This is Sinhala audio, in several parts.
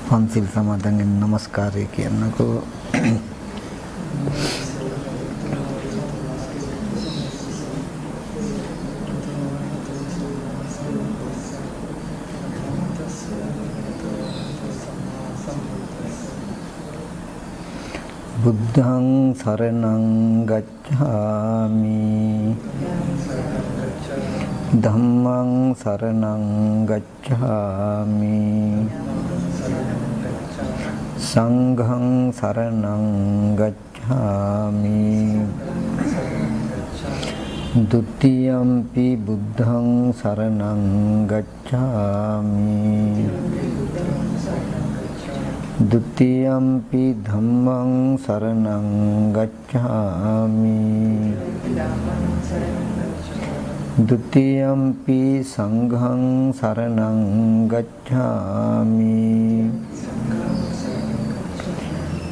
පන්සිල් සමාදන්ගෙන් නමස්කාරය කියන්නකෝ. බුද්ධං සරණං ගච්ඡාමි ධම්මං සරණං ගච්ඡාමි සංඝං සරණං ගච්ඡාමි ဒုတိယံ පි බුද්ධං සරණං ගච්ඡාමි ဒုတိယံ පි ධම්මං සරණං ගච්ඡාමි ဒုတိယံ පි සංඝං සරණං ගච්ඡාමි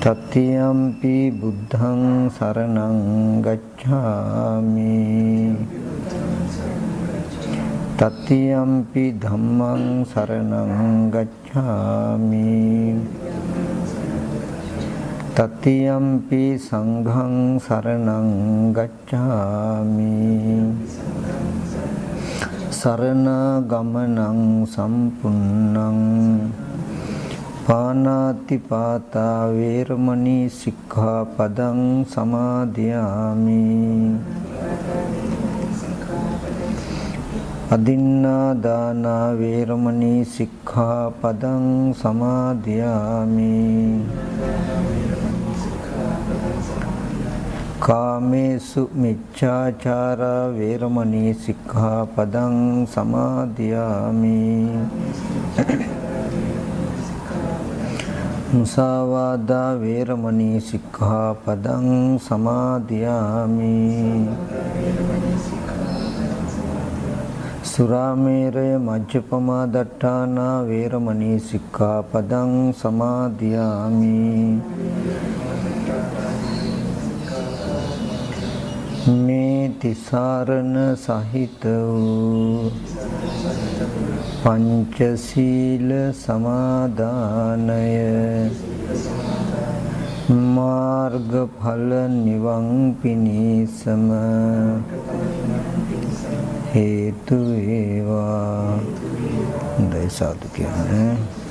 တတိယံ පි බුද්ධං සරණං ගච්ඡාමි တတိယံ පි ධම්මං සරණං ගච්ඡාමි တတိယံ පි සංඝං සරණං ගච්ඡාමි สรณกมนังสัมปุณนังปานาติปาตาเวรมณีสิกขาปดังสมาธิยามิอดินนาดานาเวรมณีสิกขาปดังสมาธิยามิกาเมสุมิจฉาจาราเวรมณีสิกขาปดังสมาธิยามิมุสาวาทาเวรมณีสิกขาปดังสมาธิยามิสุราเมรยมัจจปมาดัฏฐานาเวรมณีสิกขาปดังสมาธิยามิเมติสารณสหิตปัญจศีลสมาดานยมาร์กผลนิวังปินิสมเหตุเอวาได้สาธุเกียรติ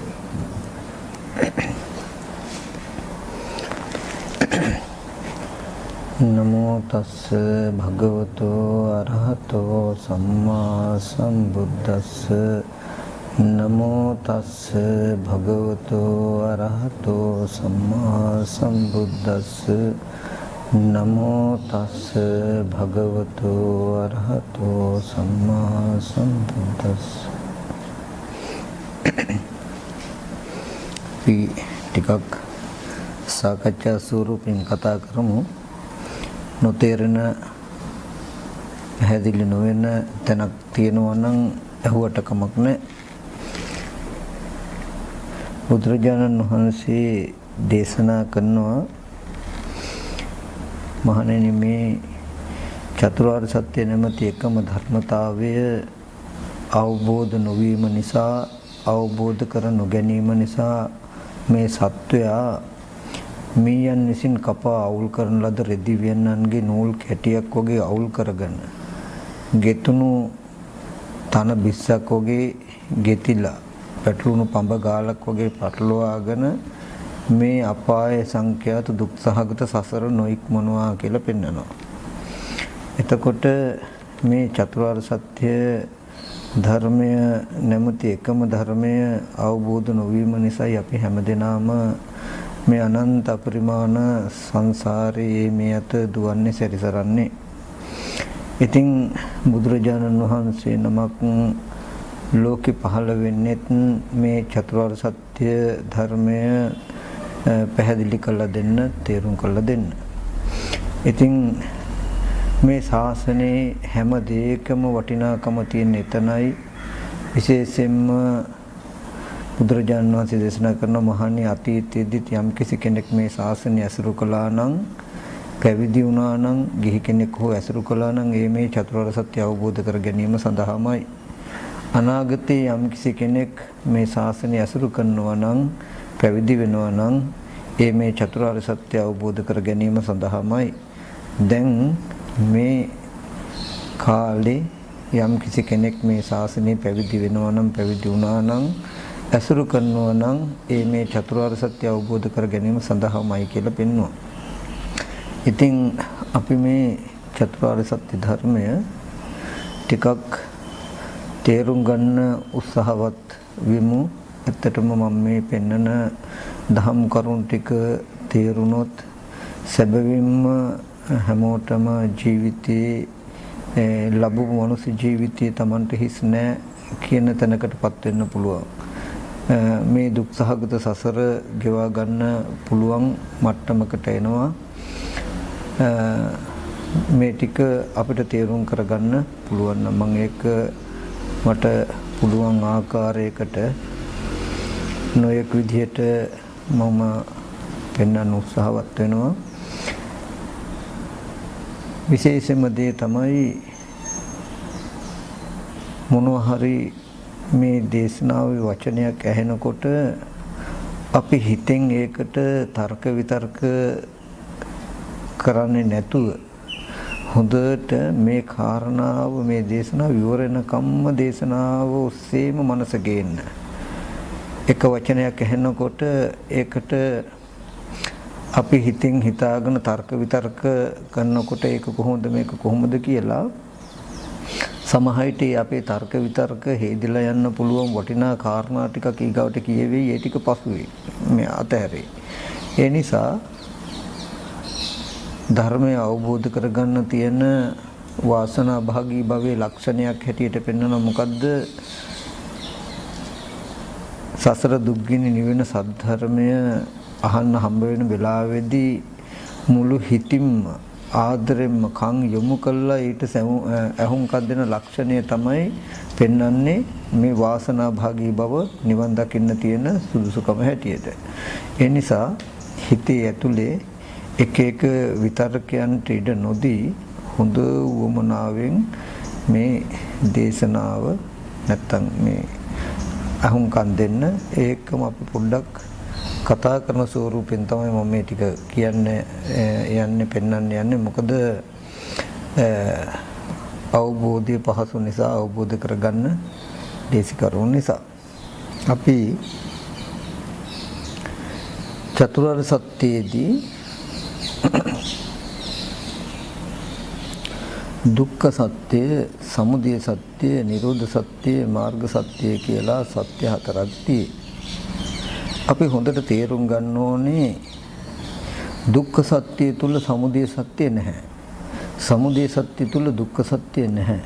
नमो तस्से भगवतो अरहतो सम्मा संबुद्धस्से नमो तस्से भगवतो अरहतो सम्मा संबुद्धस्से नमो तस्से भगवतो अरहतो सम्मा संबुद्धस्से අපි ටිකක් සාකච්ඡා ස්වරූපයෙන් කතා කරමු. නොතේරෙන පැහැදිලි නොවන තැනක් තියෙනවා නම් අහුවට කමක් නැහැ. බුදුරජාණන් වහන්සේ දේශනා කරනවා මහණෙනි මේ චතුරාර්ය සත්‍ය නැමැති එකම ධර්මතාවය අවබෝධ නොවීම නිසා අවබෝධ කර නොගැනීම නිසා මේ සත්වයා මීයන් විසින් කපා අවුල් කරන ලද රෙදි වියන්නන්ගේ නූල් කැටියක් වගේ අවුල් කරගෙන ගෙතුණු තන බිස්සක් වගේ ගෙතිලා පැටළුණු පඹ ගාලක් වගේ පටලවාගෙන මේ අපාය සංඛ්‍යාත දුක් සහගත සසර නොඉක්මනවා කියලා පෙන්නනවා. එතකොට මේ චතුරාර්ය සත්‍ය ධර්මය නැමැති එකම ධර්මය අවබෝධ නොවීම නිසායි අපි හැමදෙනාම මේ අනන්ත අපරිමාණ සංසාරයේ මේ අත දුවන්නේ සැරිසරන්නේ. ඉතින් බුදුරජාණන් වහන්සේ නමක් ලෝකෙ පහළ වෙන්නේත් මේ චතුරාර්ය සත්‍ය ධර්මය පැහැදිලි කරලා දෙන්න, තේරුම් කරලා දෙන්න. ඉතින් මේ ශාසනයේ හැම දෙයකම වටිනාකම තියෙන එතනයි. විශේෂයෙන්ම බුදුරජාණන් වහන්සේ දේශනා කරන මහණේ අතීතයේදී යම් කිසි කෙනෙක් මේ ශාසනය ඇසුරු කළා නම්, පැවිදි වුණා නම්, ගිහි කෙනෙක් හෝ ඇසුරු කළා නම් ඒ මේ චතුරාර්ය සත්‍ය අවබෝධ කර ගැනීම සඳහාමයි. අනාගතයේ යම්කිසි කෙනෙක් මේ ශාසනය ඇසුරු කරනවා නම් පැවිදි වෙනවා නම් ඒ මේ චතුරාර්ය සත්‍ය අවබෝධ කර ගැනීම සඳහාමයි. දැන් මේ කාලේ යම්කිසි කෙනෙක් මේ ශාසනය පැවිදි වෙනවා නම් පැවිදි වුණා නම් ඇසුරු කරනවා නම් ඒ මේ චතුරාර්ය සත්‍ය අවබෝධ කර ගැනීම සඳහාමයි කියලා පෙන්වනවා. ඉතින් අපි මේ චතුරාර්ය සත්‍ය ධර්මය ටිකක් තේරුම් ගන්න උත්සාහවත් වෙමු. ඇත්තටම මම මේ පෙන්නන දහම් කරුණු ටික තේරුනොත් සැබවින්ම හැමෝටම ජීවිතේ ලැබු මනුස්ස ජීවිතයේ Tamanට හිස් නැහැ කියන තැනකටපත් වෙන්න පුළුවන්. මේ දුක් සහගත සසර ගෙවා ගන්න පුළුවන් මට්ටමකට එනවා. මේ ටික අපිට තේරුම් කරගන්න පුළුවන් නම් මම ඒක මට පුළුවන් ආකාරයකට නොයෙක් විදිහට මම පෙන්වන්න උත්සාහවත් වෙනවා. විශේෂම දේ තමයි මොනවා හරි මේ දේශනාවේ වචනයක් ඇහෙනකොට අපි හිතෙන් ඒකට තර්ක විතර්ක කරන්නේ නැතුව හොඳට මේ කාරණාව මේ දේශනාව විවරණකම්ම දේශනාව ඔස්සේම මනස ගේන්න. එක වචනයක් ඇහෙනකොට ඒකට අපි හිතින් හිතාගෙන තර්ක විතර්ක කරනකොට ඒක කොහොමද මේක කොහොමද කියලා සමහරවිට අපේ තර්ක විතර්ක හේදිලා යන්න පුළුවන් වටිනා කාරණා ටිකක් ඊගවට කියවෙයි. ඒ ටික පසුවේ මේ අතහැරේ. ඒ නිසා ධර්මය අවබෝධ කරගන්න තියෙන වාසනා භාගී භවයේ ලක්ෂණයක් හැටියට පෙන්වන මොකද්ද? සසර දුක්ගිනි නිවෙන සද්ධර්මය අහන්න හම්බ වෙන වෙලාවේදී මුළු හිතින්ම ආදරෙන්ම කන් යොමු කළා ඊට ඇහුම්කන් දෙන ලක්ෂණය තමයි පෙන්වන්නේ මේ වාසනා භාගී භව නිවන් දකින්න තියෙන සුදුසුකම හැටියට. ඒ නිසා හිතේ ඇතුලේ එක එක විතර්කයන්ට ඉඩ නොදී හොඳ වමනාවෙන් මේ දේශනාව නැත්තම් මේ අහුම්කන් දෙන්න ඒකම අපි පොඩ්ඩක් කතා කරන ස්වරූපෙන් තමයි මම මේ ටික යන්නේ පෙන්වන්න යන්නේ. මොකද අවබෝධය පහසු නිසා අවබෝධ කරගන්න දේශ කරුණ නිසා අපි චතුරාර්ය සත්‍යයේදී දුක්ඛ සත්‍ය, සමුදය සත්‍ය, නිරෝධ සත්‍ය, මාර්ග සත්‍ය කියලා සත්‍ය හතරක් තියෙනවා. අපි හොඳට තේරුම් ගන්න ඕනේ දුක්ඛ සත්‍ය තුල සමුදය සත්‍ය නැහැ. සමුදය සත්‍ය තුල දුක්ඛ සත්‍ය නැහැ.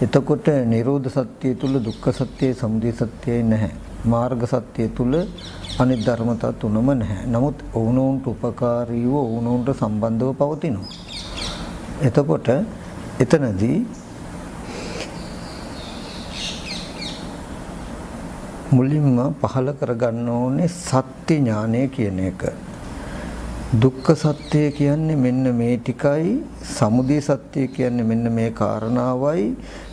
එතකොට නිරෝධ සත්‍ය තුල දුක්ඛ සත්‍ය, සමුදය සත්‍යයි නැහැ. මාර්ග සත්‍ය තුල අනිත් ධර්මතා තුනම නැහැ. නමුත් ඔවුනොන්ට උපකාරීව ඔවුනොන්ට සම්බන්ධව පවතිනවා. එතකොට එතනදී මුලින්ම පහල කරගන්න ඕනේ සත්‍ය ඥානය කියන එක. දුක්ඛ සත්‍ය කියන්නේ මෙන්න මේ ටිකයි, සමුදය සත්‍ය කියන්නේ මෙන්න මේ කාරණාවයි.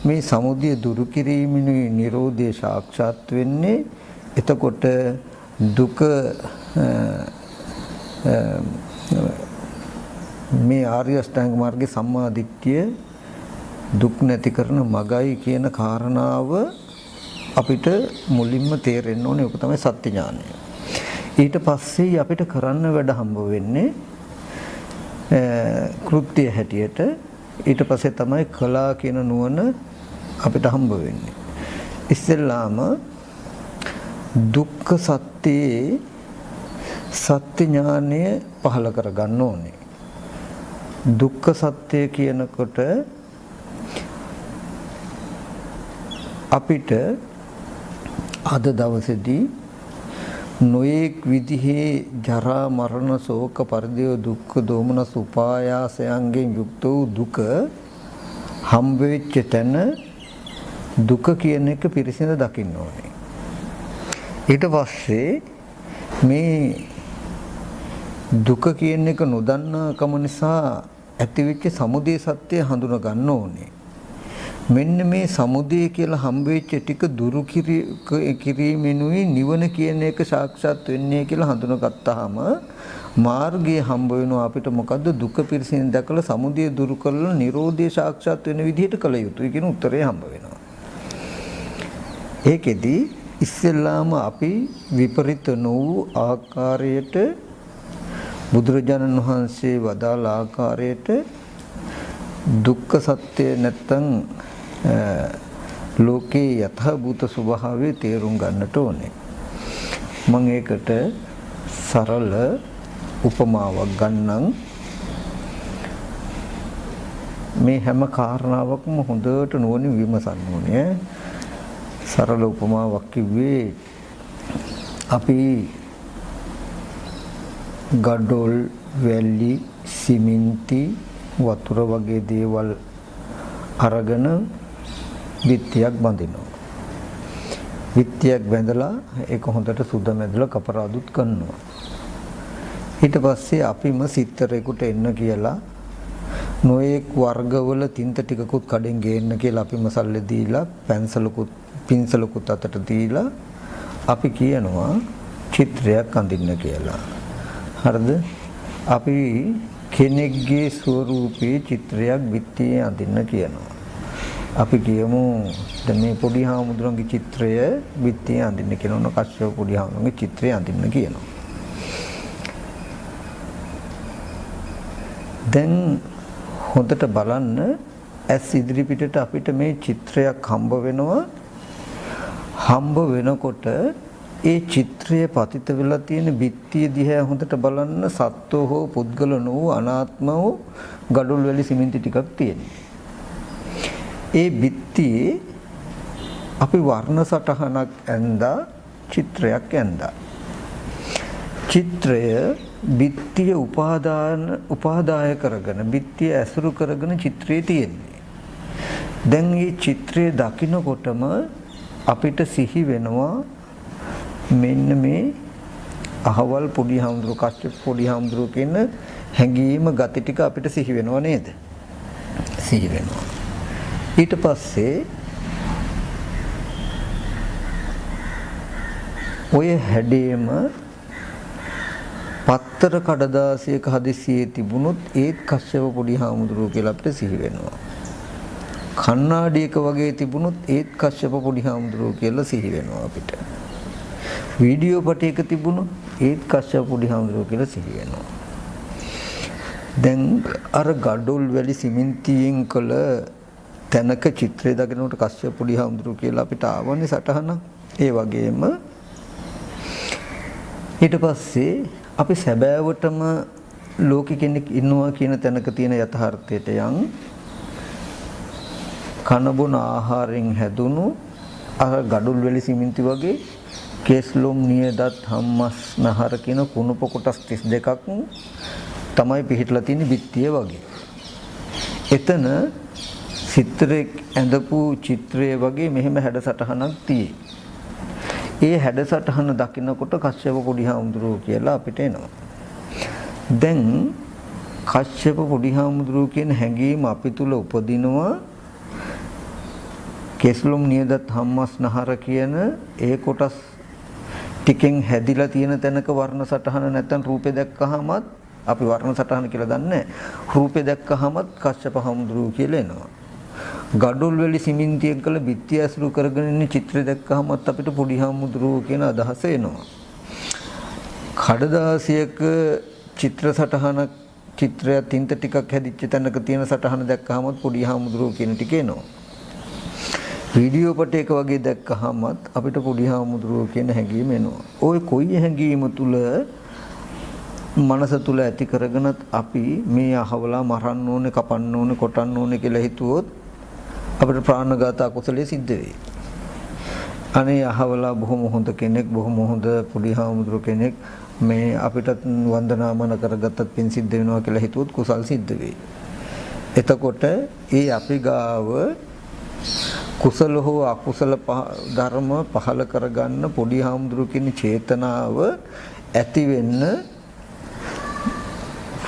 මේ සමුදය දුරු කිරීමෙනුයි නිරෝධය සාක්ෂාත් වෙන්නේ. එතකොට දුක මේ ආර්ය අෂ්ටාංග මාර්ගයේ සම්මා දිට්ඨිය දුක් නැති කරන මගයි කියන කාරණාව අපිට මුලින්ම තේරෙන්න ඕනේ. ඒක තමයි සත්‍ය ඥානය. ඊට පස්සේ අපිට කරන්න වැඩ හම්බ වෙන්නේ කෘත්‍ය හැටියට. ඊට පස්සේ තමයි කලා කියන නුවණ අපිට හම්බ වෙන්නේ. ඉස්සෙල්ලාම දුක්ඛ සත්‍යයේ සත්‍ය ඥානය පහළ කරගන්න ඕනේ. දුක්ඛ සත්‍ය කියනකොට අපිට අද දවසේදී නොඑක් විදිහේ ජරා මරණ ශෝක පරිදේව දුක්ඛ දෝමනස් උපායාසයන්ගෙන් යුක්ත වූ දුක හම්බ වෙච්ච තැන දුක කියන එක පිරිසිඳ දකින්න ඕනේ. ඊට පස්සේ මේ දුක කියන එක නොදන්නා කම නිසා ඇතිවෙච්ච සමුදය සත්‍ය හඳුනා ගන්න ඕනේ. මෙන්න මේ සමුදය කියලා හම්බෙච්ච ටික දුරු කිරීමෙනුයි නිවන කියන එක සාක්ෂාත් වෙන්නේ කියලා හඳුනගත්තාම මාර්ගය හම්බ වෙනවා අපිට. මොකද්ද? දුක පිරසින් දැකලා සමුදය දුරු කරලා නිරෝධය සාක්ෂාත් වෙන විදිහට කළ යුතුයි කියන උත්තරය හම්බ වෙනවා. ඒකෙදි ඉස්සෙල්ලාම අපි විපරිත නොවූ ආකාරයට බුදුරජාණන් වහන්සේ වදාළ ආකාරයට දුක්ඛ සත්‍ය නැත්තම් ලෝකේ යථාභූත ස්වභාවය තේරුම් ගන්නට ඕනේ. මම ඒකට සරල උපමාවක් ගන්නම්. මේ හැම කාරණාවක්ම හොඳට නුවණින් විමසන්න ඕනේ. සරල උපමාවක් කිව්වේ අපි ගඩොල්, වැලි, සිමෙන්ති, වතුර වගේ දේවල් අරගෙන විත්තියක් බඳිනවා. විත්තියක් බැඳලා ඒක හොඳට සුද මැදලා කපරාදුත් කරනවා. ඊට පස්සේ අපිම සිත්තරේකට එන්න කියලා නොඑක් වර්ගවල තින්ත ටිකකුත් කඩෙන් ගේන්න කියලා අපි මසල්ලේ දීලා පින්සලකුත් අතට දීලා අපි කියනවා චිත්‍රයක් අඳින්න කියලා. හරිද? අපි කෙනෙක්ගේ ස්වරූපයේ චිත්‍රයක් විත්තියේ අඳින්න කියනවා. අපි කියමු දැන් මේ පොඩි හාමුදුරන්ගේ චිත්‍රය විත්තියේ අඳින්න කියනවා. කශ්‍යප පොඩි හාමුදුරන්ගේ චිත්‍රය අඳින්න කියනවා. දැන් හොඳට බලන්න ඇස් ඉදිරි පිටට අපිට මේ චිත්‍රයක් හම්බ වෙනවා. හම්බ වෙනකොට ඒ චිත්‍රය පතිත වෙලා තියෙන බිත්තිය දිහා හොඳට බලන්න සත්ව හෝ පුද්ගල නොවු අනාත්ම වූ ගඩොල් වැලි සිමෙන්ති ටිකක් තියෙනවා. ඒ බිත්තියේ අපි වර්ණ සටහනක් ඇඳා චිත්‍රයක් ඇඳා. චිත්‍රය බිත්තිය උපාදාය කරගෙන බිත්තිය ඇසුරු කරගෙන චිත්‍රයේ තියෙන්නේ. දැන් මේ චිත්‍රය දකින්නකොටම අපිට සිහි වෙනවා මෙන්න මේ අහවල් පොඩි හාමුදුරුවෝ කශ්‍යප පොඩි හාමුදුරුවෝ කියන හැඟීම ගති ටික අපිට සිහි වෙනව නේද? සිහි වෙනවා. ඊට පස්සේ ඔය හැඩේම පත්තර කඩදාසියක හදිසියේ තිබුණොත් ඒත් කශ්‍යප පොඩි හාමුදුරුවෝ කියලා අපිට සිහි වෙනවා. කණ්ණාඩියක වගේ තිබුණොත් ඒත් කශ්‍යප පොඩි හාමුදුරුවෝ කියලා සිහි වෙනවා අපිට. වීඩියෝ පටයක තිබුණොත් ඒත් කශ්‍යප පොඩි හාමුදුරුවෝ කියලා සිහි වෙනවා. දැන් අර ගඩොල් වැලි සිමෙන්තියෙන් කළ තැනක චිත්‍රය දකිනකොට කශ්‍යප පොඩි හාමුදුරුවෝ කියලා අපිට ආවනේ සටහන. ඒ වගේම ඊට පස්සේ අපි සැබෑවටම ලෝකෙ කෙනෙක් ඉන්නවා කියන තැනක තියෙන යථාර්ථයට යන් කනබුන ආහාරයෙන් හැදුණු අර ගඩොල් වැලි සිමෙන්ති වගේ කේස්ලොම් නියදත් හම්මස් නහර කියන කුණප කොටස් 32ක් තමයි පිහිටලා තියෙන බිත්තිය වගේ. එතන චිත්‍රයක් ඇඳපු චිත්‍රය වගේ මෙහෙම හැඩසටහනක් තියෙයි. ඒ හැඩසටහන දකින්නකොට කශ්‍යප පොඩි හාමුදුරුවෝ කියලා අපිට එනවා. දැන් කශ්‍යප පොඩි හාමුදුරුවෝ කියන හැඟීම අපි තුල උපදිනවා. කේස්ලොම් නියදත් හම්මස් නහර කියන ඒ කොටස් ටිකෙන් හැදිලා තියෙන තැනක වර්ණ සටහන නැත්නම් රූපේ දැක්කහමත් අපි වර්ණ සටහන කියලා දන්නේ රූපේ දැක්කහමත් කශ්‍යප හාමුදුරුවෝ කියලා එනවා. ගඩොල් වැලි සිමෙන්තියෙන් කළ බිත්තිය ඇසුරු කරගෙන ඉන්න චිත්‍රය දැක්කහමත් අපිට පොඩි හාමුදුරුවෝ කියන අදහස එනවා. කඩදාසියක චිත්‍ර සටහනක් චිත්‍රය තින්ත ටිකක් හැදිච්ච තැනක තියෙන සටහන දැක්කහමත් පොඩි හාමුදුරුවෝ කියන ටික එනවා. වීඩියෝ පටයක වගේ දැක්කහමත් අපිට පොඩි හාමුදුරුවෝ කියන හැඟීම එනවා. ওই කොයි හැඟීම තුල මනස තුල ඇති කරගෙනත් අපි මේ අහවලා මරන්න ඕනේ, කපන්න ඕනේ, කොටන්න ඕනේ කියලා හිතුවොත් අපිට ප්‍රාණඝාත අකුසලයේ සිද්ධ වෙයි. අනේ අහවලා බොහොම හොඳ කෙනෙක්, බොහොම හොඳ පොඩි හාමුදුරුවෝ කෙනෙක් මේ අපිටත් වන්දනාමන කරගත්තත් පින් සිද්ධ වෙනවා කියලා හිතුවොත් කුසල් සිද්ධ වෙයි. එතකොට ඒ අපි ගාව කුසල හෝ අකුසල ධර්ම පහල කරගන්න පොඩි හාමුදුරුවෝ කියන චේතනාව ඇති වෙන්න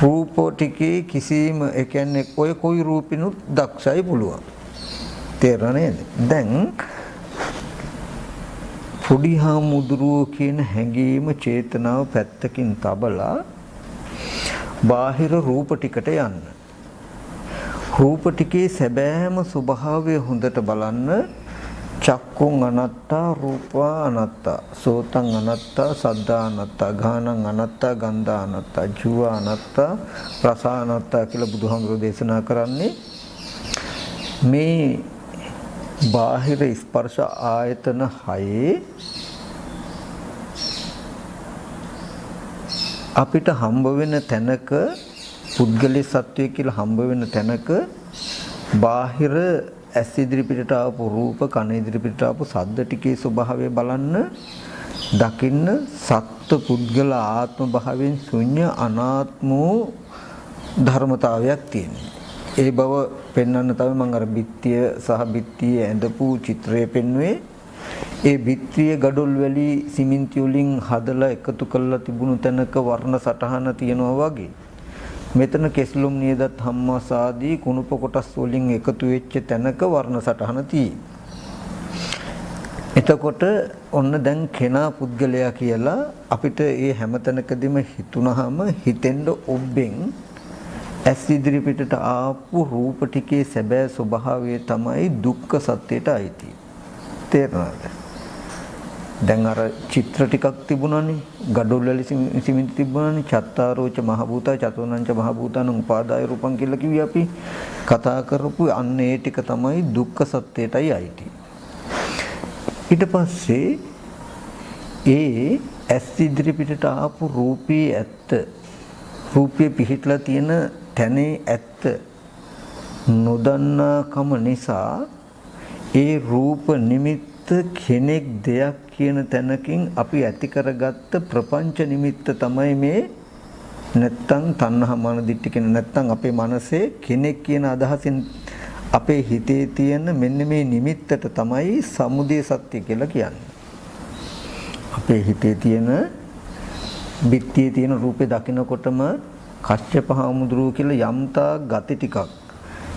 රූපෝ ටිකේ කිසිම ඒ කියන්නේ ඔය කොයි රූපිනුත් දක්ෂයි පුළුවන්. තේරෙන්නේ දැන් පොඩි හාමුදුරුවෝ කියන හැඟීම චේතනාව පැත්තකින් තබලා බාහිර රූප ටිකට යන්න. රූප ටිකේ සැබෑම ස්වභාවය හොඳට බලන්න. චක්කුං අනත්තා රූපා අනත්තා සෝතං අනත්තා සද්දා අනත්තා ගානං අනත්තා ගන්ධා අනත්තා ජීවා අනත්තා රස අනත්තා කියලා බුදුහාමුදුරෝ දේශනා කරන්නේ මේ බාහිර ස්පර්ශ ආයතන හයේ අපිට හම්බ වෙන තැනක පුද්ගලික සත්වය කියලා හම්බ වෙන තැනක බාහිර ඇස් ඉදිරි පිටට ආපු රූප කන ඉදිරි පිටට ආපු ශබ්ද ටිකේ ස්වභාවය බලන්න දකින්න සත්ත්ව පුද්ගල ආත්ම භාවයෙන් ශුන්‍ය අනාත්ම ධර්මතාවයක් තියෙනවා. ඒ බව පෙන්වන්න තමයි මම අර බිත්තිය සහ බිත්තිය ඇඳපු චිත්‍රය පෙන්වුවේ. ඒ බිත්තිය ගඩොල් වැලි සිමෙන්ති වලින් හදලා එකතු කරලා තිබුණු තැනක වර්ණ සටහන තියෙනවා වගේ. මෙතන කෙස්ලොම් නියදත් හම්මාස ආදී කුණුප කොටස් වලින් එකතු වෙච්ච තැනක වර්ණ සටහන තියෙයි. එතකොට ඔන්න දැන් කෙනා පුද්ගලයා කියලා අපිට මේ හැම තැනකදීම හිතුනහම හිතෙන්න ඔබෙන් ඇස් ඉදිරි පිටට ආපු රූප ටිකේ සැබෑ ස්වභාවය තමයි දුක්ඛ සත්‍යයට අයිති. තේරෙනවද? දැන් අර චිත්‍ර ටිකක් තිබුණානේ ගඩොල් වල සිමෙන්ති තිබුණානේ චත්තාරෝච මහ භූතා චතුර්ණංච මහ භූතාන උපාදාය රූපං කියලා කිව්වේ අපි කතා කරපු අන්න ඒ ටික තමයි දුක්ඛ සත්‍යයටයි අයිති. ඊට පස්සේ ඒ ඇස් ඉදිරි පිටට ආපු රූපී ඇත්ත රූපේ පිහිටලා තියෙන තැනේ ඇත්ත නොදන්නාකම නිසා ඒ රූප නිමිත්ත කෙනෙක් දෙයක් කියන තැනකින් අපි ඇති කරගත්ත ප්‍රපංච නිමිත්ත තමයි මේ නැත්තම් තණ්හා මාන දිට්ඨි කියන නැත්තම් අපේ මනසේ කෙනෙක් කියන අදහසින් අපේ හිතේ තියෙන මෙන්න මේ නිමිත්තට තමයි සමුදය සත්‍ය කියලා කියන්නේ. අපේ හිතේ තියෙන බිත්තියේ තියෙන රූපේ දකිනකොටම කච්චප හාමුදුරුවෝ කියලා යම්තා ගති ටිකක්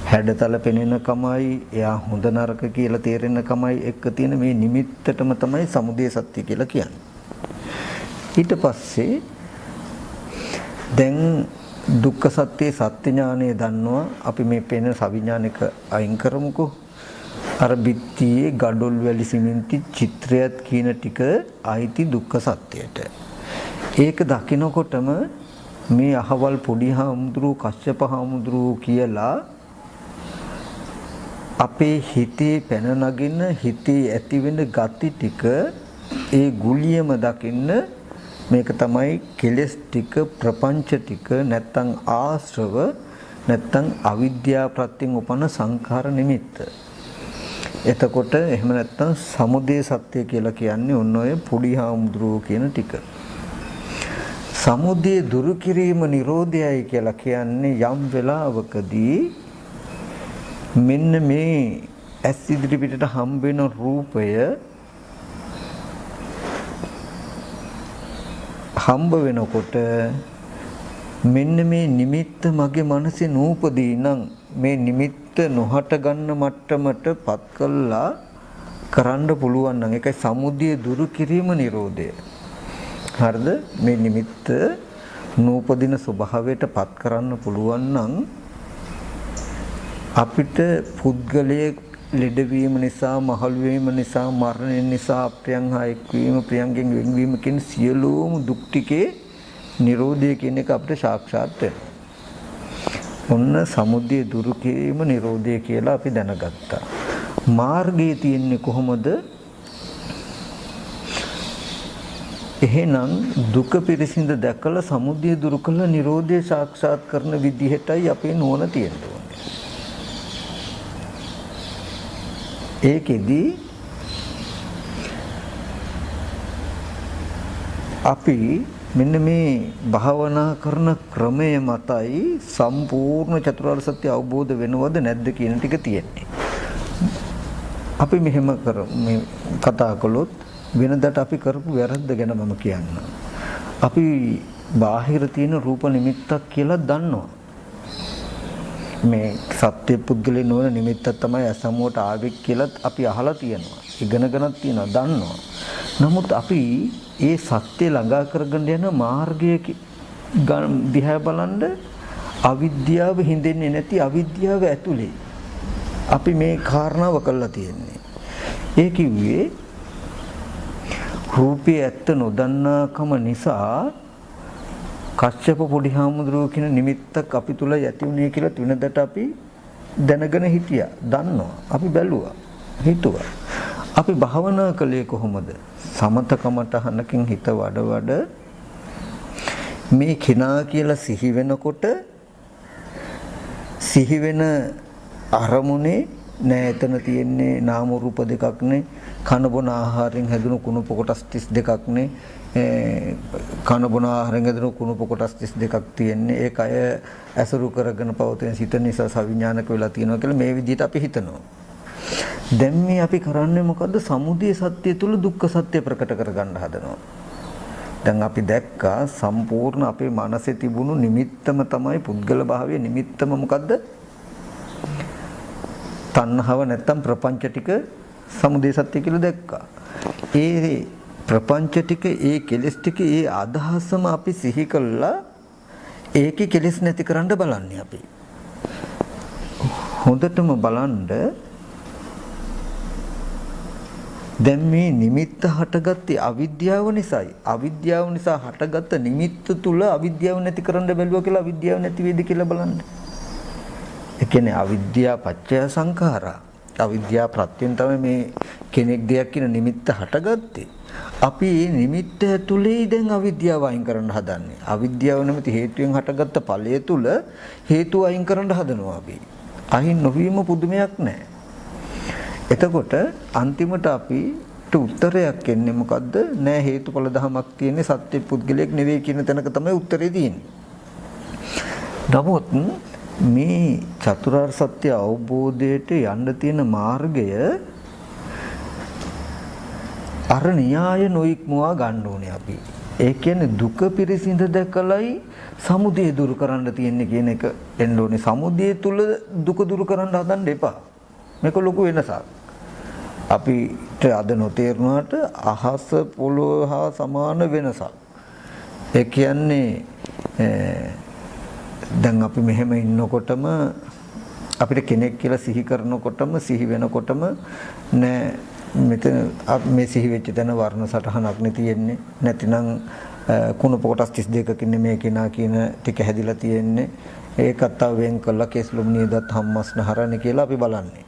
හැඩතල පෙනෙන කමයි එයා හොඳ නරක කියලා තේරෙන කමයි එක්ක තියෙන මේ නිමිත්තටම තමයි සමුදය සත්‍ය කියලා කියන්නේ. ඊට පස්සේ දැන් දුක්ඛ සත්‍ය සත්‍ය ඥානය දන්නවා අපි මේ පෙනෙන සවිඥානික අයින් කරමුකෝ. අර බිත්තියේ ගඩොල් වැලි සිමෙන්ති චිත්‍රයත් කියන ටික අයිති දුක්ඛ සත්‍යයට. ඒක දකිනකොටම මේ අහවල් පොඩි හාමුදුරුවෝ කච්චප හාමුදුරුවෝ කියලා අපේ හිතේ පැන නගින හිතේ ඇති වෙන ගති ටික ඒ ගුලියම දකින්න මේක තමයි කෙලස් ටික ප්‍රපංච ටික නැත්තම් ආශ්‍රව නැත්තම් අවිද්‍යාව ප්‍රත්‍යයෙන් උපන්න සංඛාර නිමිත්ත. එතකොට එහෙම නැත්තම් සමුදය සත්‍ය කියලා කියන්නේ ඔන්න ඔය පොඩි හාමුදුරුවෝ කියන ටික. සමුදය දුරු කිරීම නිරෝධයයි කියලා කියන්නේ යම් වෙලාවකදී මෙන්න මේ ඇස් ඉදිරි පිටට හම්බ වෙන රූපය හම්බ වෙනකොට මෙන්න මේ නිමිත්ත මගේ මනසේ නූපදී නම් මේ නිමිත්ත නොහට ගන්න මට්ටමට පත් කළා කරන්න පුළුවන් නම් ඒකයි සමුදය දුරු කිරීම නිරෝධය. හරිද? මේ නිමිත්ත නූපදින ස්වභාවයට පත් කරන්න පුළුවන් නම් අපිට පුද්ගලයේ ලෙඩවීම නිසා මහලු වීම නිසා මරණය නිසා අප්‍රියං හා එක්වීම ප්‍රියංගෙන් වෙන්වීම කියන සියලුම දුක් ටිකේ නිරෝධය කියන එක අපිට සාක්ෂාත් වෙනවා. ඔන්න සමුදය දුරු කිරීම නිරෝධය කියලා අපි දැනගත්තා. මාර්ගයේ තියෙන්නේ කොහොමද? එහෙනම් දුක පිරිසිඳ දැකලා සමුදය දුරු කළ නිරෝධය සාක්ෂාත් කරන විදිහටයි අපේ නුවණ තියෙන්නේ. ඒකෙදි අපි මෙන්න මේ භාවනා කරන ක්‍රමය මතයි සම්පූර්ණ චතුරාර්ය සත්‍ය අවබෝධ වෙනවද නැද්ද කියන ටික තියෙන්නේ. අපි මෙහෙම මේ කතා කළොත් වෙනදට අපි කරපු වැරද්ද ගැන මම කියන්න. අපි බාහිර තියෙන රූප නිමිත්තක් කියලා දන්නවා. මේ සත්‍ය පුද්ගලේ නොවන නිමිත්ත තමයි අසමුවට ආවේ කියලා අපි අහලා තියෙනවා. ඉගෙනගෙනත් තියෙනවා, දන්නවා. නමුත් අපි ඒ සත්‍ය ළඟා කරගෙන යන මාර්ගය දිහා බලනද අවිද්‍යාව හින්දෙන්නේ නැති අවිද්‍යාව ඇතුලේ අපි මේ කාරණාව කළා තියෙන්නේ. ඒ කිව්වේ රූපේ ඇත්ත නොදන්නාකම නිසා කච්චප පොඩි හාමුදුරුවෝ කියන නිමිත්තක් අපි තුල යති උනේ කියලා තුනකට අපි දැනගෙන හිටියා. දන්නවා. අපි බැලුවා. හිතුවා. අපි භාවනා කළේ කොහොමද? සමතකමටහනකින් හිත වඩ මේ කිනා කියලා සිහි වෙනකොට සිහි වෙන අරමුණේ නෑ එතන තියෙන්නේ නාම රූප දෙකක් නේ. කන බොන ආහාරයෙන් හැදුණු කුණුප කොටස් 32ක් නේ. කන බොන ආහාරයෙන් හැදුණු කුණුප කොටස් 32ක් තියෙන්නේ. ඒක අය ඇසුරු කරගෙන පවතින සිත නිසා සවිඥානික වෙලා තියෙනවා කියලා මේ විදිහට අපි හිතනවා. දැන් මේ අපි කරන්නේ මොකද්ද? සමුදය සත්‍ය තුල දුක්ඛ සත්‍ය ප්‍රකට කරගන්න හදනවා. දැන් අපි දැක්කා සම්පූර්ණ අපේ මනසේ තිබුණු නිමිත්තම තමයි පුද්ගල භාවයේ නිමිත්තම මොකද්ද? තණ්හාව නැත්තම් ප්‍රපංච ටික සමුදය සත්‍ය කියලා දැක්කා. ඒ ප්‍රපංච ටික ඒ කෙලස් ටික ඒ අදහසම අපි සිහි කළා ඒකේ කෙලස් නැති කරන්න බලන්නේ අපි. හොඳටම බලන්න දැන් මේ නිමිත්ත හටගත්තේ අවිද්‍යාව නිසායි. අවිද්‍යාව නිසා හටගත්ත නිමිත්ත තුල අවිද්‍යාව නැති කරන්න බැලුවා කියලා අවිද්‍යාව නැති වේද කියලා බලන්න. ඒ කියන්නේ අවිද්‍යාව පත්‍ය සංඛාරා. අවිද්‍යාව ප්‍රත්‍යයෙන් තමයි මේ කෙනෙක් දෙයක් කියන නිමිත්ත හටගත්තේ. අපි මේ නිමිත්ත ඇතුලේ දැන් අවිද්‍යාව අයින් කරන්න හදන්නේ. අවිද්‍යාව නැමැති හේතුයෙන් හටගත්ත ඵලය තුල හේතු අයින් කරන්න හදනවා අපි. අයින් නොවීම පුදුමයක් නෑ. එතකොට අන්තිමට අපිට උත්තරයක් එන්නේ මොකද්ද? නෑ හේතුඵල ධමයක් තියෙන්නේ සත්‍ය පුද්ගලයක් නෙවෙයි කියන තැනක තමයි උත්තරේ තියෙන්නේ. නමුත් මේ චතුරාර්ය සත්‍ය අවබෝධයට යන්න තියෙන මාර්ගය අර න්‍යාය නොඉක්මවා ගන්න ඕනේ අපි. ඒ කියන්නේ දුක පිරිසිඳ දැකලයි සමුදය දුරු කරන්න තියෙන්නේ කියන එක එන්න ඕනේ. සමුදය තුල දුක දුරු කරන්න හදන්න එපා. මේක ලොකු වෙනසක්. අපිට අද නොතේරුණාට අහස පොළොව හා සමාන වෙනසක්. ඒ කියන්නේ දැන් අපි මෙහෙම ඉන්නකොටම අපිට කෙනෙක් කියලා සිහි කරනකොටම සිහි වෙනකොටම නෑ මෙතන මේ සිහි වෙච්ච තැන වර්ණ සටහනක් නේ තියෙන්නේ. නැතිනම් කුණප කොටස් 32කින් මේ කෙනා කියන ටික හැදිලා තියෙන්නේ. ඒකත් තව වෙන් කළා කේස්ලුම් නියදත් හම්මස්න හරන්නේ කියලා අපි බලන්නේ.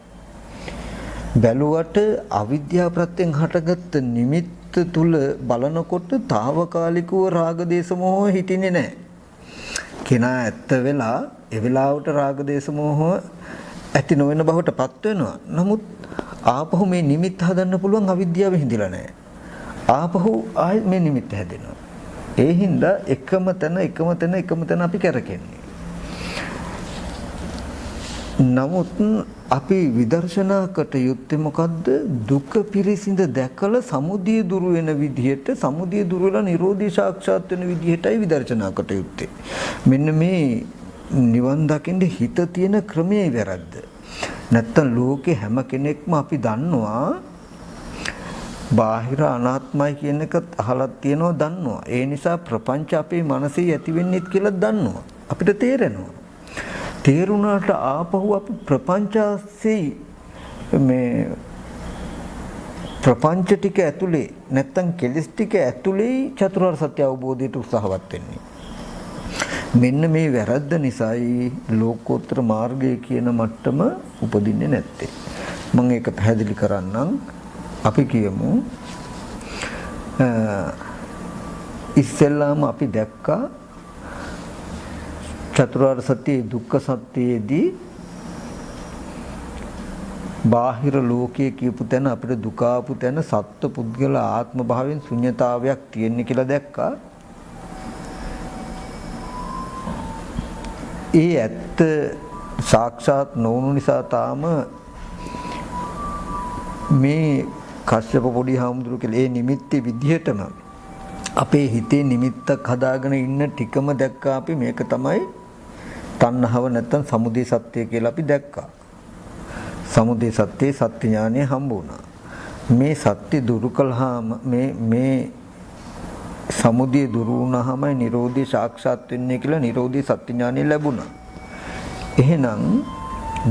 බැලුවට අවිද්‍යාව ප්‍රත්‍යයෙන් හටගත්ත නිමිත්ත තුල බලනකොට తాවකාලිකව රාග දේශ මොහ හිටින්නේ නැහැ. කෙනා ඇත්ත වෙලා ඒ වෙලාවට රාග දේශ මොහ ඇති නොවන බවටපත් වෙනවා. නමුත් ආපහු මේ නිමිත්ත හදන්න පුළුවන් අවිද්‍යාව හිඳිලා නැහැ. ආපහු ආයෙ මේ නිමිත්ත හැදෙනවා. ඒ හින්දා එකම තැන අපි කරකෙන්නේ. නමුත් අපි විදර්ශනාකට යුත්තේ මොකද්ද? දුක පිරිසිඳ දැකලා සමුදය දුරු වෙන විදිහට සමුදය දුරු වෙලා නිරෝධී සාක්ෂාත් වෙන විදිහටයි විදර්ශනාකට යුත්තේ. මෙන්න මේ නිවන් දකින්න හිත තියෙන ක්‍රමයේ වැරද්ද. නැත්තම් ලෝකේ හැම කෙනෙක්ම අපි දන්නවා බාහිර අනාත්මයි කියන එක අහලා තියෙනවා දන්නවා. ඒ නිසා ප්‍රපංච අපේ මනසේ ඇති වෙන්නේත් කියලා දන්නවා. අපිට තේරෙනවා. තේරුණාට ආපහු අපි ප්‍රපංචාසේ මේ ප්‍රපංච ටික ඇතුලේ නැත්තම් කෙලස් ටික ඇතුලේ චතුරාර්ය සත්‍ය අවබෝධයට උත්සාහවත් වෙන්නේ. මෙන්න මේ වැරද්ද නිසායි ලෝකෝත්තර මාර්ගය කියන මට්ටම උපදින්නේ නැත්තේ. මම ඒක පැහැදිලි කරන්නම්. අපි කියමු ඉස්සෙල්ලාම අපි දැක්කා චතුරාර්ය සත්‍ය දුක්ඛ සත්‍යයේදී බාහිර ලෝකයේ කියපු තැන අපිට දුක ආපු තැන සත්ත්ව පුද්ගල ආත්ම භාවයෙන් ශුන්‍යතාවයක් තියෙන්නේ කියලා දැක්කා. ඒ ඇත්ත සාක්ෂාත් නොවුණු නිසා තාම මේ කශ්‍යප පොඩි හාමුදුරුවෝ කියලා ඒ නිමිත්තේ විදිහටම අපේ හිතේ නිමිත්තක් හදාගෙන ඉන්න ටිකම දැක්කා අපි මේක තමයි තණ්හාව නැත්තම් සමුදය සත්‍ය කියලා අපි දැක්කා. සමුදය සත්‍යයේ සත්‍ය ඥානය හම්බ වුණා. මේ සත්‍ය දුරු කළාම මේ සමුදය දුරු වුණාමයි නිරෝධය සාක්ෂාත් වෙන්නේ කියලා නිරෝධී සත්‍ය ඥානය ලැබුණා. එහෙනම්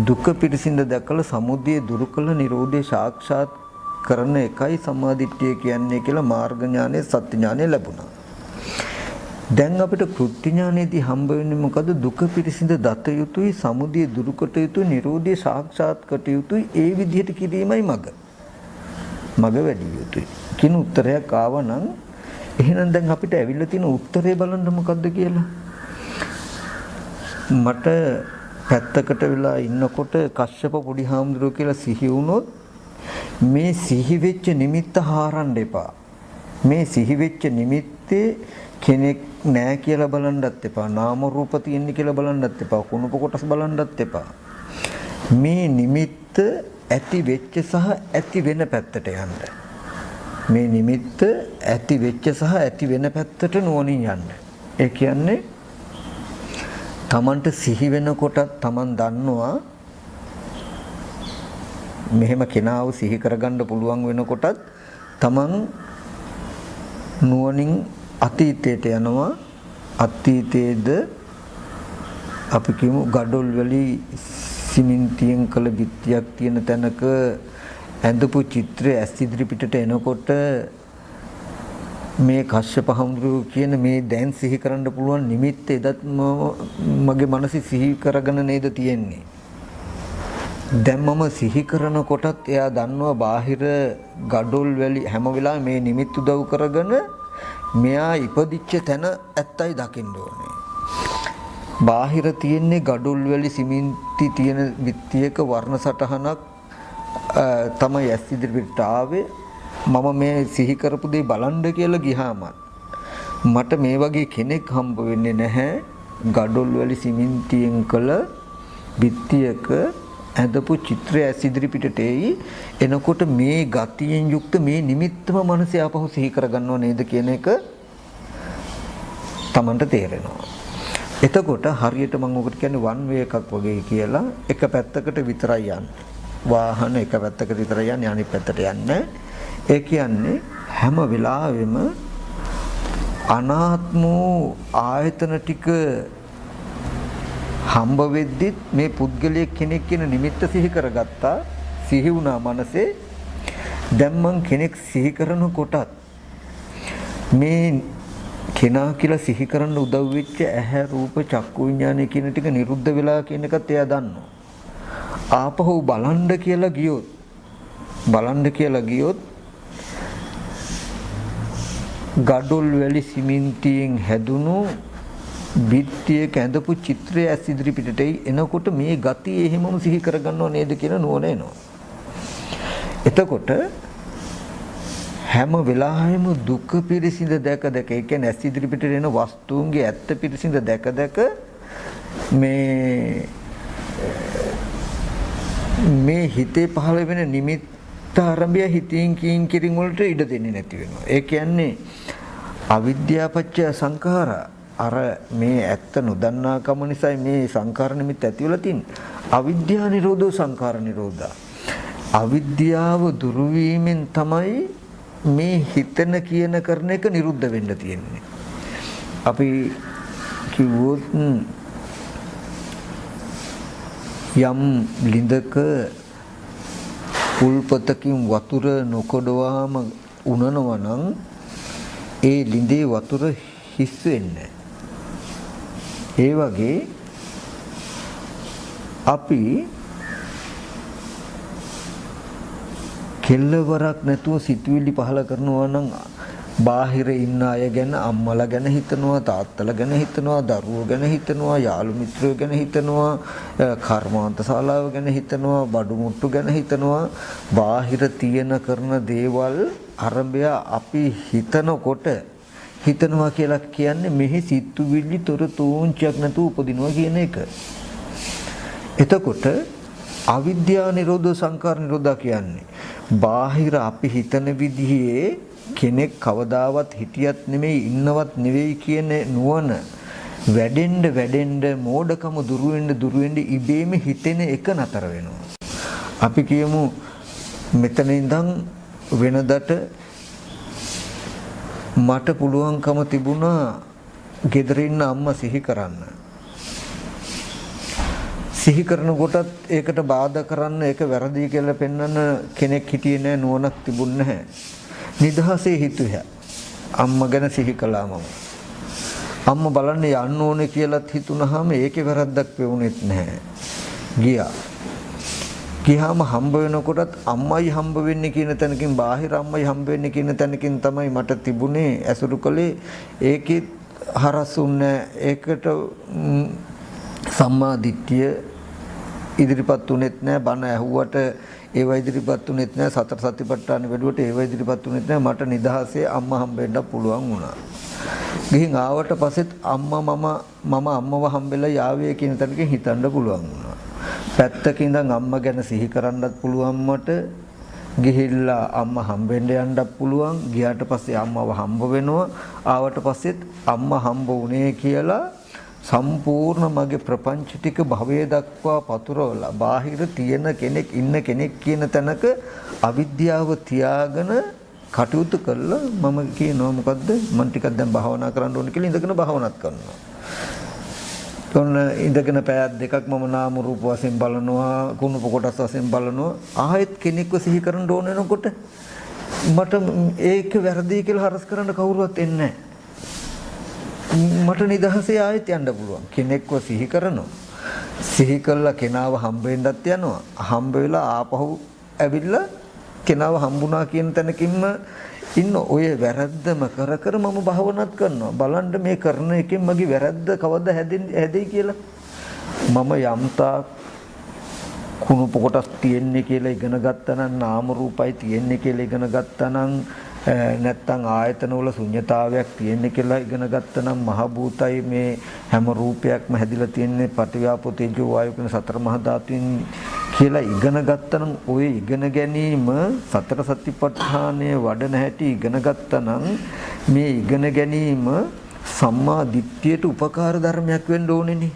දුක පිරිසිඳ දැකලා සමුදය දුරු කළ නිරෝධය සාක්ෂාත් කරන එකයි සම්මාදිට්ඨිය කියන්නේ කියලා මාර්ග ඥානයේ සත්‍ය ඥානය ලැබුණා. දැන් අපිට කෘත්‍ය ඥානයේදී හම්බ වෙන්නේ මොකද? දුක පිරිසිඳ දත යුතුයි, සමුදය දුරු කොට යුතුයි, නිරෝධය සාක්ෂාත් කොට යුතුයි. ඒ විදිහට කිරීමයි මඟ වැඩි යුතුයි කියන උත්තරයක් ආවනම් එහෙනම් දැන් අපිට ඇවිල්ලා තියෙන උත්තරේ බලන්න මොකද්ද කියලා. මට පැත්තකට වෙලා ඉන්නකොට කශ්‍යප පොඩි හාමුදුරුවෝ කියලා සිහි වුණොත් මේ සිහි වෙච්ච නිමිත්ත හාරන්න එපා. මේ සිහි වෙච්ච නිමිත්තේ කෙනෙක් නෑ කියලා බලන්නත් එපා. නාම රූප තියෙන්නේ කියලා බලන්නත් එපා. කුණුප කොටස් බලන්නත් එපා. මේ නිමිත්ත ඇති වෙච්ච සහ ඇති වෙන පැත්තට යන්න. මේ නිමිත්ත ඇති වෙච්ච සහ ඇති වෙන පැත්තට නුවණින් යන්න. ඒ කියන්නේ තමන්ට සිහි වෙනකොට තමන් දන්නවා මෙහෙම කෙනාව සිහි කරගන්න පුළුවන් වෙනකොටත් තමන් නුවණින් අතීතයට යනවා. අතීතයේද අපි කියමු ගඩොල් වලි සිමෙන්තියෙන් කළ බිත්තියක් තියෙන තැනක ඇඳපු චිත්‍රය ඇස් ඉදිරි පිටට එනකොට මේ කශ්‍යප හඳුරු කියන මේ දැන් සිහි කරන්න පුළුවන් නිමිත්ත එදත් මගේ මනසේ සිහි කරගෙන නේද තියෙන්නේ. දැන් මම සිහි කරනකොටත් එයා දන්නවා බාහිර ගඩොල් වැලි හැම වෙලාවෙම මේ නිමිත්ත උදව් කරගෙන මෙයා ඉපදිච්ච තැන ඇත්තයි දකින්න ඕනේ. බාහිර තියෙන්නේ ගඩොල් වැලි සිමෙන්ති තියෙන බිත්තියක වර්ණ සටහනක් තමයි ඇස් ඉදිරියට ආවේ. මම මේ සිහි කරපු දේ බලන්න කියලා ගියාම මට මේ වගේ කෙනෙක් හම්බ වෙන්නේ නැහැ. ගඩොල් වැලි සිමෙන්තියෙන් කළ බිත්තියක ඇඳපු චිත්‍රය ඇස් ඉදිරි පිටට එනකොට මේ ගතියෙන් යුක්ත මේ නිමිත්තම මනසේ ආපහු සිහි කරගන්නව නේද කියන එක Tamanට තේරෙනවා. එතකොට හරියට මම ඔකට කියන්නේ වන් වේ එකක් වගේ කියලා එක පැත්තකට විතරයි යන්නේ. වාහන එක පැත්තකට විතරයි යන්නේ අනිත් පැත්තට යන්නේ. ඒ කියන්නේ හැම වෙලාවෙම අනාත්ම ආයතන ටික හම්බ වෙද්දිත් මේ පුද්ගලයෙක් කෙනෙක් කියන නිමිත්ත සිහි කරගත්තා. සිහි වුණා මනසේ. දැන් මං කෙනෙක් සිහි කරනකොටත් මේ කෙනා කියලා සිහි කරන්න උදව් වෙච්ච ඇහැ රූප චක්කු විඥානය කියන ටික නිරුද්ධ වෙලා කියන එකත් එයා දන්නවා. ආපහු බලන්න කියලා ගියොත් ගඩොල් වැලි සිමෙන්තියෙන් හැදුණු බිත්තියක ඇඳපු චිත්‍රය ඇස් ඉදිරි පිටට එනකොට මේ ගතිය එහෙමම සිහි කරගන්නව නේද කියන නුවණ එනවා. එතකොට හැම වෙලාවෙම දුක පිරිසිඳ දැක ඒ කියන්නේ ඇස් ඉදිරි පිටට එන වස්තුන්ගේ ඇත්ත පිරිසිඳ දැක මේ හිතේ පහළ වෙන නිමිත්ත ආරම්භය හිතින් කියින් කිරින් වලට ඉඩ දෙන්නේ නැති වෙනවා. ඒ කියන්නේ අවිද්‍යාපච්චය සංඛාරා අර මේ ඇත්ත නොදන්නාකම නිසා මේ සංඛාර නිමිත්ත ඇති වෙලා තින්නේ. අවිද්‍යා නිරෝධෝ සංඛාර නිරෝධා. අවිද්‍යාව දුරු වීමෙන් තමයි මේ හිතන කියන කරන එක නිරුද්ධ වෙන්න තියෙන්නේ. අපි කිව්වොත් යම් ලිඳක උල්පතකින් වතුර නොකොඩවාම උනනවා නම් ඒ ලිඳේ වතුර හිස් වෙන්නේ. ඒ වගේ අපි කෙල්ලවරක් නැතුව සිතුවිලි පහල කරනවා නම් බාහිර ඉන්න අය ගැන අම්මලා ගැන හිතනවා තාත්තලා ගැන හිතනවා දරුවෝ ගැන හිතනවා යාළු මිත්‍රයෝ ගැන හිතනවා කර්මාන්ත ශාලාව ගැන හිතනවා බඩු මුට්ටු ගැන හිතනවා බාහිර තියෙන කරන දේවල් අරඹය අපි හිතනකොට හිතනවා කියලා කියන්නේ මෙහි සිතුවිලි තොර තෝංචයක් නැතුව උපදිනවා කියන එක. එතකොට අවිද්‍යා නිරෝධ සංකාර නිරෝධ කියන්නේ බාහිර අපි හිතන විදිහේ කෙනෙක් කවදාවත් හිටියත් නෙමෙයි ඉන්නවත් නෙවෙයි කියන නුවණ වැඩෙන්න මෝඩකම දුරු වෙන්න ඉබේම හිතෙන එක නතර වෙනවා. අපි කියමු මෙතන ඉඳන් වෙනදට මට පුළුවන්කම තිබුණා ගෙදර ඉන්න අම්මා සිහි කරන්න. සිහි කරනකොටත් ඒකට බාධා කරන්න ඒක වැරදි කියලා පෙන්වන්න කෙනෙක් හිටියේ නැහැ, නුවණක් තිබුණ නැහැ. නිදහසේ හිතුවා. අම්මා ගැන සිහි කළා මම. අම්මා බලන්න යන්න ඕනේ කියලාත් හිතුනහම ඒකේ වැරද්දක් වෙුණෙත් නැහැ. ගියාම හම්බ වෙනකොටත් අම්මයි හම්බ වෙන්නේ කියන තැනකින් බාහිර අම්මයි හම්බ වෙන්නේ කියන තැනකින් තමයි මට තිබුණේ ඇසුරු කළේ. ඒකේ හරසුන්නේ ඒකට සම්මා දිට්ඨිය ඉදිරිපත් උනේත් නැහැ. බණ ඇහුවට ඒව ඉදිරිපත් උනේත් නැහැ. සතර සතිපට්ඨාන වැඩුවට ඒව ඉදිරිපත් උනේත් නැහැ. මට නිදහසේ අම්මා හම්බෙන්න පුළුවන් වුණා. ගිහින් ආවට පස්සෙත් අම්මා මම අම්මව හම්බෙලා යාවේ කියන තැනකින් හිතන්න පුළුවන් වුණා. පැත්තක ඉඳන් අම්මා ගැන සිහි කරන්නත් පුළුවන් මට. ගිහිල්ලා අම්මා හම්බෙන්න යන්නත් පුළුවන්. ගියාට පස්සේ අම්මව හම්බ වෙනවා. ආවට පස්සෙත් අම්මා හම්බ වුණේ කියලා සම්පූර්ණ මගේ ප්‍රපංච ටික භවයේ දක්වා පතුරවලා බාහිර තියෙන කෙනෙක් ඉන්න කෙනෙක් කියන තැනක අවිද්‍යාව තියාගෙන කටයුතු කළා. මම කියනවා මොකද්ද මම ටිකක් දැන් භාවනා කරන්න ඕනේ කියලා ඉඳගෙන භාවනාත් කරනවා. තොන්න ඉඳගෙන පැයක් දෙකක් මම නාම රූප වශයෙන් බලනවා, කුණුප කොටස් වශයෙන් බලනවා. ආයෙත් කෙනෙක්ව සිහි කරන්න ඕන වෙනකොට මට ඒක වැරදි කියලා හරස් කරන්න කවුරුවත් එන්නේ නැහැ. මට නිදහසේ ආයෙත් යන්න පුළුවන්. කෙනෙක්ව සිහි කරනවා. සිහි කළා කෙනාව හම්බ වෙන්නත් යනවා. හම්බ වෙලා ආපහු ඇවිල්ලා කෙනාව හම්බුණා කියන තැනකින්ම ඉන්න ඔය වැරද්දම කර මම භවනාත් කරනවා. බලන්න මේ කරන එකෙන් මගේ වැරද්ද කවදා හැදෙයි කියලා. මම යම්තා කුණුප කොටස් තියෙන්නේ කියලා ඉගෙන ගත්තා නම්, නාම රූපයි තියෙන්නේ කියලා ඉගෙන ගත්තා නම්, නැත්තම් ආයතන වල ශුන්‍යතාවයක් තියෙන්නේ කියලා ඉගෙන ගත්තා නම්, මහ භූතයි මේ හැම රූපයක්ම හැදිලා තියෙන්නේ පටිවිආපෝ තේජෝ වායු කියන සතර මහා ධාතුන් කියලා ඉගෙන ගත්තා නම්, ඔය ඉගෙන ගැනීම සතර සතිපට්ඨානයේ වඩන හැටි ඉගෙන ගත්තා නම්, මේ ඉගෙන ගැනීම සම්මා දිට්ඨියට උපකාර ධර්මයක් වෙන්න ඕනේනේ.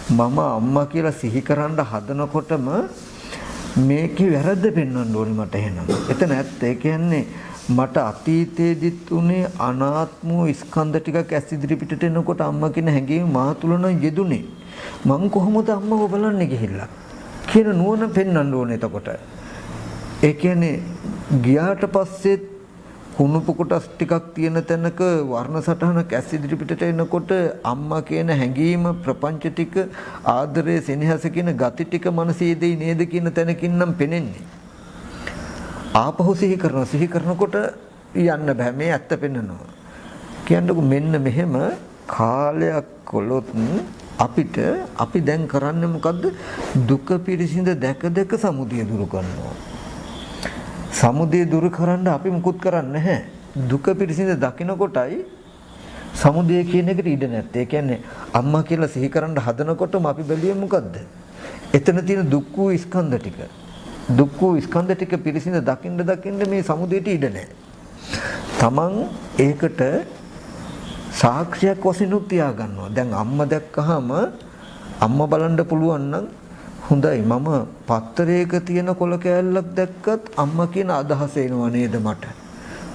මම අම්මා කියලා සිහි කරන්න හදනකොටම මේකේ වැරද්ද පෙන්වන්න ඕනේ මට එහෙනම්. එතන ඇත්ත. ඒ කියන්නේ මට අතීතයේදීත් උනේ අනාත්ම ස්කන්ධ ටිකක් ඇස් ඉදිරි පිටට එනකොට අම්මා කියන හැඟීම මා තුල නම් යෙදුනේ. මං කොහොමද අම්මව බලන්නේ ගිහිල්ලා කියන නුවණ පෙන්වන්න ඕනේ. එතකොට ඒ කියන්නේ ගියාට පස්සෙත් කුණුප කොටස් ටිකක් තියෙන තැනක වර්ණ සටහනක් ඇස් ඉදිරි පිටට එනකොට අම්මා කියන හැඟීම ප්‍රපංච ටික ආදරය සෙනෙහස කියන ගති ටික මනසේ දෙයි නේද කියන තැනකින් නම් පෙනෙන්නේ. ආපහු සිහි කරනකොට යන්න බෑ. මේ ඇත්ත පෙන්නනවා. කියන්නකො මෙන්න මෙහෙම කාලයක් කොලොත් අපි දැන් කරන්නේ මොකද්ද? දුක පිරිසිඳ දැක සමුදය දුරු කරනවා. සමුදය දුරු කරන්න අපි මුකුත් කරන්නේ නැහැ. දුක පිරිසිඳ දකින්න කොටයි සමුදය කියන එකට ඉඩ නැත්තේ. ඒ කියන්නේ අම්මා කියලා සිහි කරන්න හදනකොටම අපි බැලුවේ මොකද්ද? එතන තියෙන දුක් වූ ස්කන්ධ ටික. දුක් වූ ස්කන්ධ ටික පිරිසිඳ දකින්න මේ සමුදයට ඉඩ නැහැ. තමන් ඒකට සාක්ෂියක් වශයෙන් තියා ගන්නවා. දැන් අම්මා දැක්කහම අම්මා බලන්න පුළුවන් නම් හොඳයි, මම පත්තරයක තියෙන කොළ කෑල්ලක් දැක්කත් අම්මා කියන අදහස එනවා නේද මට.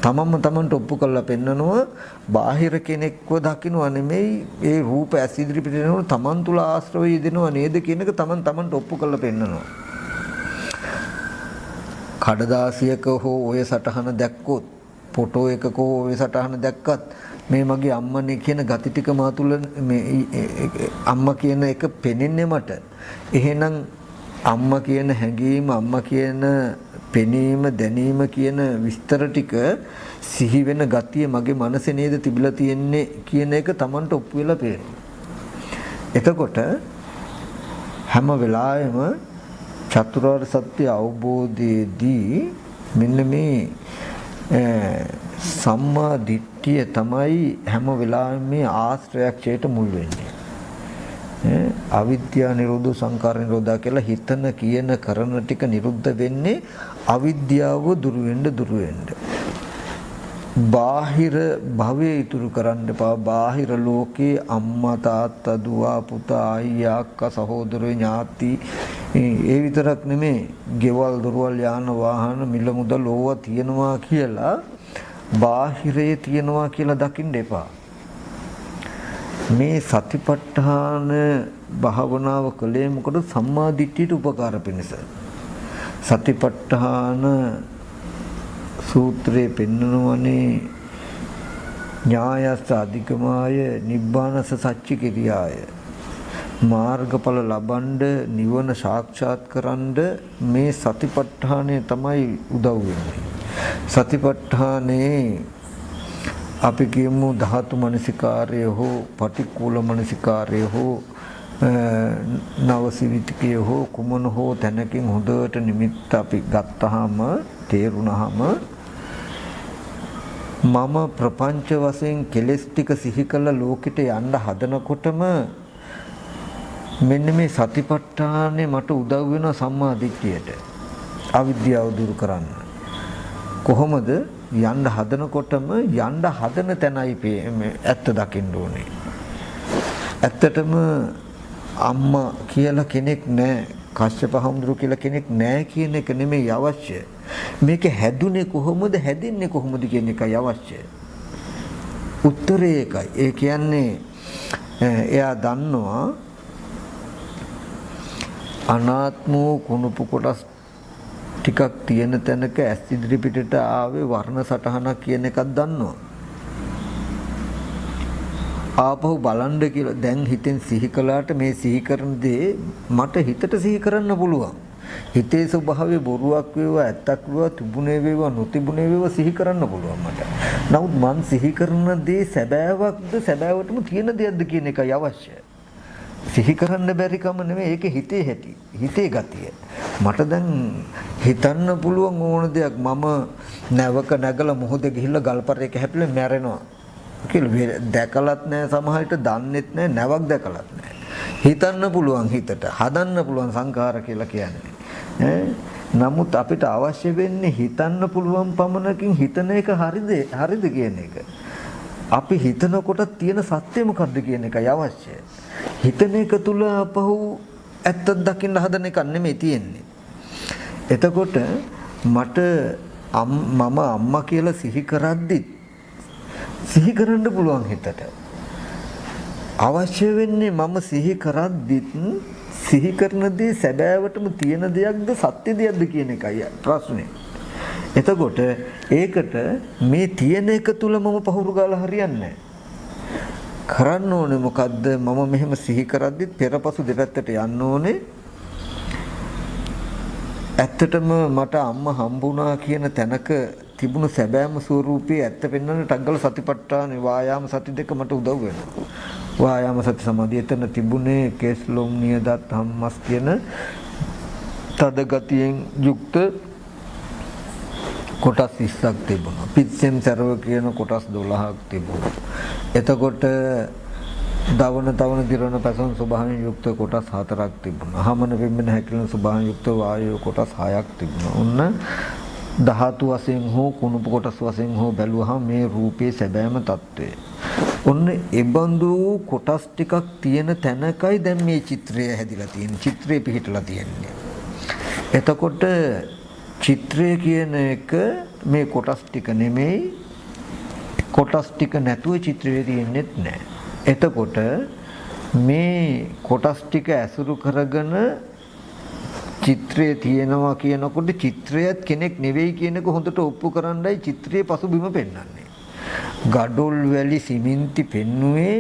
තමන්ට ඔප්පු කරලා පෙන්නනවා. බාහිර කෙනෙක්ව දකින්නවා නෙමෙයි, ඒ රූප ඇස් ඉදිරි පිට එනකොට තමන් තුල ආශ්‍රව යෙදෙනවා නේද කියන එක තමන්ට ඔප්පු කරලා පෙන්නනවා. කඩදාසියක හෝ ඔය සටහන දැක්කොත්, ෆොටෝ එකක හෝ ඔය සටහන දැක්කත් මේ මගේ අම්මනේ කියන gati ටික මා තුල මේ අම්මා කියන එක පෙනෙන්නේ මට. එහෙනම් අම්මා කියන හැඟීම, අම්මා කියන පෙනීම, දැනීම කියන විස්තර ටික සිහි වෙන gatiය මගේ මනසේ නේද තිබිලා තියෙන්නේ කියන එක Tamanට ඔප්පු වෙලා පේනවා. එතකොට හැම වෙලාවෙම චතුරාර්ය සත්‍ය අවබෝධයේදී මෙන්න මේ සම්මා දිට්ඨිය තමයි හැම වෙලාවෙම මේ ආශ්‍රයක්ෂයට මුල් වෙන්නේ. අවිද්‍යා නිරෝධ සංකාර නිරෝධා කියලා හිතන කියන කරන ටික නිරුද්ධ වෙන්නේ අවිද්‍යාව දුරු වෙන්න. බාහිර භවයේ ඉතුරු කරන්න එපා. බාහිර ලෝකේ අම්මා තාත්තා දුව පුතා අයියා අක්කා සහෝදරයෝ ඥාති ඒ විතරක් නෙමෙයි ගෙවල් දොරවල් යාන වාහන මිල මුදල් ඕවා තියනවා කියලා බාහිරේ තියනවා කියලා දකින්න එපා. මේ සතිපට්ඨාන භාවනාව කලේ මොකද? සම්මා දිට්ඨියට උපකාර පිණිස. සතිපට්ඨාන සූත්‍රයේ පෙන්වනවනේ ඥායස්ස අධිකමාය නිබ්බානස සච්චි කිරියාය. මාර්ගඵල ලබන්න නිවන සාක්ෂාත් කරන්න මේ සතිපට්ඨානය තමයි උදව් වෙන්නේ. සතිපට්ඨානේ අපි කියමු ධාතු මනසිකාරය හෝ පටික්කුල මනසිකාරය හෝ නවසිවිතිකය හෝ කුමන හෝ තැනකින් හොඳට නිමිත්ත අපි ගත්තාම තේරුණාම මම ප්‍රපංච වශයෙන් කෙලෙස් ටික සිහි කළ ලෝකෙට යන්න හදනකොටම මෙන්න මේ සතිපට්ඨානේ මට උදව් වෙනවා සම්මා දිට්ඨියට අවිද්‍යාව දුරු කරන්න. කොහොමද? යන්න හදනකොටම යන්න හදන තැනයි ඇත්ත දකින්න ඕනේ. ඇත්තටම අම්මා කියලා කෙනෙක් නැහැ, කශ්‍යප හඳුරු කියලා කෙනෙක් නැහැ කියන එක නෙමෙයි අවශ්‍ය. මේක හැදුනේ කොහොමද, හැදින්නේ කොහොමද කියන එකයි අවශ්‍ය. උත්තරේ ඒකයි. ඒ කියන්නේ එයා දන්නවා අනාත්ම කුණුපු කොටස් ටිකක් තියෙන තැනක ඇස් ඉදිරි පිටට ආවේ වර්ණ සටහනක් කියන එකක් දන්නවා. ආපහු බලන්න කියලා දැන් හිතෙන් සිහි කළාට මේ සිහි කරන දේ මට හිතට සිහි කරන්න පුළුවන්. හිතේ ස්වභාවය බොරුවක් වේවා ඇත්තක් වේවා තිබුණේ වේවා නොතිබුණේ වේවා සිහි කරන්න පුළුවන් මට. නමුත් මං සිහි කරන දේ සැබෑවක්ද සැබෑවටම තියෙන දෙයක්ද කියන එකයි අවශ්‍ය. සිහි කරන්න බැරි කම නෙමෙයි, ඒක හිතේ හැටි, හිතේ ගතිය. මට දැන් හිතන්න පුළුවන් ඕන දෙයක් මම නැවක නැගලා මොහොතේ ගිහිල්ලා ගල්පරයක හැපිලා මැරෙනවා කියලා දැකලත් නැහැ, සමහර විට දන්නෙත් නැහැ, නැවක් දැකලත් නැහැ. හිතන්න පුළුවන්, හිතට හදන්න පුළුවන් සංඛාර කියලා කියන්නේ. නමුත් අපිට අවශ්‍ය වෙන්නේ හිතන්න පුළුවන් පමණකින් හිතන එක හරිද කියන එක. අපි හිතනකොට තියෙන සත්‍ය මොකක්ද කියන එකයි අවශ්‍ය. හිතන එක තුල අපහු ඇත්ත දකින්න හදන එක නෙමෙයි තියෙන්නේ. එතකොට මට මම අම්මා කියලා සිහි කරද්දිත් සිහි කරන්න පුළුවන් හිතට. අවශ්‍ය වෙන්නේ මම සිහි කරද්දිත් සිහි කරන දේ සැබෑවටම තියෙන දෙයක්ද සත්‍ය දෙයක්ද කියන එකයි ප්‍රශ්නේ. එතකොට ඒකට මේ තියෙන එක තුල මම පහුරු ගාලා හරියන්නේ නැහැ. කරන්න ඕනේ මොකද්ද? මම මෙහෙම සිහි කරද්දිත් පෙරපසු දෙපැත්තට යන්න ඕනේ. ඇත්තටම මට අම්මා හම්බුණා කියන තැනක තිබුණු සැබෑම ස්වරූපයේ ඇත්ත පෙන්වන්න ටග්ගල සතිපට්ඨාන වායාම සති දෙක මට උදව් වෙනවා. වායාම සති සමාධිය එතන තිබුණේ කේස්ලොම් නියදත් හම්මස් කියන තද ගතියෙන් යුක්ත කොටස් 20ක් තිබුණා. පිස්සෙන් සරව කියන කොටස් 12ක් තිබුණා. එතකොට දවන තවන දිරවන පැසොන් ස්වභාවයෙන් යුක්ත කොටස් 4ක් තිබුණා. හමන වෙම්බෙන හැකිලෙන ස්වභාවයෙන් යුක්ත වායෝ කොටස් 6ක් තිබුණා. ඔන්න ධාතු වශයෙන් හෝ කුණුප කොටස් වශයෙන් හෝ බැලුවහම මේ රූපේ සැබෑම తත්වය. ඔන්න ඒබඳු කොටස් ටිකක් තියෙන තැනකයි දැන් මේ චිත්‍රය හැදිලා තියෙන්නේ. චිත්‍රය පිහිටලා තියෙන්නේ. එතකොට චිත්‍රය කියන එක මේ කොටස් ටික නෙමෙයි. කොටස් ටික නැතුව චිත්‍රය තියෙන්නේත් නැහැ. එතකොට මේ කොටස් ටික ඇසුරු කරගෙන චිත්‍රය තියෙනවා කියනකොට චිත්‍රයත් කෙනෙක් නෙවෙයි කියන එක හොඳට ඔප්පු කරන්නයි චිත්‍රයේ පසුබිම පෙන්වන්නේ. ගඩොල් වැලි සිමෙන්ති පෙන්නුවේ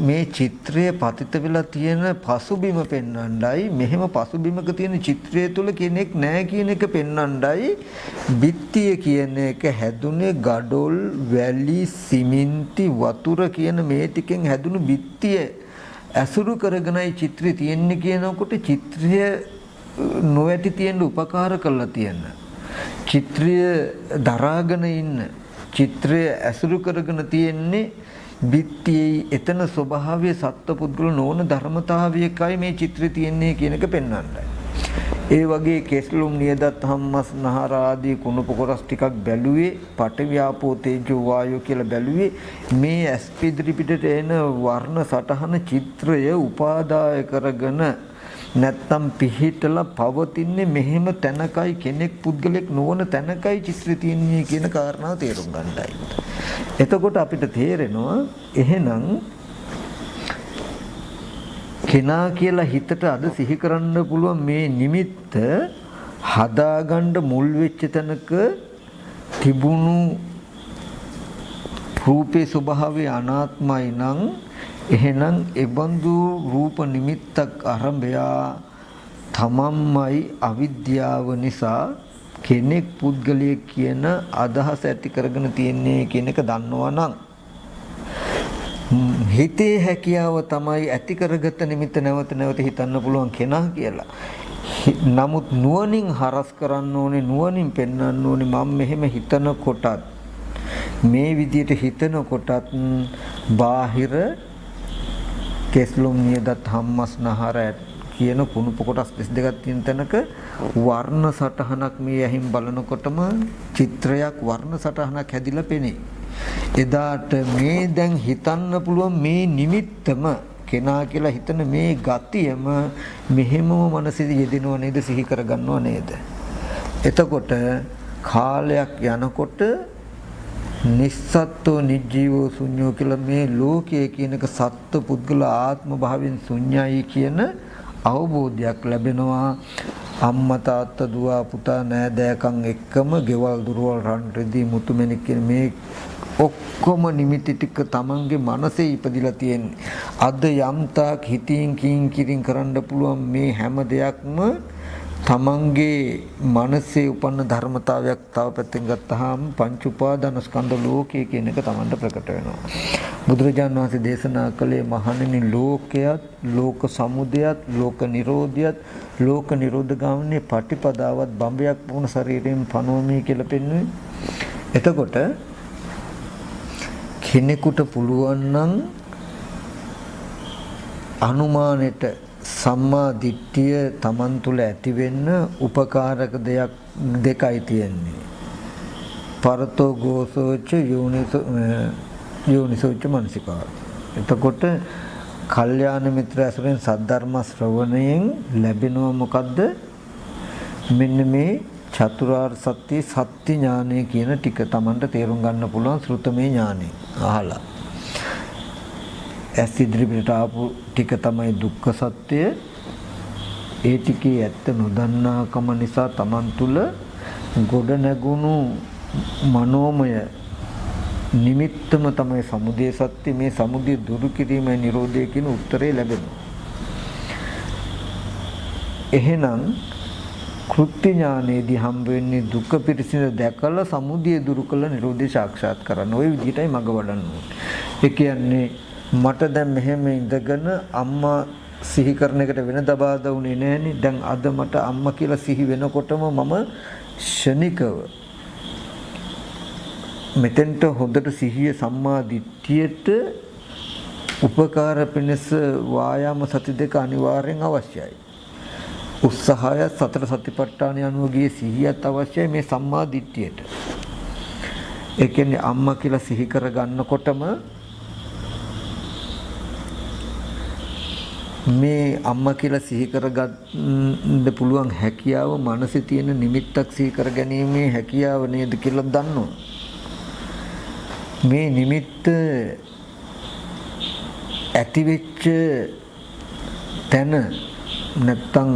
මේ චිත්‍රයේ පතිත වෙලා තියෙන පසුබිම පෙන්වන්නයි. මෙහෙම පසුබිමක තියෙන චිත්‍රය තුල කෙනෙක් නැහැ කියන එක පෙන්වන්නයි බිත්තිය කියන එක හැදුනේ ගඩොල් වැලි සිමෙන්ති වතුර කියන මේ ටිකෙන් හැදුණු බිත්තිය ඇසුරු කරගෙනයි චිත්‍රය තියෙන්නේ කියනකොට චිත්‍රය නොවැටි තියෙන්න උපකාර කරලා තියෙන. චිත්‍රය දරාගෙන ඉන්න, චිත්‍රය ඇසුරු කරගෙන තියෙන්නේ බිත්තියේ එතන ස්වභාවයේ සත්පුද්ගල නොවන ධර්මතාවයකයි මේ චිත්‍රය තියෙන්නේ කියන එක පෙන්වන්නයි. ඒ වගේ කෙස්ලුම් නියදත් හම්මස් නහර ආදී කුණප කොටස් ටිකක් බැලුවේ පඨවි ආපෝ තේජෝ වායෝ කියලා බැලුවේ මේ ඇස් පිදිරි පිටට එන වර්ණ සටහන චිත්‍රය උපාදාය කරගෙන නැත්තම් පිහිටලා පවතින්නේ මෙහෙම තැනකයි කෙනෙක් පුද්ගලෙක් නොවන තැනකයි චිත්‍රය තියෙන්නේ කියන කාරණාව තේරුම් ගන්නයි. එතකොට අපිට තේරෙනවා එහෙනම් කෙනා කියලා හිතට අද සිහි කරන්න පුළුවන් මේ නිමිත්ත හදාගන්න මුල් වෙච්ච තැනක තිබුණු රූපේ ස්වභාවය අනාත්මයි නම් එහෙනම් ඒබඳු රූප නිමිත්තක් අරඹයා තමන්මයි අවිද්‍යාව නිසා කෙනෙක් පුද්ගලයෙක් කියන අදහස ඇති කරගෙන තියන්නේ කියන එක දන්නවා නම් හිතේ හැකියාව තමයි ඇති කරගත නිමිත්ත නැවත නැවත හිතන්න පුළුවන් කෙනා කියලා. නමුත් නුවණින් හරස් කරන්න ඕනේ, නුවණින් පෙන්වන්න ඕනේ මම මෙහෙම හිතන කොටත් මේ විදියට හිතන කොටත් බාහිර කෙස්ලොම් නියදත් හම්මස්නහර කියන කුණුප කොටස් 32ක් තියෙන තැනක වර්ණ සටහනක් මේ ඇහින් බලනකොටම චිත්‍රයක් වර්ණ සටහනක් හැදිලා පෙනේ. එදාට මේ දැන් හිතන්න පුළුවන් මේ නිමිත්තම කෙනා කියලා හිතන මේ ගතියම මෙහෙමම මනසෙදි යෙදෙනව නේද, සිහි කරගන්නව නේද? එතකොට කාලයක් යනකොට නිස්සත්ත්ව නිජීවෝ ශුන්‍යෝ කියලා මේ ලෝකයේ කියනක සත්ත්ව පුද්ගල ආත්ම භාවයෙන් ශුන්‍යයි කියන අවබෝධයක් ලැබෙනවා. අම්මා තාත්තා දුව පුතා නෑදෑකම් එක්කම ගෙවල් දුරවල් රන් රෙදි මුතුමැණික් කියන මේ ඔක්කොම නිමිති ටික තමන්ගේ මනසේ ඉපදිලා තියෙන්නේ. අද යම්තාක් හිතින් කින් කිරින් කරන්න පුළුවන් මේ හැම දෙයක්ම තමන්ගේ මනසේ උපන්න ධර්මතාවයක්. තව පැත්තෙන් ගත්තාම පංච උපාදාන ස්කන්ධ ලෝකයේ කියන එක තමන්ට ප්‍රකට වෙනවා. බුදුරජාණන් වහන්සේ දේශනා කළේ මහණෙනි ලෝකයත්, ලෝක සමුදයත්, ලෝක නිරෝධයත්, ලෝක නිරෝධ ගාමිනී පටිපදාවත් බඹයක් වුණ ශරීරයෙන් පනවමි කියලා පෙන්වන්නේ. එතකොට කෙනෙකුට පුළුවන් නම් අනුමානෙට සම්මා දිට්ඨිය තමන් තුළ ඇති වෙන්න උපකාරක දෙකයි තියෙන්නේ. පරතෝ ගෝසෝච යෝනිසෝච මනසිකාර. එතකොට කල්යාණ මිත්‍ර ඇසුරෙන් සද්ධර්ම ශ්‍රවණයෙන් ලැබෙනවා මොකද්ද? මෙන්න මේ චතුරාර්ය සත්‍ය සත්‍ය ඥානය කියන ටික තමන්ට තේරුම් ගන්න පුළුවන් ශ්‍රුතමේ ඥානෙ අහලා. ඇස් ඉදිරියට ආපු ටික තමයි දුක්ඛ සත්‍ය. ඒ ටිකේ ඇත්ත නොදන්නාකම නිසා තමන් තුළ ගොඩ නැගුණු මනෝමය නිමිත්තම තමයි සමුදය සත්‍ය. මේ සමුදය දුරු කිරීමයි නිරෝධය කියන උත්තරේ ලැබෙනවා. එහෙනම් කෘත්‍ය ඥානයේදී හම්බ වෙන්නේ දුක පිරිසිදු දැකලා සමුදය දුරු කළ නිරෝධය සාක්ෂාත් කරන්න. ওই විදිහටයි මඟ වඩන්න ඕනේ. ඒ කියන්නේ මට දැන් මෙහෙම ඉඳගෙන අම්මා සිහි කරන එකට වෙනද බාධා වුණේ නැහෙනේ. දැන් අද මට අම්මා කියලා සිහි වෙනකොටම මම ෂණිකව මෙතෙන්ට හොඳට සිහිය සම්මා දිට්ඨියට උපකාර පිණිස වායාම සති දෙක අනිවාර්යෙන් අවශ්‍යයි. උත්සාහය සතර සතිපට්ඨාන යනුව ගියේ සිහියත් අවශ්‍යයි මේ සම්මා දිට්ඨියට. ඒ කියන්නේ අම්මා කියලා සිහි කර ගන්නකොටම මේ අම්මා කියලා සිහි කරගන්න පුළුවන් හැකියාව මනසේ තියෙන නිමිත්තක් සිහි කර ගැනීමේ හැකියාව නේද කියලා දන්නවා. මේ නිමිත්ත ඇති වෙච්ච තැන නැත්තම්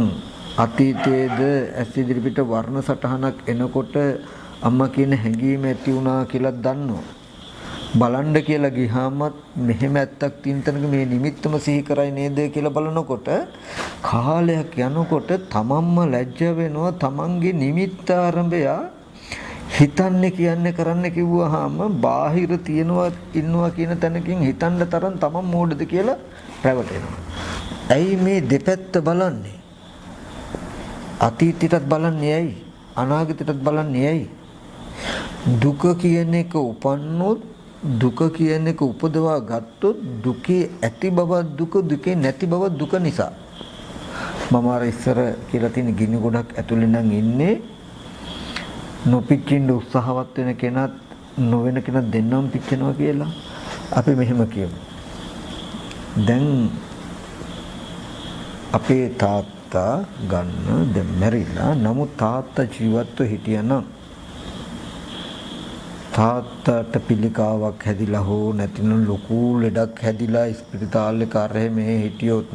අතීතයේද ඇස් ඉදිරිපිට වර්ණ සටහනක් එනකොට අම්මා කියන හැඟීම ඇති වුණා කියලා දන්නවා. බලන්න කියලා ගියාමත් මෙහෙම ඇත්තක් තියෙන තැනක මේ නිමිත්තම සිහි කරයි නේද කියලා බලනකොට කාලයක් යනකොට තමන්ම ලැජ්ජ වෙනවා. තමන්ගේ නිමිත්ත ආරම්භය හිතන්නේ කියන්නේ කරන්න කිව්වහම බාහිර තියනවා ඉන්නවා කියන තැනකින් හිතන්න තරම් තමන් මෝඩද කියලා රැවටෙනවා. ඇයි මේ දෙපැත්ත බලන්නේ? අතීතයටත් බලන්නේ ඇයි? අනාගතයටත් බලන්නේ ඇයි? දුක කියන එක උපන්නොත් දුක කියන එක උපදවා ගත්තොත් දුකේ ඇති බව දුක, දුකේ නැති බව දුක නිසා. මම අර ඉස්සර කියලා තියෙන ගිනි ගොඩක් ඇතුලේ නම් ඉන්නේ නොපිච්චින්න උත්සාහවත් වෙන කෙනත් නොවන කෙනත් දෙන්නම පිච්චෙනවා කියලා අපි මෙහෙම කියමු. දැන් අපේ තාත්තා ගන්න දැන් මැරිලා නමුත් තාත්තා ජීවත්ව හිටියනම් තාත්තට පිළිකාවක් හැදිලා හෝ නැතිනම් ලොකු ලෙඩක් හැදිලා ස්පිරිතාලේ කාර්යයේ මේ හිටියොත්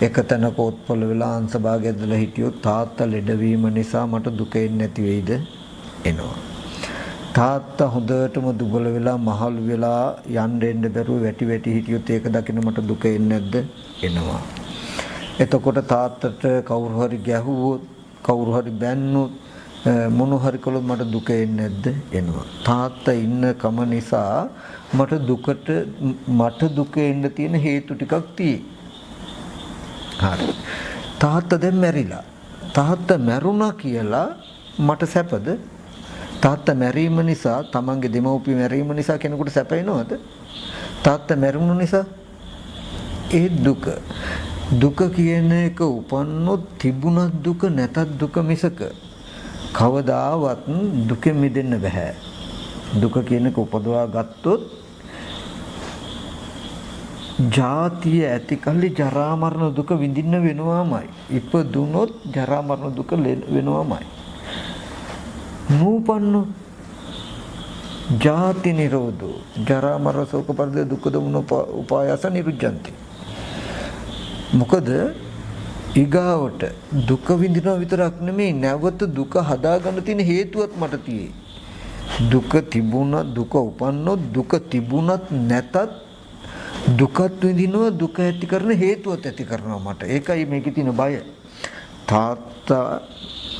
එකතැනක ඔත්පල වෙලා අංශභාගය ඇදලා හිටියොත් තාත්තා ලෙඩවීම නිසා මට දුක එන්නේ නැති වෙයිද? එනවා. තාත්තා හොඳටම දුබල වෙලා මහලු වෙලා යන්න එන්න බැරුව වැටි වැටි හිටියොත් ඒක දකින්න මට දුක එන්නේ නැද්ද? එනවා. එතකොට තාත්තට කවුරු හරි ගැහුවොත් කවුරු හරි බැන්නොත් මොන හරි කළොත් මට දුක එන්නේ නැද්ද? එනවා. තාත්තා ඉන්න කම නිසා මට දුක එන්න තියෙන හේතු ටිකක් තියෙයි. හරි. තාත්තා දැන් මැරිලා. තාත්තා මැරුණා කියලා මට සැපද? තාත්තා මැරීම නිසා තමන්ගේ දෙමව්පිය මැරීම නිසා කෙනෙකුට සැප එනවද? තාත්තා මැරුණු නිසා ඒ දුක කියන එක උපන්නොත් තිබුණත් දුක නැතත් දුක මිසක කවදාවත් දුකෙන් මිදෙන්න බෑ. දුක කියන එක උපදවා ගත්තොත් ජාතිය ඇති කල්ලි ජරා මරණ දුක විඳින්න වෙනවාමයි. ඉපදුනොත් ජරා මරණ දුක වෙනවාමයි. නූපන්නොත් ජාති නිරෝධෝ ජරා මරණ ශෝක පරිදේ දුක්ඛ දෝමන උපායස නිරුද්ධಂತಿ. මොකද ඊගාවට දුක විඳිනවා විතරක් නෙමෙයි නැවත දුක හදාගන්න තියෙන හේතුවත් මට තියෙයි. දුක තිබුණා දුක උපන්නොත් දුක තිබුණත් නැතත් දුකත් විඳිනවා දුක ඇති කරන හේතුවත් ඇති කරනවා මට. ඒකයි මේකේ තියෙන බය. තාත්තා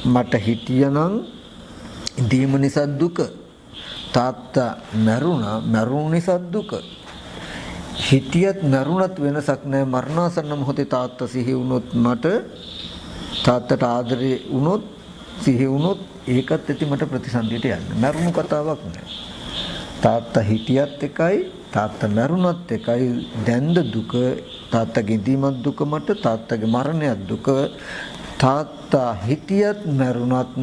මට හිටියනම් දීම නිසා දුක. තාත්තා මැරුණු නිසා දුක. හිටියත් මරුණත් වෙනසක් නැහැ. මරණාසන්න මොහොතේ තාත්තා සිහි වුණොත් මට තාත්තට ආදරේ වුණොත් සිහි වුණොත් ඒකත් ඇති මට ප්‍රතිසන්දියට යන්න. මරුණු කතාවක් නෑ. තාත්තා හිටියත් එකයි තාත්තා මරුණත් එකයි. දැන්ද දුක තාත්තගේ ඉදීමත් දුක මට තාත්තගේ මරණයත් දුක. තාත්තා හිටියත් මරුණත්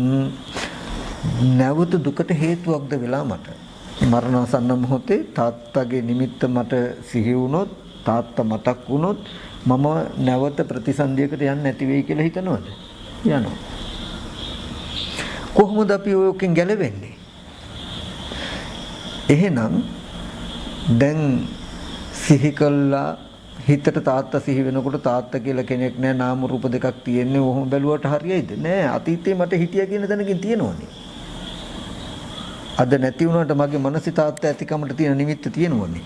නැවත දුකට හේතුවක්ද වෙලා මට. මරණාසන්න මොහොතේ තාත්තගේ නිමිත්ත මට සිහි වුණොත් තාත්තා මතක් වුණොත් මම නැවත ප්‍රතිසන්දියකට යන්නේ නැති වෙයි කියලා හිතනවද? යනවා. කොහොමද අපි ඔයකින් ගැලවෙන්නේ? එහෙනම් දැන් සිහි කළා හිතට තාත්තා සිහි වෙනකොට තාත්තා කියලා කෙනෙක් නැහැ නාම රූප දෙකක් තියෙන්නේ. ඔහොම බැලුවට හරියයිද? නෑ. අතීතේ මට හිටියා කියන දැනකින් තියෙනවනේ. අද නැති වුණාට මගේ මනසේ තාත්තා ඇතිකමට තියෙන නිමිත්ත තියෙනවනේ.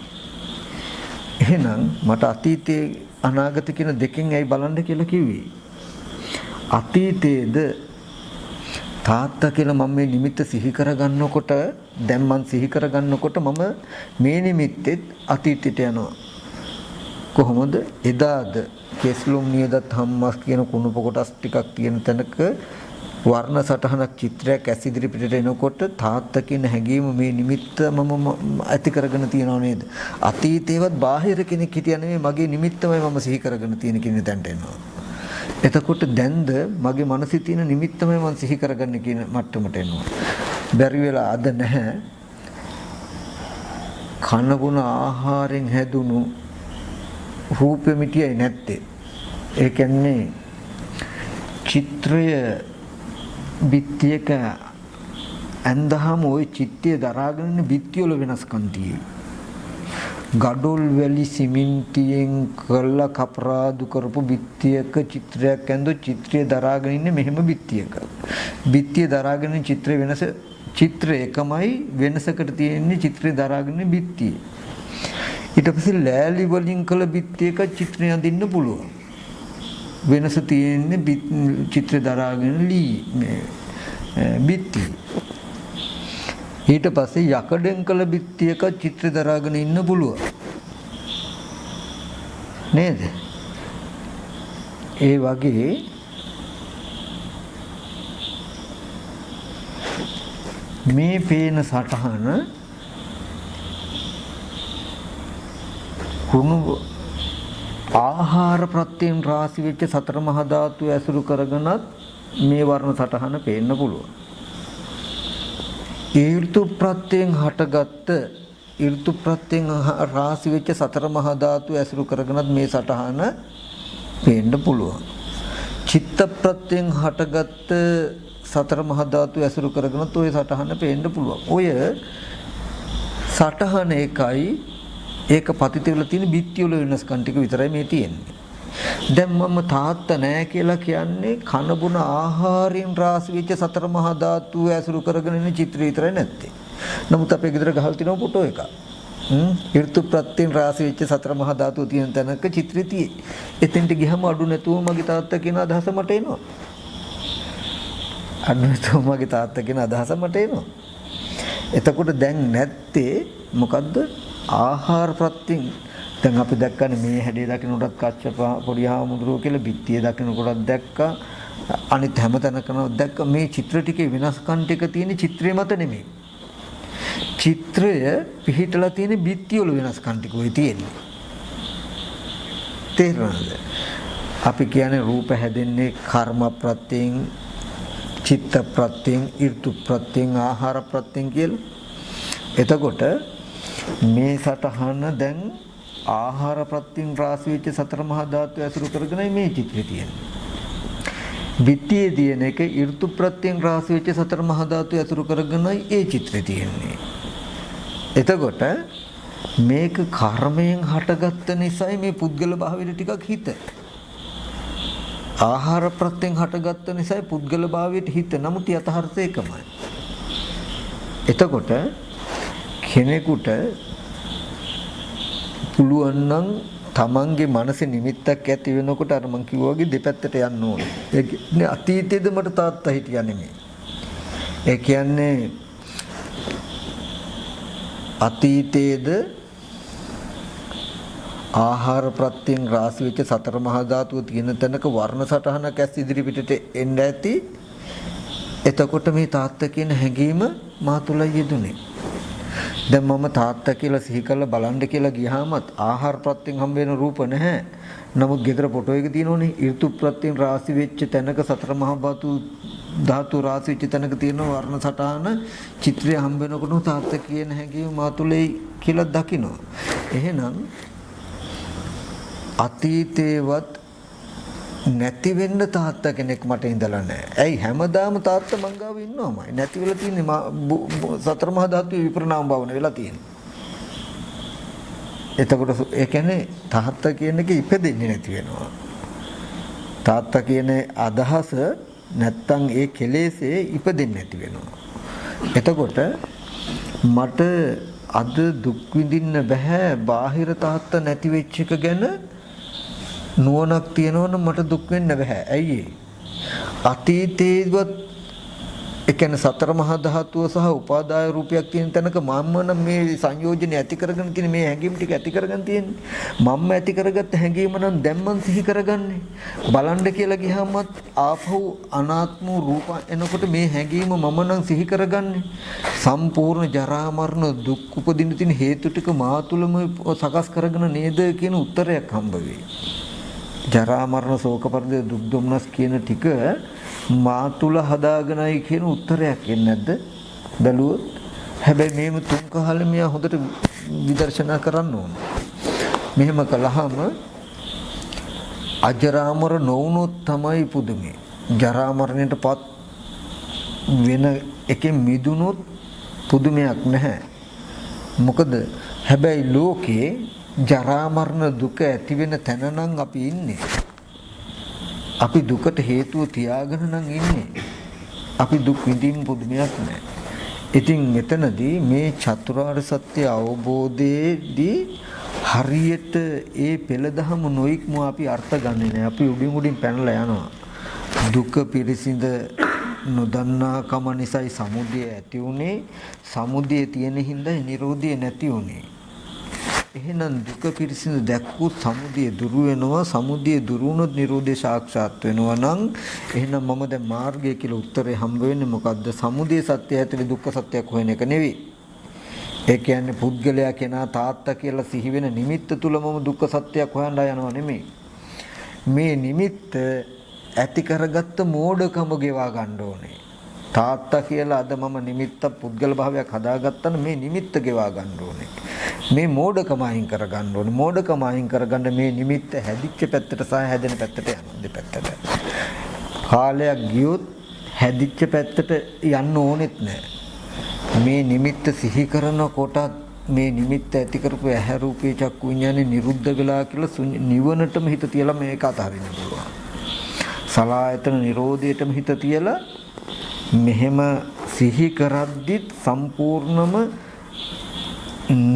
එහෙනම් මට අතීතයේ අනාගත කියන දෙකෙන් ඇයි බලන්න කියලා කිව්වේ? අතීතයේද තාත්තා කියලා මම මේ නිමිත්ත සිහි කරගන්නකොට දැන් මං සිහි කරගන්නකොට මම මේ නිමිත්තෙත් අතීතයට යනවා. කොහොමද? එදාද කෙස්ලුම් නියදත් හම්මස් කියන කුණුප කොටස් ටිකක් තියෙන තැනක වර්ණ සටහනක් චිත්‍රයක් ඇස් ඉදිරි පිටට එනකොට තාත්තා කියන හැඟීම මේ නිමිත්ත මම ඇති කරගෙන තියනව නේද? අතීතේවත් බාහිර කෙනෙක් හිටියා නෙමෙයි මගේ නිමිත්තමයි මම සිහි කරගෙන තියෙන කියන තැනට එනවා. එතකොට දැන්ද මගේ මනසේ තියෙන නිමිත්තමයි මම සිහි කරගන්න කියන මට්ටමට එනවා. බැරි වෙලා අද නැහැ. කනගුණ ආහාරයෙන් හැදුණු රූපෙ මිටියයි නැත්තේ. ඒ කියන්නේ චිත්‍රය බිත්තියක ඇඳහම ওই චිත්තය දරාගෙන ඉන්න බිත්තිය වල වෙනස්කම් තියෙයි. ගඩොල් වැලි සිමෙන්තියෙන් කළා කපරාදු කරපු බිත්තියක චිත්‍රයක් ඇඳෝ චිත්‍රය දරාගෙන ඉන්නේ මෙහෙම බිත්තියක. බිත්තිය දරාගෙන චිත්‍රය වෙනස චිත්‍රය එකමයි වෙනසකට තියෙන්නේ චිත්‍රය දරාගෙන බිත්තිය. ඊට පස්සේ ලෑලි වලින් කළ බිත්තියක චිත්‍රය අඳින්න පුළුවන්. වෙනස තියෙන්නේ චිත්‍ර දරාගෙන බිත්ති. ඊට පස්සේ යකඩෙන් කළ බිත්තියක චිත්‍ර දරාගෙන ඉන්න පුළුවන්. නේද? ඒ වගේ මේ පේන සටහන ආහාර ප්‍රත්‍යයෙන් රාශි වෙච්ච සතර මහා ධාතු ඇසුරු කරගෙනත් මේ වර්ණ සටහන පේන්න පුළුවන්. ඍතු ප්‍රත්‍යයෙන් හටගත්ත ඍතු ප්‍රත්‍යයෙන් රාශි වෙච්ච සතර මහා ධාතු ඇසුරු කරගෙනත් මේ සටහන පේන්න පුළුවන්. චිත්ත ප්‍රත්‍යයෙන් හටගත්ත සතර මහා ධාතු ඇසුරු කරගෙනත් ওই සටහන පේන්න පුළුවන්. ඔය සටහන එකයි ඒක පතිත වෙලා තියෙන බිත්ති වල වෙනස්කම් ටික විතරයි මේ තියෙන්නේ. දැන් මම තාත්තා නෑ කියලා කියන්නේ කන බොන ආහාරයෙන් රාශි වෙච්ච සතර මහා ධාතු ඇසුරු කරගෙන ඉන්න චිත්‍රය විතරයි නැත්තේ. නමුත් අපේ ගෙදර ගහලා තියෙන ෆොටෝ එකක්. ඍතු ප්‍රත්‍යයෙන් රාශි වෙච්ච සතර මහා ධාතු තියෙන තැනක චිත්‍රය තියෙයි. එතෙන්ට ගියම අඩු නැතුව මගේ තාත්තා කියන අදහස මට එනවා. අඩු නැතුව මගේ තාත්තා කියන අදහස මට එනවා. එතකොට දැන් නැත්තේ මොකද්ද? ආහාර ප්‍රත්‍යයෙන්. දැන් අපි දැක්කනේ මේ හැඩය දකින්නකොටත් කච්චප පොඩි හාමුදුරුවෝ කියලා බිත්තිය දකින්නකොටත් දැක්කා. අනිත් හැම තැනකම දැක්ක මේ චිත්‍ර ටිකේ වෙනස්කම් ටික තියෙන චිත්‍රය මත නෙමෙයි. චිත්‍රය පිහිටලා තියෙන බිත්ති වල වෙනස්කම් ටික ඔය තියෙන්නේ. තේරුණාද? අපි කියන්නේ රූප හැදෙන්නේ කර්ම ප්‍රත්‍යයෙන්, චිත්ත ප්‍රත්‍යයෙන්, ඍතු ප්‍රත්‍යයෙන්, ආහාර ප්‍රත්‍යයෙන් කියලා. එතකොට මේ සටහන දැන් ආහාර ප්‍රත්‍යයෙන් රාශි වෙච්ච සතර මහා ධාතු ඇසුරු කරගෙනයි මේ චිත්‍රය තියෙන්නේ. බිත්තියේ තියෙන එක ඍතු ප්‍රත්‍යයෙන් රාශි වෙච්ච සතර මහා ධාතු ඇසුරු කරගෙනයි ඒ චිත්‍රය තියෙන්නේ. එතකොට මේක කර්මයෙන් හටගත්ත නිසායි මේ පුද්ගල භාවයට ටිකක් හිත. ආහාර ප්‍රත්‍යයෙන් හටගත්ත නිසායි පුද්ගල භාවයට හිත. නමුත් යථාර්ථය එකමයි. එතකොට කෙනෙකුට පුළුවන් නම් තමන්ගේ මනසේ නිමිත්තක් ඇති වෙනකොට අර මං කිව්වා වගේ දෙපැත්තට යන්න ඕනේ. ඒ කියන්නේ අතීතයේද මට තාත්තා හිටියා නෙමෙයි. ඒ කියන්නේ අතීතයේද ආහාර ප්‍රත්‍යයෙන් රාශි වෙච්ච සතර මහා ධාතුව තියෙන තැනක වර්ණ සටහනක් ඇස් ඉදිරි පිටට එන්න ඇති. එතකොට මේ තාත්තා කියන හැඟීම මා තුළ යෙදුනේ. දැන් මම තාත්තා කියලා සිහි කරලා බලන්න කියලා ගියාමත් ආහාර ප්‍රත්‍යයෙන් හම්බ වෙන රූප නැහැ. නමුත් ගෙදර ෆොටෝ එක තියෙනෝනේ ඍතු ප්‍රත්‍යයෙන් රාශි වෙච්ච තැනක සතර මහා ධාතු රාශි වෙච්ච තැනක තියෙන වර්ණ සටහන චිත්‍රය හම්බ වෙනකොට තාත්තා කියන හැඟීම මා තුළේ කියලා දකිනවා. එහෙනම් අතීතේවත් නැති වෙන්න තාත්තා කෙනෙක් මට ඉඳලා නැහැ. ඇයි හැමදාම තාත්තා මං ගාව ඉන්නවමයි. නැති වෙලා තියෙන්නේ සතර මහා ධාතුවේ විපරිණාම භවන වෙලා තියෙන්නේ. එතකොට ඒ කියන්නේ තාත්තා කියන එක ඉපදෙන්නේ නැති වෙනවා. තාත්තා කියන අදහස නැත්තම් ඒ කෙලෙසේ ඉපදෙන්නේ නැති වෙනවා. එතකොට මට අද දුක් විඳින්න බෑ බාහිර තාත්තා නැති වෙච්ච එක ගැන නුවණක් තියෙනවනම් මට දුක් වෙන්න බෑ. ඇයි ඒ? අතීතේවත් ඒ කියන්නේ සතර මහා ධාතුව සහ උපාදාය රූපයක් තියෙන තැනක මම නම් මේ සංයෝජන ඇති කරගෙන තියෙන මේ හැඟීම් ටික ඇති කරගෙන තියෙන්නේ. මම ඇති කරගත්ත හැඟීම නම් දැන් මං සිහි කරගන්නේ. බලන්න කියලා ගියාමත් ආපහු අනාත්ම රූප එනකොට මේ හැඟීම මම නම් සිහි කරගන්නේ. සම්පූර්ණ ජරා මරණ දුක් උපදින්න තියෙන හේතු ටික මා තුළම සකස් කරගෙන නේද කියන උත්තරයක් හම්බ වෙයි. ජරා මරණ ශෝක පරිදේ දුක් දුම්නස් කියන ටික මා තුල හදාගෙනයි කියන උත්තරයක් එන්නේ නැද්ද? බැලුවොත් හැබැයි මේම තුන් කහල මෙයා හොඳට විදර්ශනා කරන්න ඕන. මෙහෙම කළාම අජරාමර නොවුනොත් තමයි පුදුමේ. ජරා මරණයටපත් වෙන එකෙන් මිදුනොත් පුදුමයක් නැහැ. මොකද හැබැයි ලෝකේ ජරා මරණ දුක ඇති වෙන තැන නම් අපි ඉන්නේ. අපි දුකට හේතුව තියාගෙන නම් ඉන්නේ. අපි දුක් විඳින්න පුදුමයක් නැහැ. ඉතින් මෙතනදී මේ චතුරාර්ය සත්‍ය අවබෝධයේදී හරියට ඒ පෙළදහම නොයික්ම අපි අර්ථ ගන්නෙ නැහැ. අපි උඩින් පැනලා යනවා. දුක පිරිසිඳ නොදන්නාකම නිසායි සමුදය ඇති උනේ. සමුදය තියෙන හින්දා නිරෝධය නැති උනේ. එහෙනම් දුක පිරිසිදු දැක්කුත් සමුදය දුරු වෙනවා. සමුදය දුරු වුණොත් නිරෝධය සාක්ෂාත් වෙනවා නම් එහෙනම් මම දැන් මාර්ගය කියලා උත්තරේ හම්බ වෙන්නේ මොකද්ද? සමුදය සත්‍ය ඇතුලේ දුක්ඛ සත්‍යයක් හොයන එක නෙවෙයි. ඒ කියන්නේ පුද්ගලයා කෙනා තාත්තා කියලා සිහි වෙන නිමිත්ත තුලම දුක්ඛ සත්‍යයක් හොයන්න යනවා නෙමෙයි. මේ නිමිත්ත ඇති කරගත්ත මෝඩකම ගෙවා ගන්න ඕනේ. තාත්තා කියලා අද මම නිමිත්ත පුද්ගල භාවයක් හදාගත්තා මේ නිමිත්ත ගෙවා ගන්න ඕනේ. මේ මෝඩකම අයින් කර ගන්න ඕනේ. මෝඩකම අයින් කරගන්න මේ නිමිත්ත හැදිච්ච පැත්තට සහ හැදෙන පැත්තට යනවා දෙපැත්තට. කාලයක් ගියොත් හැදිච්ච පැත්තට යන්න ඕනෙත් නැහැ. මේ නිමිත්ත සිහි කරනකොට මේ නිමිත්ත ඇති කරපු ඇහැ රූපේ චක්කු විඤ්ඤාණය නිරුද්ධ වෙලා කියලා නිවනටම හිත තියලා මේක අතහරින්න පුළුවන්. සලආයතන නිරෝධයටම හිත තියලා මෙහෙම සිහි කරද්දිත් සම්පූර්ණම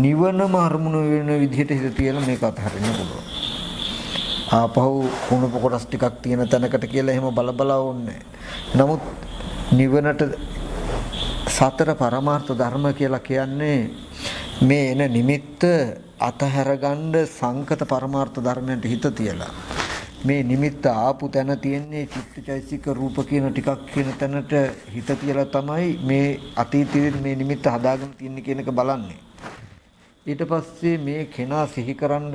නිවනම අරමුණු වෙන විදිහට හිත තියලා මේක අතහරින්න පුළුවන්. ආපහු කුණප කොටස් ටිකක් තියෙන තැනකට කියලා එහෙම බල ඕනේ. නමුත් නිවනට සතර පරමාර්ථ ධර්ම කියලා කියන්නේ මේ එන නිමිත්ත අතහැරගන්න සංකත පරමාර්ථ ධර්මයන්ට හිත තියලා මේ නිමිත්ත ආපු තැන තියෙන්නේ චිත්තචෛසික රූප කියන ටිකක් කියන තැනට හිත තියලා තමයි මේ අතීතයේ මේ නිමිත්ත හදාගෙන තියන්නේ කියන එක බලන්නේ. ඊට පස්සේ මේ කෙනා සිහිකරන්න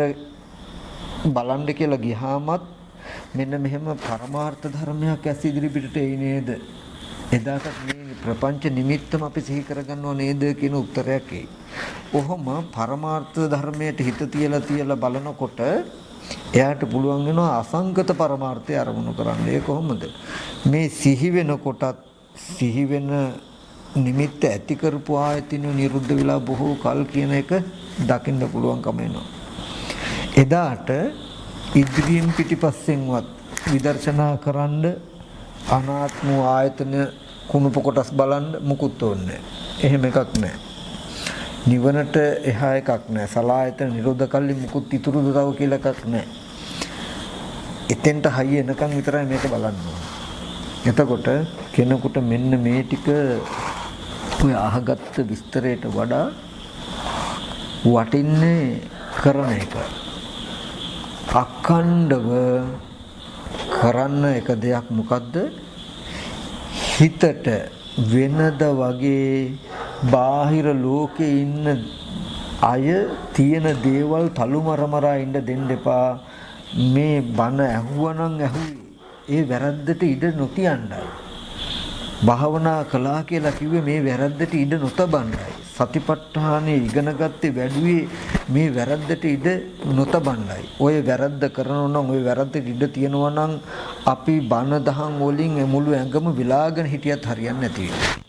බලන්න කියලා ගියාමත් මෙන්න මෙහෙම පරමාර්ථ ධර්මයක් ඇස් ඉදිරි පිටට එයි නේද? එදාට මේ ප්‍රපංච නිමිත්තම අපි සිහි කරගන්නව නේද කියන උත්තරයක් එයි. ඔහොම පරමාර්ථ ධර්මයට හිත තියලා බලනකොට එයාට පුළුවන් වෙනවා අසංගත පරමාර්ථය අරමුණු කරන්න. ඒ කොහොමද? මේ සිහි වෙනකොටත් සිහි වෙන නිමිත්ත ඇති කරපු ආයතින නිරුද්ධ වෙලා බොහෝ කල් කියන එක දකින්න පුළුවන්කම එනවා. එදාට ඉදිරියෙන් පිටිපස්සෙන්වත් විදර්ශනා කරන්න අනාත්ම ආයතන කුණුප කොටස් බලන්න මුකුත් ඕනේ. එහෙම එකක් නැහැ. නිවනට එහා එකක් නැහැ. සලායතන නිරෝධ කල්ලි මුකුත් ඉතුරුද තව කියලා එකක් නැහැ. එතෙන්ට හයිය එනකන් විතරයි මේක බලන්න ඕනේ. එතකොට කෙනෙකුට මෙන්න මේ ටික ඔය අහගත්ත විස්තරයට වඩා වටින්නේ කරන එක. අඛණ්ඩව කරන්න එක දෙයක් මොකද්ද? හිතට වෙනද වගේ බාහිර ලෝකේ ඉන්න අය තියෙන දේවල් තලුමරමරා ඉන්න දෙන්න එපා. මේ බණ ඇහුවනම් ඇහුවේ ඒ වැරද්දට ඉඩ නොතියන්නයි. භාවනා කළා කියලා කිව්වේ මේ වැරද්දට ඉඩ නොතබන්නයි. සතිපට්ඨානෙ ඉගෙන ගත්තේ වැඩුවේ මේ වැරද්දට ඉඩ නොතබන්නයි. ඔය වැරද්ද කරනවා නම් ඔය වැරද්දට ඉඩ තියනවා නම් අපි බණ දහම් වලින් මුළු ඇඟම විලාගෙන හිටියත් හරියන්නේ නැති වෙනවා.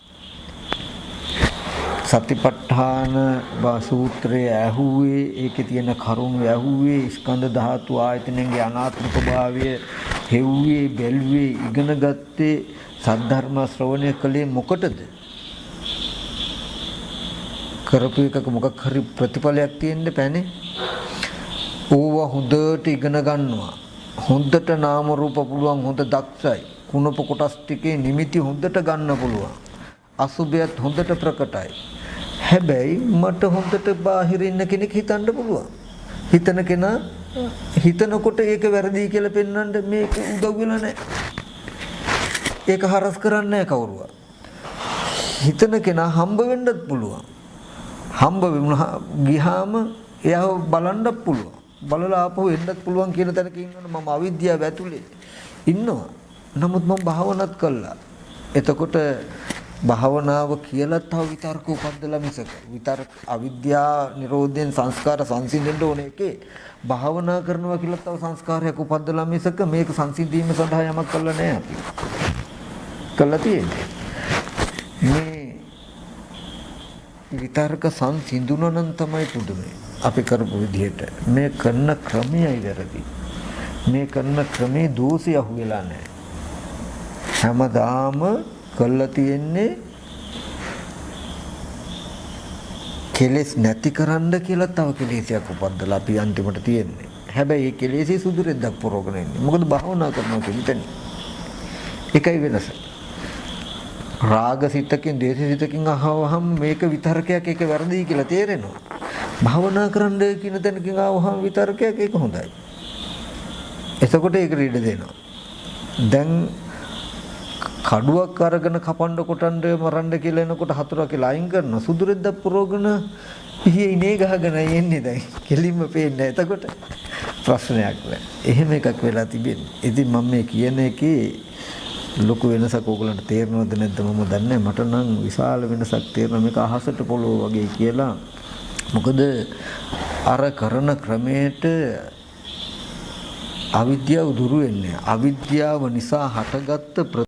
සතිපට්ඨාන සූත්‍රයේ ඇහුවේ ඒකේ තියෙන කරුණු ඇහුවේ ස්කන්ධ ධාතු ආයතනයේ අනාත්ම ස්වභාවය හෙව්වේ බැලුවේ ඉගෙන ගත්තේ සද්ධර්ම ශ්‍රවණය කළේ මොකටද? කරපු එකක මොකක් හරි ප්‍රතිඵලයක් තියෙන්න බෑනේ. ඕවා හොඳට ඉගෙන ගන්නවා. හොඳට නාම රූප පුළුවන් හොඳ දක්ෂයි. කුණප කොටස් ටිකේ නිමිති හොඳට ගන්න පුළුවන්. අසුභයත් හොඳට ප්‍රකටයි. හැබැයි මට හොඳට බාහිර ඉන්න කෙනෙක් හිතන්න පුළුවන්. හිතන කෙනා හිතනකොට ඒක වැරදි කියලා පෙන්වන්න මේක උදව් වෙලා නැහැ. ඒක හරස් කරන්නේ නැහැ කවුරුවත්. හිතන කෙනා හම්බ වෙන්නත් පුළුවන්. හම්බ ගියාම එයාව බලන්නත් පුළුවන්. බලලා ආපහු එන්නත් පුළුවන් කියන තැනක ඉන්නවනේ මම අවිද්‍යාව ඇතුලේ ඉන්නවා. නමුත් මම භාවනාත් කළා. එතකොට භාවනාව කියලා තව විතර්ක උපද්දලා මිසක විතර්ක අවිද්‍යා නිරෝධයෙන් සංස්කාර සංසිඳෙන්න ඕනේ එකේ භාවනා කරනවා කියලා තව සංස්කාරයක් උපද්දලා මිසක මේක සංසිඳීම සඳහා යමක් කළා නෑ අපි. කළා තියෙන්නේ. මේ විතර්ක සංසිඳුන නම් තමයි පුදුමයි. අපි කරපු විදිහට මේ කරන ක්‍රමයයි වැරදි. මේ කරන ක්‍රමේ දෝෂය අහුවෙලා නැහැ. හැමදාම කළා තියෙන්නේ කෙලෙස් නැති කරන්න කියලා තව කෙලෙසයක් උපද්දලා අපි අන්තිමට තියෙන්නේ. හැබැයි මේ කෙලෙසේ සුදුරෙද්දක් පුරවගෙන ඉන්නේ. මොකද භාවනා කරනවා කියන්නේ. ඒකයි වෙනස. රාගසිතකින් දේශසිතකින් අහවහම මේක විතර්කයක් ඒක වැරදි කියලා තේරෙනවා. භාවනා කරන්න කියන තැනකින් ආවහම විතර්කයක් ඒක හොඳයි. එතකොට ඒක රීඩ දෙනවා. දැන් කඩුවක් අරගෙන කපන්න කොටන්න මරන්න කියලා එනකොට හතුරා කියලා අයින් කරන සුදුරෙද්ද පුරෝගන පිහියේ ඉනේ ගහගෙන යන්නේ දැන් කෙලින්ම පේන්නේ. එතකොට ප්‍රශ්නයක් නෑ. එහෙම එකක් වෙලා තිබෙන්නේ. ඉතින් මම මේ කියන එකේ ලොකු වෙනසක් ඕගලන්ට තේරෙනවද නැද්ද මම දන්නේ නැහැ. මට නම් විශාල වෙනසක් තේරෙනවා මේක අහසට පොළොව වගේ කියලා. මොකද අර කරන ක්‍රමයට අවිද්‍යාව දුරු වෙන්නේ. අවිද්‍යාව නිසා හටගත්ත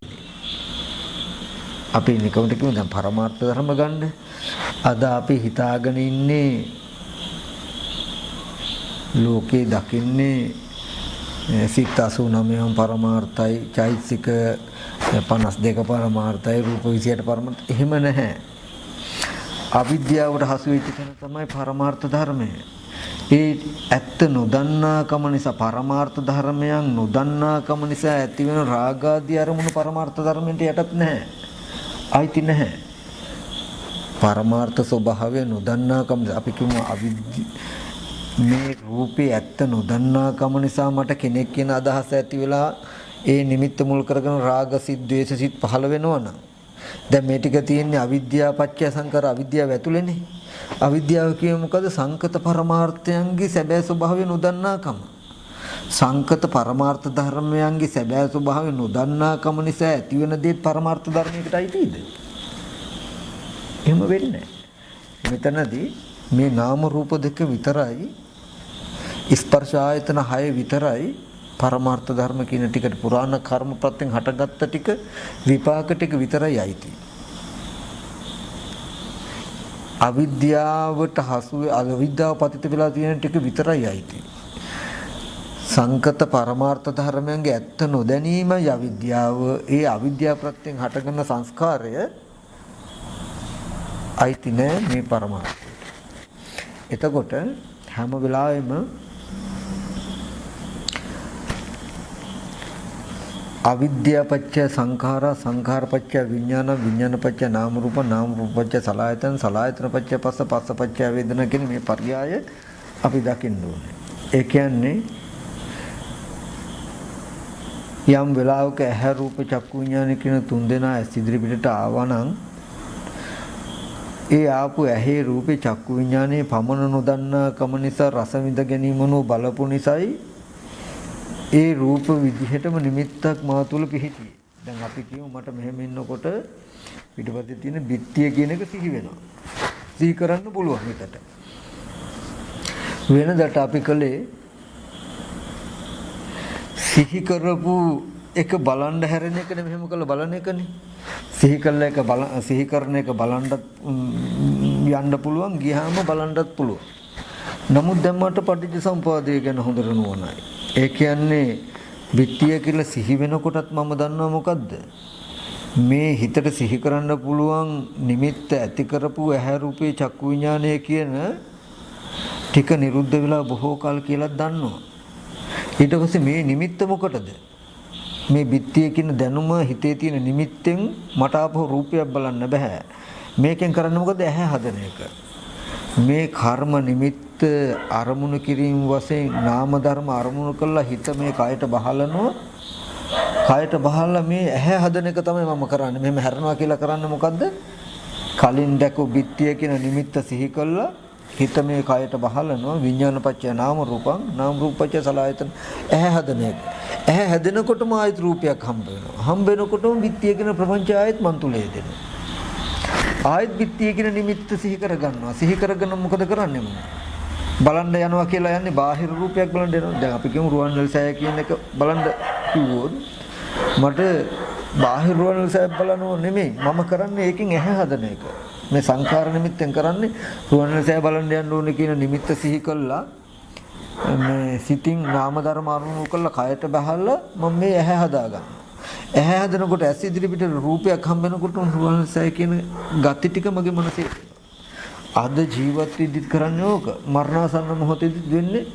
අපි නිකම්ට කියමු දැන් පරමාර්ථ ධර්ම ගන්න. අද අපි හිතාගෙන ඉන්නේ ලෝකේ දකින්නේ සිත 89ම පරමාර්ථයි, චෛතසික 52 පරමාර්ථයි, රූප 28 පරමාර්ථ. එහෙම නැහැ. අවිද්‍යාවට හසු වෙච්ච තැන තමයි පරමාර්ථ ධර්මය. ඒ ඇත්ත නොදන්නාකම නිසා පරමාර්ථ ධර්මයන් නොදන්නාකම නිසා ඇතිවෙන රාගාදී අරමුණු පරමාර්ථ ධර්මයට යටත් නැහැ. අයිති නැහැ. පරමාර්ථ ස්වභාවය නොදන්නාකම අපි කියමු මේ රූපේ ඇත්ත නොදන්නාකම නිසා මට කෙනෙක් කියන අදහස ඇති වෙලා ඒ නිමිත්ත මුල් කරගෙන රාග සිත්, ද්වේෂ සිත් පහළ වෙනවනම් දැන් මේ ටික තියෙන්නේ අවිද්‍යාව පත්‍ය සංකාර අවිද්‍යාව ඇතුළේනේ. අවිද්‍යාව කියන්නේ මොකද? සංකත පරමාර්ථයන්ගේ සැබෑ ස්වභාවය නොදන්නාකම. සංකත පරමාර්ථ ධර්මයන්ගේ සැබෑ ස්වභාවය නොදන්නාකම නිසා ඇතිවෙන දේ පරමාර්ථ ධර්මයකට අයිතිද? එහෙම වෙන්නේ නැහැ. මෙතනදී මේ නාම රූප දෙක විතරයි, ස්පර්ශ ආයතන 6 විතරයි පරමාර්ථ ධර්ම කියන ටිකට පුරාණ කර්ම ප්‍රත්‍යයෙන් හටගත්ත ටික විපාක ටික විතරයි අයිති. අවිද්‍යාවට හසු අවිද්‍යාව පතිත වෙලා තියෙන ටික විතරයි අයිති. සංකත පරමාර්ථ ධර්මයන්ගේ ඇත්ත නොදැනීමයි අවිද්‍යාව. ඒ අවිද්‍යාව ප්‍රත්‍යයෙන් හටගන්න සංස්කාරය අයිති නෑ මේ පරමාර්ථය. එතකොට හැම වෙලාවෙම අවිද්‍යාව පත්‍ය සංඛාරා, සංඛාර පත්‍ය විඥාන, විඥාන පත්‍ය නාම රූප, නාම රූප පත්‍ය සලආයතන, සලආයතන පත්‍ය පස්ස, පස්ස පත්‍ය වේදනා කියන මේ පර්යාය අපි දකින්න ඕනේ. ඒ කියන්නේ යම් වෙලාවක ඇහැ රූප චක්කු විඥාන කියන තුන් දෙනා ඇස් ඉදිරි පිටට ආවා නම් ඒ ආපු ඇහි රූපේ චක්කු විඥානයේ පමන නොදන්නා කම නිසා රස විඳ ගැනීමනෝ බලපු නිසායි ඒ රූප විදිහටම නිමිත්තක් මා තුල පිහිටියේ. දැන් අපි කියමු මට මෙහෙම ඉන්නකොට පිටපතේ තියෙන බිත්තිය කියන එක සිහි වෙනවා. සිහි කරන්න පුළුවන් හිතට. වෙනදට අපි කලේ සිහි කරපු එක බලන්න හැරෙන එකනේ මෙහෙම කළා බලන එකනේ. සිහි කළා එක සිහි කරන එක බලන්නත් යන්න පුළුවන්, ගියාම බලන්නත් පුළුවන්. නමුත් දැන් මට පටිච්ච සමුප්පාදය ගැන හොඳට නුවණයි. ඒ කියන්නේ විත්‍ය කියලා සිහි වෙනකොටත් මම දන්නවා මොකද්ද? මේ හිතට සිහි කරන්න පුළුවන් නිමිත්ත ඇති කරපු ඇහැ රූපේ චක්කු විඥානය කියන ටික නිරුද්ධ වෙලා බොහෝ කල් කියලා දන්නවා. ඊට පස්සේ මේ නිමිත්ත මොකටද? මේ බිත්තිය කියන දැනුම හිතේ තියෙන නිමිත්තෙන් මට ආපහු රූපයක් බලන්න බෑ. මේකෙන් කරන්නේ මොකද? ඇහැ හදන එක. මේ කර්ම නිමිත්ත අරමුණු කිරීම වශයෙන් නාම ධර්ම අරමුණු කළා හිත මේ කයට බහලනවා. කයට බහලා මේ ඇහැ හදන එක තමයි මම කරන්නේ. මෙහෙම හැරෙනවා කියලා කරන්නේ මොකද්ද? කලින් දැකපු බිත්තිය කියන නිමිත්ත සිහි කළා හිත මේ කයට බහලනවා. විඥාන පත්‍ය නාම රූපං, නාම රූප පත්‍ය සලආයතන. ඇහැ හදන එක. ඇහැ හැදෙනකොටම ආයත රූපයක් හම්බ වෙනවා. හම්බ වෙනකොටම බිත්තිය කියන ප්‍රපංච ආයත් මන් තුල හදෙනවා. ආයත් බිත්තිය කියන නිමිත්ත සිහි කරගන්නවා. සිහි කරගෙන මොකද කරන්නේ මම? බලන්න යනවා කියලා යන්නේ බාහිර රූපයක් බලන්න යනවා. දැන් අපි කියමු රුවන්වැලි සෑය කියන එක බලන්න කිව්වොත් මට බාහිර රුවන්වැලි සෑය බලනව නෙමෙයි. මම කරන්නේ ඒකෙන් ඇහැ හදන එක. මේ සංඛාර නිමිත්තෙන් කරන්නේ රුවන්වැලි සෑය බලන්න යන්න ඕනේ කියන නිමිත්ත සිහි කළා. මේ සිතින් නාම ධර්ම අරමුණු කළා කයට බහලා මම මේ ඇහැ හදාගන්නවා. ඇහැ හදනකොට ඇස් ඉදිරි පිට රූපයක් හම්බ වෙනකොට රුවන්වැලි සෑය කියන ගති ටික මගේ මනසේ අද ජීවත් වෙද්දිත් කරන්නේ ඕක. මරණාසන්න මොහොතේදීත් වෙන්නේ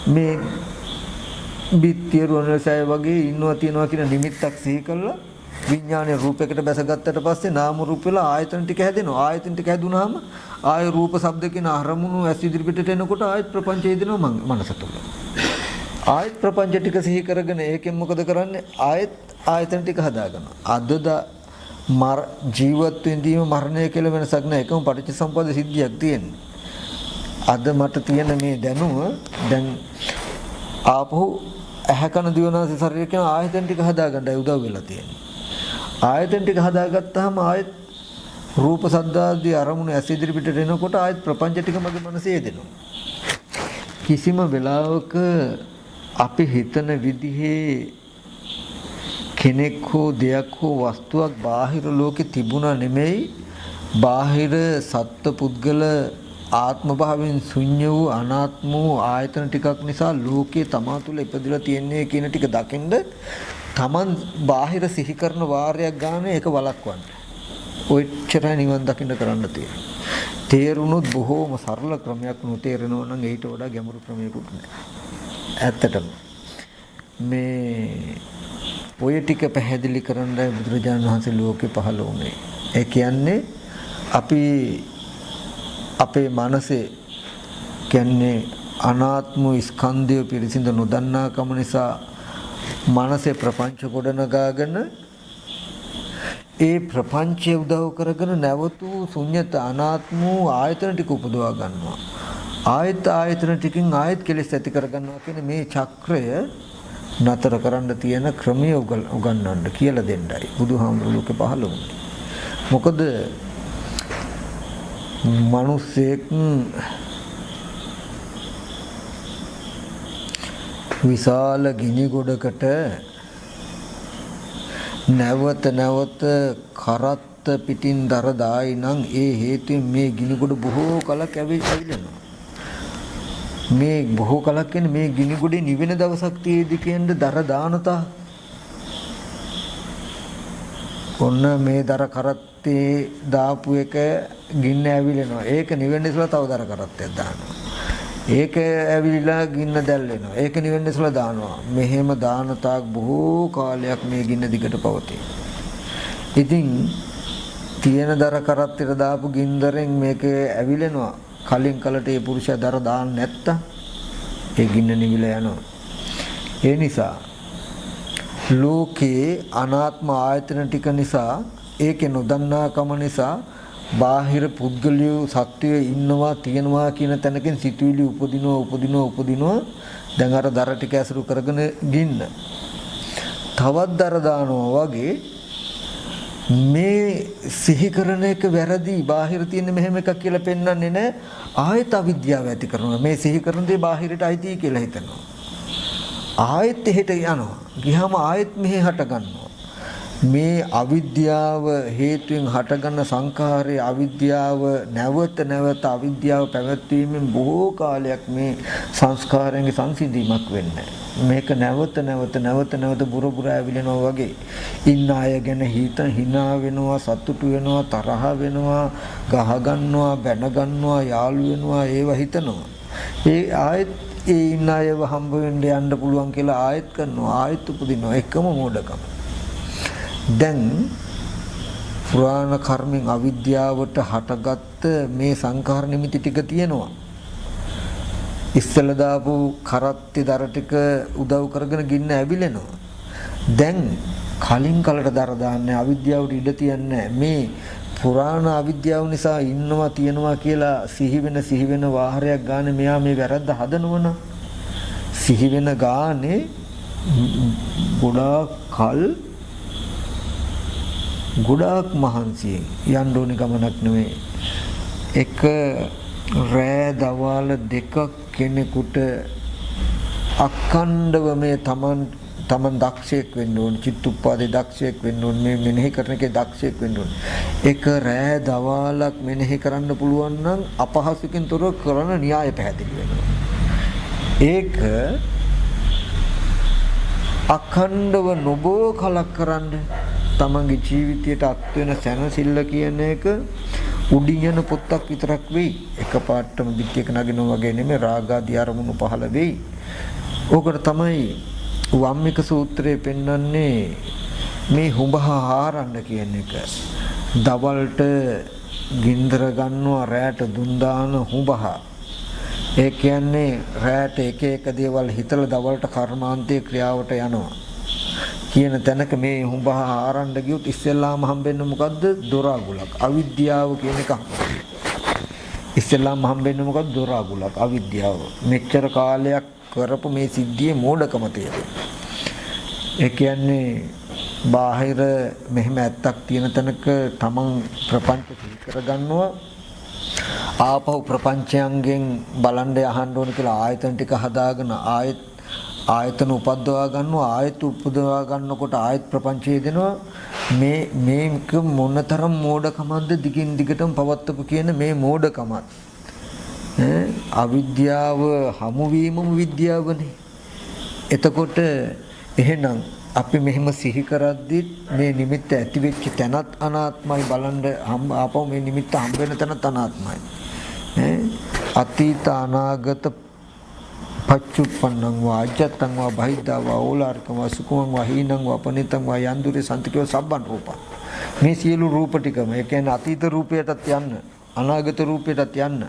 මේ බිත්තිය රුවන්වැලි සෑය වගේ ඉන්නවා තියනවා කියන නිමිත්තක් සිහි කළා විඥානයේ රූපයකට බැසගත්තට පස්සේ නාම රූප වල ආයතන ටික හැදෙනවා. ආයතන ටික හැදුනහම ආය රූප ශබ්ද කියන අරමුණු ඇස් ඉදිරි පිටට එනකොට ආයත් ප්‍රපංචය දෙනවා මනස තුල. ආයත් ප්‍රපංච ටික සිහි කරගෙන ඒකෙන් මොකද කරන්නේ? ආයත් ආයතන ටික හදාගන්නවා. අදද ජීවත් වෙනදීම මරණය කියලා වෙනසක් නැහැ. එකම පටිච්චසමුප්පාද සිද්ධියක් තියෙන්නේ. අද මට තියෙන මේ දැනුම දැන් ආපහු ඇහැ කන දිවනාසය ශරීරය කියන ආයතන ටික හදාගන්නයි උදව් වෙලා තියෙන්නේ. ආයතන ටික හදාගත්තාම ආයෙත් රූප ශබ්ද ආදී අරමුණු ඇස් ඉදිරි පිටට එනකොට ආයෙත් ප්‍රපංච ටික මගේ මනසේ එදෙනවා. කිසිම වෙලාවක අපි හිතන විදිහේ කෙනෙක් හෝ දෙයක් හෝ වස්තුවක් බාහිර ලෝකේ තිබුණා නෙමෙයි. බාහිර සත්ත්ව පුද්ගල ආත්ම භාවයෙන් ශුන්‍ය වූ අනාත්ම වූ ආයතන ටිකක් නිසා ලෝකේ තමා තුළ ඉපදලා තියෙන්නේ කියන ටික දකින්ද තමන් බාහිර සිහි කරන වාරයක් ගන්න ඒක වළක්වන්න. ඔච්චරයි නිවන් දකින්න කරන්න තියෙන්නේ. තේරුණොත් බොහෝම සරල ක්‍රමයක් නොතේරෙනවා නම් ඊට වඩා ගැඹුරු ක්‍රමයකුත් නැහැ. ඇත්තටම මේ ඔය ටික පැහැදිලි කරන්නයි බුදුරජාණන් වහන්සේ ලෝකේ පහළ වුණේ. ඒ කියන්නේ අපි අපේ මනසේ කියන්නේ අනාත්ම ස්කන්ධය පිළිසිඳ නොදන්නා කම නිසා මනසේ ප්‍රපංච ගොඩනගාගෙන ඒ ප්‍රපංචය උදව් කරගෙන නැවතු ශුන්‍යත අනාත්ම ආයතන ටික උපදවා ගන්නවා. ආයතන ටිකෙන් ආයත කෙලෙස් ඇති කර ගන්නවා කියන්නේ මේ චක්‍රය නතර කරන්න තියෙන ක්‍රමය උගන්වන්න කියලා දෙන්නයි බුදුහාමුදුරුවෝ ලෝකේ පහළ වුණේ. මොකද මිනිස්සෙක් විශාල ගිනි ගොඩකට නැවත කරත්ත පිටින් දර දායි නම් ඒ හේතුවෙන් මේ ගිනි ගොඩ බොහෝ කලක් ඇවිලෙනවා. මේ බොහෝ කලක් කියන්නේ මේ ගිනි ගොඩේ නිවෙන දවසක් තියේදී කියන්නේ දර දානතා. ඔන්න මේ දර කරත්තේ දාපු එක ගින්න ඇවිලෙනවා. ඒක නිවෙන්න ඉස්සලා තව දර කරත්තයක් දානවා. ඒක ඇවිලිලා ගින්න දැල්වෙනවා. ඒක නිවෙන්න ඉස්සලා දානවා. මෙහෙම දාන තාක් බොහෝ කාලයක් මේ ගින්න දිගට පවතී. ඉතින් තියෙන දර කරත්තෙට දාපු ගින්දරෙන් මේක ඇවිලෙනවා. කලින් කලට ඒ පුරුෂයා දර දාන්න නැත්තම් ඒ ගින්න නිවිලා යනවා. ඒ නිසා ලෝකේ අනාත්ම ආයතන ටික නිසා ඒකේ නොදන්නාකම නිසා බාහිර පුද්ගලියෝ සත්වයේ ඉන්නවා තියෙනවා කියන තැනකින් සිතුවිලි උපදිනවා දැන් අර දර ටික ඇසුරු කරගෙන ගින්න තවත් දර දානවා වගේ මේ සිහි කරන එක වැරදි බාහිර තියෙන මෙහෙම එකක් කියලා පෙන්වන්නේ නැහැ. ආයත අවිද්‍යාව ඇති කරනවා. මේ සිහි කරන දේ බාහිරට අයිති කියලා හිතනවා. ආයෙත් එහෙට යනවා. ගියාම ආයෙත් මෙහෙ හට ගන්නවා. මේ අවිද්‍යාව හේතුවෙන් හටගන්න සංඛාරයේ අවිද්‍යාව නැවත අවිද්‍යාව පැවැත්වීමෙන් බොහෝ කාලයක් මේ සංස්කාරයන්ගේ සංසිඳීමක් වෙන්නේ. මේක නැවත බුර ඇවිලෙනවා වගේ. ඉන්න අය ගැන හිනා වෙනවා, සතුටු වෙනවා, තරහ වෙනවා, ගහ ගන්නවා, බැන ගන්නවා, යාළු වෙනවා, ඒව හිතනවා. ඒ ආයෙත් ඒ ඉන්න අයව හම්බ වෙන්න යන්න පුළුවන් කියලා ආයෙත් කරනවා. ආයෙත් උපදිනවා. එකම මෝඩකම. දැන් පුරාණ කර්මෙන් අවිද්‍යාවට හටගත්ත මේ සංඛාර නිමිති ටික තියෙනවා. ඉස්සෙල්ලා දාපු කරත්ති දර ටික උදව් කරගෙන ගින්න ඇවිලෙනවා. දැන් කලින් කලට දර දාන්නේ අවිද්‍යාවට ඉඩ තියන්නේ මේ පුරාණ අවිද්‍යාව නිසා ඉන්නවා තියෙනවා කියලා සිහි වෙන වාහරයක් ගන්න මෙයා මේ වැරද්ද හදනවන සිහි වෙන ගානේ ගොඩාක් මහන්සියෙන් යන්න ඕනේ ගමනක් නෙවෙයි. එක රෑ දවල් දෙක කෙනෙකුට අඛණ්ඩව මේ තමන් දක්ෂයෙක් වෙන්න ඕනේ. චිත්තුප්පාදේ දක්ෂයෙක් වෙන්න ඕනේ. මේ මෙනෙහි කරන එකේ දක්ෂයෙක් වෙන්න ඕනේ. එක රෑ දවල්ක් මෙනෙහි කරන්න පුළුවන් නම් අපහසුකින් තොරව කරන න්‍යාය පැහැදිලි වෙනවා. ඒක අඛණ්ඩව නොබෝ කලක් කරන්න තමන්ගේ ජීවිතයට අත් වෙන සැනසෙල්ල කියන එක උඩින් යන පොත්තක් විතරක් වෙයි. එකපාරටම පිටියක නගිනවා වගේ නෙමෙයි රාගාදී අරමුණු පහළ වෙයි. ඕකට තමයි වම්මික සූත්‍රයේ පෙන්වන්නේ මේ හුඹහා හාරන්න කියන එක. දවල්ට ගින්දර ගන්නවා රැට දුන් දාන හුඹහා. ඒ කියන්නේ රැට එක දේවල් හිතලා දවල්ට කර්මාන්තයේ ක්‍රියාවට යනවා. කියන තැනක මේ හුඹ ආරන්න ගියොත් ඉස්සෙල්ලාම හම්බෙන්නේ මොකද්ද? දොරාගුලක්. අවිද්‍යාව කියන එක. ඉස්සෙල්ලාම හම්බෙන්නේ මොකද්ද? දොරාගුලක්. අවිද්‍යාව. මෙච්චර කාලයක් කරපු මේ සිද්ධියේ මෝඩකම තියෙනවා. ඒ කියන්නේ බාහිර මෙහෙම ඇත්තක් තියෙන තැනක තමන් ප්‍රපංච කරගන්නවා. ආපහු ප්‍රපංචයන්ගෙන් බලන්න අහන්න ඕන කියලා ආයතන ටික හදාගෙන ආයතන උපද්දවා ගන්නවා. ආයත උපදවා ගන්නකොට ආයත ප්‍රපංචය දෙනවා. මේක මොනතරම් මෝඩකමක්ද දිගින් දිගටම පවත්වපු කියන මේ මෝඩකමත් අවිද්‍යාව හමුවීමම විද්‍යාවනේ. එතකොට එහෙනම් අපි මෙහෙම සිහි කරද්දි මේ නිමිත්ත ඇති වෙච්ච තැනත් අනාත්මයි බලන්න ආපහු මේ නිමිත්ත හම්බ වෙන තැනත් අනාත්මයි. අතීත අනාගත පච්චුප්පන්නං වා අජත්තං වා බහිද්ධා වා ඕලාරිකං වා සුඛං වා හීනං වා පනිතං වා යන්දුරේ සන්තිකෝ සබ්බන් රූපං. මේ සියලු රූප ටිකම ඒ කියන්නේ අතීත රූපයටත් යන්න, අනාගත රූපයටත් යන්න,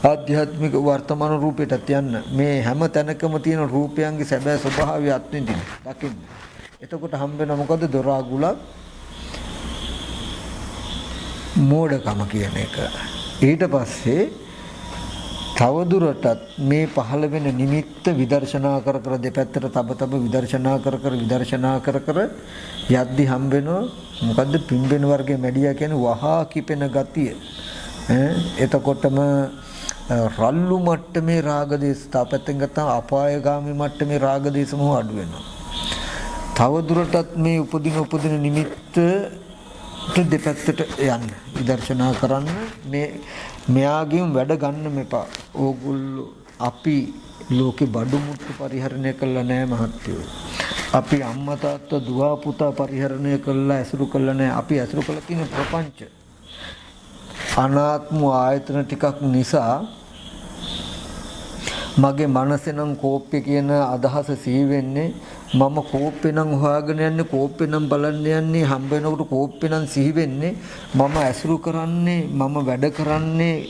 ආධ්‍යාත්මික වර්තමාන රූපයටත් යන්න, මේ හැම තැනකම තියෙන රූපයන්ගේ සැබෑ ස්වභාවය අත්විඳින්න දකින්න. එතකොට හම්බ වෙන මොකද? දොරාගුලක්, මෝඩකම කියන එක. ඊට පස්සේ තවදුරටත් මේ පහළ වෙන නිමිත්ත විදර්ශනා කර කර දෙපැත්තට තබ විදර්ශනා කර කර යද්දි හම්බ වෙනවා මොකද්ද? පිම්බෙන වර්ගයේ මැඩියා කියන්නේ වහා කිපෙන ගතිය. එතකොටම රල්ලු මට්ටමේ රාග දේශ තාපෙන් ගත්තා අපායගාමී මට්ටමේ රාග දේශ මොහ අඩු වෙනවා. තවදුරටත් මේ උපදින නිමිත්ත දෙපැත්තට යන්න විදර්ශනා කරන්න. මේ මෙයාගෙන් වැඩ ගන්න මෙපා. ඕගොල්ලෝ අපි ලෝකේ බඩු මුට්ටු පරිහරණය කළා නෑ මහත්තයෝ. අපි අම්මා තාත්තා දුව පුතා පරිහරණය කළා ඇසුරු කළා නෑ. අපි ඇසුරු කළා තියෙන ප්‍රපංච අනාත්ම ආයතන ටිකක් නිසා මගේ මනසේ නම් කෝප්පේ කියන අදහස සිහි වෙන්නේ. මම කෝප්පේ නම් හොයාගෙන යන්නේ, කෝප්පේ නම් බලන්න යන්නේ, හම්බ වෙනකොට කෝප්පේ නම් සිහි වෙන්නේ. මම ඇසුරු කරන්නේ, මම වැඩ කරන්නේ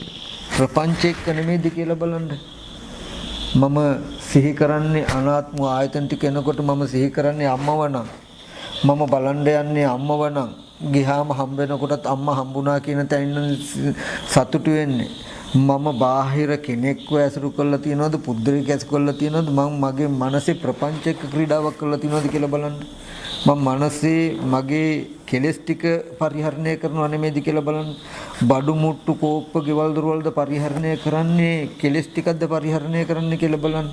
ප්‍රපංචයක නෙමෙයිද කියලා බලන්න. මම සිහි කරන්නේ අනාත්ම ආයතන ටික එනකොට මම සිහි කරන්නේ අම්මව නම්, මම බලන්න යන්නේ අම්මව නම්, ගියාම හම්බ වෙනකොටත් අම්මා හම්බුණා කියන තැනින් සතුටු වෙන්නේ. මම බාහිර කෙනෙක්ව ඇසුරු කරලා තියනවද, පුද්ගලික ඇසුරු කරලා තියනවද, මම මගේ මනසේ ප්‍රපංචයක ක්‍රීඩාවක් කරලා තියනවද කියලා බලන්න. මම මනසේ මගේ කෙලෙස් ටික පරිහරණය කරනව නෙමෙයිද කියලා බලන්න. බඩු මුට්ටු කෝප්ප ගෙවල් දොරවල්ද පරිහරණය කරන්නේ කෙලෙස් ටිකක්ද පරිහරණය කරන්නේ කියලා බලන්න.